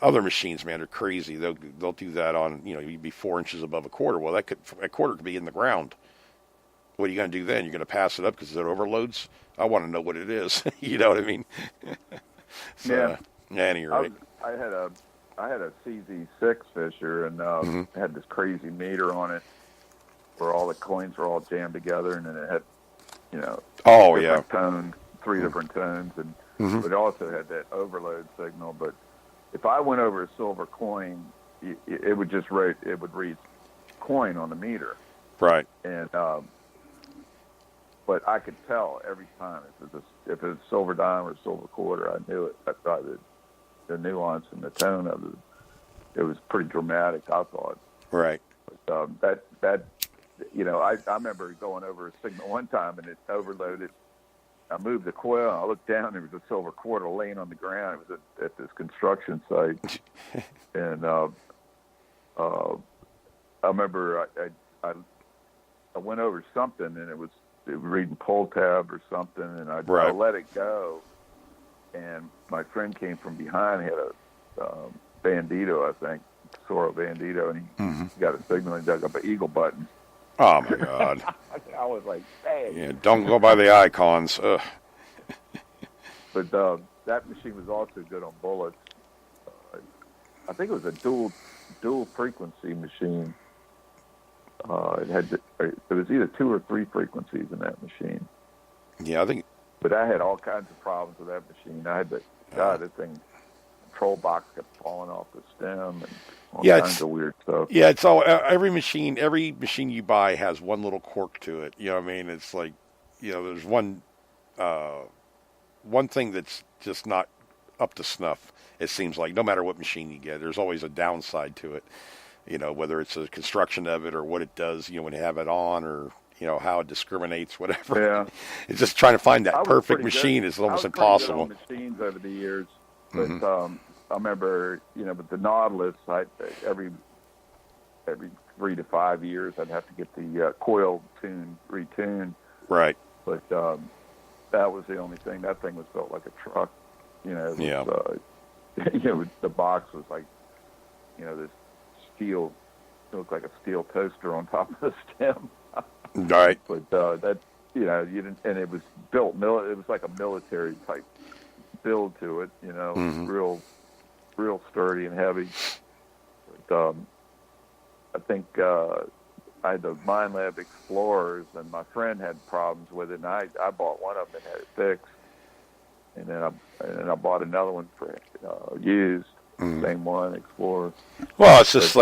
other machines, man, are crazy. They'll do that on, you'd be 4 inches above a quarter. Well, a quarter could be in the ground. What are you going to do then? You're going to pass it up because it overloads? I want to know what it is. You know what I mean? So, Yeah. at any rate. I had a CZ6 Fisher, and had this crazy meter on it where all the coins were all jammed together, and then it had, Oh, different tones, 3 different tones, and it also had that overload signal. But if I went over a silver coin, it would just read coin on the meter. Right. And but I could tell every time if it was a silver dime or a silver quarter. I knew it. I thought the nuance and the tone of it was pretty dramatic, I thought. Right. But I remember going over a signal one time and it overloaded. I moved the coil and I looked down. There was a silver quarter laying on the ground. It was at this construction site, and I remember I went over something and it was reading pull tab or something, and I let it go. And my friend came from behind. He had a Bandito, I think, Soro Bandito, and he got a signal and dug up an eagle button. Oh my God! I was like, "Dang!" Yeah, don't go by the icons. Ugh. But that machine was also good on bullets. I think it was a dual frequency machine. It was either 2 or 3 frequencies in that machine. Yeah, I think. But I had all kinds of problems with that machine. I had that thing, control box kept falling off the stem and all kinds of weird stuff. Yeah, it's all every machine you buy has one little quirk to it. You know what I mean? It's like, there's one thing that's just not up to snuff. It seems like no matter what machine you get, there's always a downside to it. Whether it's the construction of it or what it does, when you have it on, or how it discriminates, whatever. Yeah, it's just trying to find that perfect machine is almost impossible. I was pretty good on machines over the years, but I remember, with the Nautilus, every 3 to 5 years, I'd have to get the coil retuned. Right. But that was the only thing. That thing was built like a truck. The box was like, this steel. It looked like a steel toaster on top of the stem. Right. But that, you didn't, and it was built. It was like a military type build to it. Real sturdy and heavy. But I think I had the Minelab Explorers, and my friend had problems with it, and I bought one of them and had it fixed. And then I bought another one for used, same one, Explorer. Well, it's just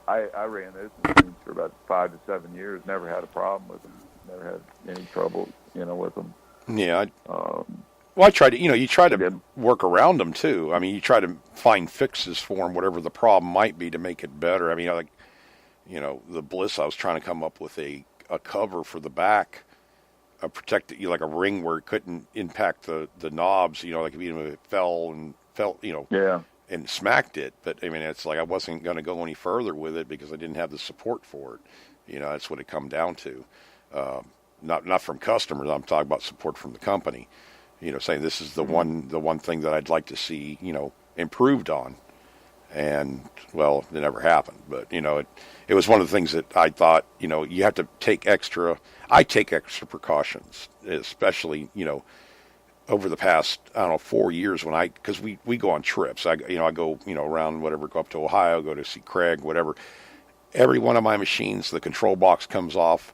I ran those machines for about 5 to 7 years. Never had a problem with them. Never had any trouble, with them. Yeah. I try to, you try to work around them too. I mean, you try to find fixes for them, whatever the problem might be, to make it better. I mean, the Bliss, I was trying to come up with a cover for the back, protect it, like a ring where it couldn't impact the knobs, like if it fell, Yeah. and smacked it. But I mean, it's like I wasn't going to go any further with it because I didn't have the support for it. That's what it come down to. Not from customers. I'm talking about support from the company. Saying this is the one thing that I'd like to see, improved on. And well, it never happened. But it was one of the things that I thought, you have to take extra. I take extra precautions, especially over the past, I don't know, 4 years because we go on trips. I go, around whatever, go up to Ohio, go to see Craig, whatever. Every one of my machines, the control box comes off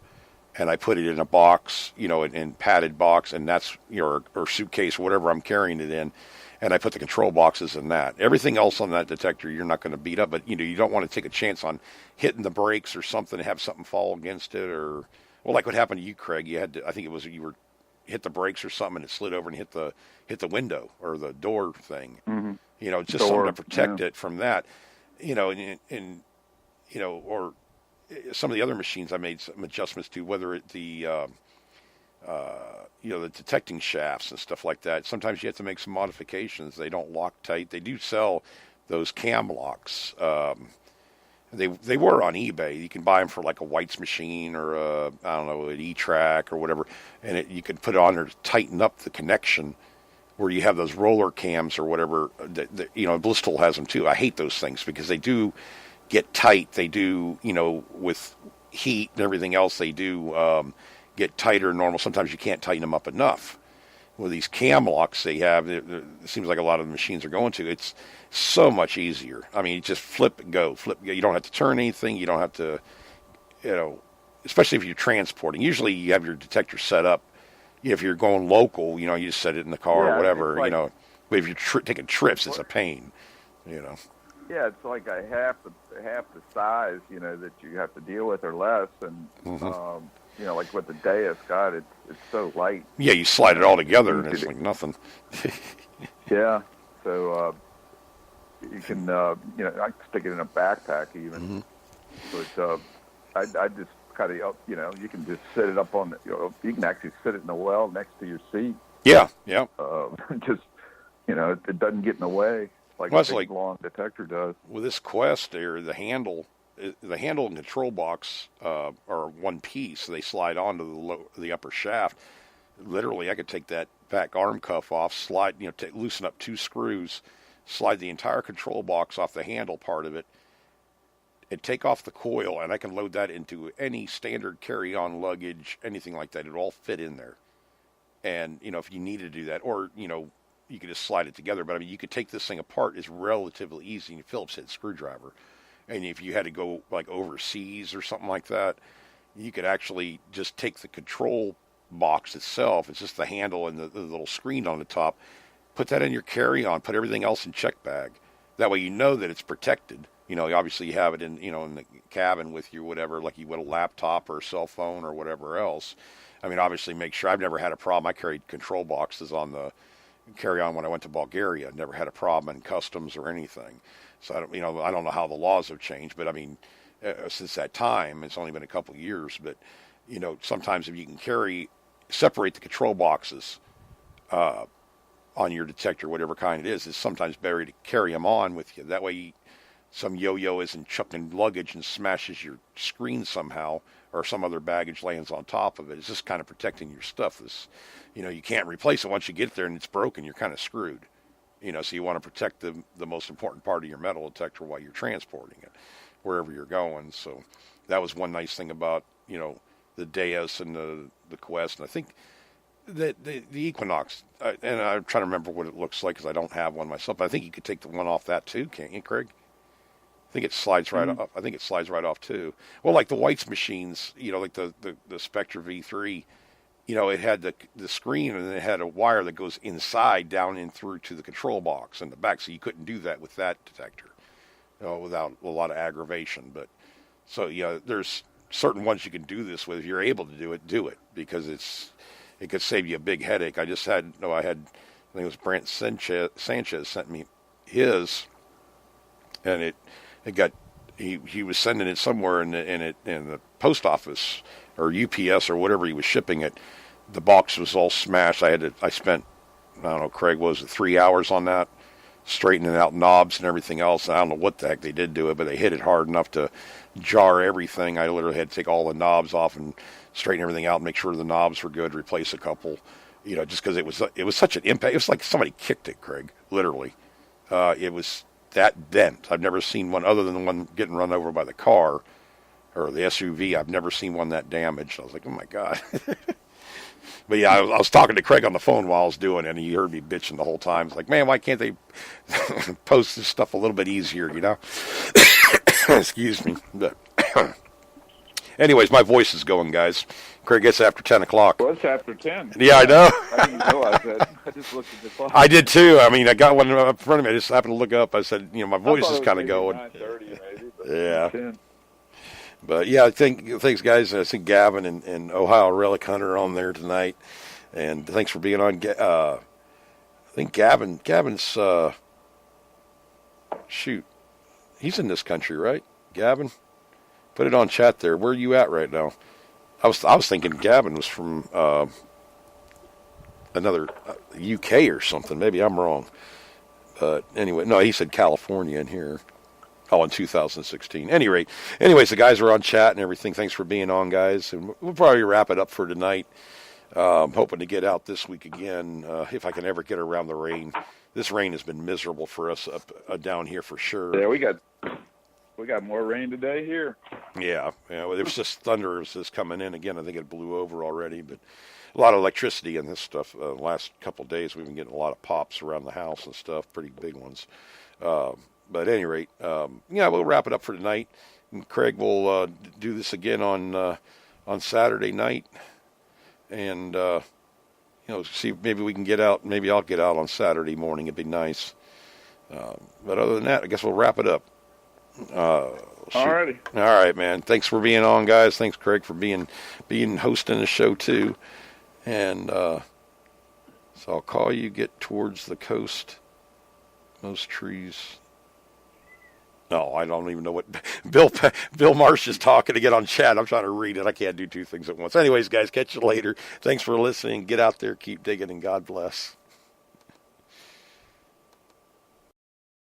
and I put it in a box, in padded box, and that's, or suitcase, whatever I'm carrying it in. And I put the control boxes in that. Everything else on that detector, you're not going to beat up, but you don't want to take a chance on hitting the brakes or something and have something fall against it, or like what happened to you, Craig. You had to, I think it was you were hit the brakes or something and it slid over and hit the window or the door thing. Mm-hmm. It's just something to protect it from that. And or some of the other machines I made some adjustments to, whether it the detecting shafts and stuff like that. Sometimes you have to make some modifications. They don't lock tight. They do sell those cam locks. They were on eBay. You can buy them for like a White's machine or an E-Track or whatever, and you can put it on there to tighten up the connection where you have those roller cams or whatever. Blissful has them too. I hate those things because they do get tight. They do, with heat and everything else, they do get tighter than normal. Sometimes you can't tighten them up enough. With these cam locks they have, it seems like a lot of the machines are going to, it's so much easier. I mean, just flip and go. You don't have to turn anything. You don't have to, especially if you're transporting. Usually you have your detector set up. If you're going local, you just set it in the car or whatever, But if you're taking trips, it's a pain, Yeah, it's like a half the size, that you have to deal with or less. And, like with the Deus, God, it's so light. Yeah, you slide it all together and it's like nothing. Yeah, so you can, I can stick it in a backpack even. But I just kind of, you can just set it up on, you can actually sit it in the well next to your seat. Yeah, yeah. Just, it doesn't get in the way like a big long detector does. With this Quest there, the handle and control box are one piece. They slide onto the upper shaft. Literally, I could take that back arm cuff off, slide, loosen up 2 screws, slide the entire control box off the handle part of it, and take off the coil, and I can load that into any standard carry-on luggage, anything like that. It'll all fit in there. And, if you need to do that, or, you could just slide it together. But, I mean, you could take this thing apart. It's relatively easy. Phillips head screwdriver. And if you had to go, like, overseas or something like that, you could actually just take the control box itself. It's just the handle and the little screen on the top. Put that in your carry-on. Put everything else in check bag. That way you know that it's protected. Obviously you have it in, in the cabin with you, whatever, like you would a laptop or a cell phone or whatever else. I mean, obviously make sure. I've never had a problem. I carried control boxes on the carry-on when I went to Bulgaria. Never had a problem in customs or anything. So I don't know how the laws have changed, but I mean, since that time, it's only been a couple of years. But sometimes if you can separate the control boxes on your detector, whatever kind it is, it's sometimes better to carry them on with you. That way, some yo-yo isn't chucking luggage and smashes your screen somehow, or some other baggage lands on top of it. It's just kind of protecting your stuff. You can't replace it once you get there and it's broken. You're kind of screwed. So you want to protect the most important part of your metal detector while you're transporting it, wherever you're going. So that was one nice thing about, the Deus and the Quest. And I think that the Equinox, and I'm trying to remember what it looks like because I don't have one myself, but I think you could take the one off that too, can't you, Craig? I think it slides right off. I think it slides right off too. Well, like the White's machines, like the Spectre V3, it had the screen and it had a wire that goes inside down in through to the control box in the back. So you couldn't do that with that detector, without a lot of aggravation. But so there's certain ones you can do this with. If you're able to do it because it could save you a big headache. I think it was Brent Sanchez sent me his, and it got he was sending it somewhere in the post office or UPS or whatever he was shipping it. The box was all smashed. I spent, I don't know, Craig, was it 3 hours on that, straightening out knobs and everything else. And I don't know what the heck they did to it, but they hit it hard enough to jar everything. I literally had to take all the knobs off and straighten everything out and make sure the knobs were good, replace a couple, just because it was such an impact. It was like somebody kicked it, Craig, literally. It was that dent. I've never seen one other than the one getting run over by the car or the SUV. I've never seen one that damaged. I was like, oh my God. But yeah, I was talking to Craig on the phone while I was doing it, and he heard me bitching the whole time. It's like, man, why can't they post this stuff a little bit easier, Excuse me. But anyways, my voice is going, guys. Craig, it's after 10 o'clock. Well, it's after 10. Yeah, I know. I didn't realize that. I just looked at the clock. I did too. I mean, I got one up in front of me. I just happened to look up. I said, my voice is kind of going. 9:30 maybe, but Yeah. 10. But yeah, thanks guys. I think Gavin and Ohio Relic Hunter are on there tonight, and thanks for being on. I think Gavin's shoot, he's in this country, right? Gavin, put it on chat there. Where are you at right now? I was thinking Gavin was from another UK or something. Maybe I'm wrong. But anyway, no, he said California in here. Oh, in 2016. Anyways, the guys are on chat and everything. Thanks for being on, guys. And we'll probably wrap it up for tonight. I'm hoping to get out this week again, if I can ever get around the rain. This rain has been miserable for us up down here for sure. Yeah, we got more rain today here. Yeah. Well, there was just thunder was just coming in again. I think it blew over already, but a lot of electricity in this stuff. Last couple of days, we've been getting a lot of pops around the house and stuff, pretty big ones. But at any rate, we'll wrap it up for tonight. And Craig will do this again on Saturday night, and see if maybe we can get out. Maybe I'll get out on Saturday morning. It'd be nice. But other than that, I guess we'll wrap it up. Alrighty. All right, man. Thanks for being on, guys. Thanks, Craig, for being hosting the show too. And so I'll call you. Get towards the coast. Those trees. No, I don't even know what Bill Marsh is talking to get on chat. I'm trying to read it. I can't do two things at once. Anyways, guys, catch you later. Thanks for listening. Get out there, keep digging, and God bless.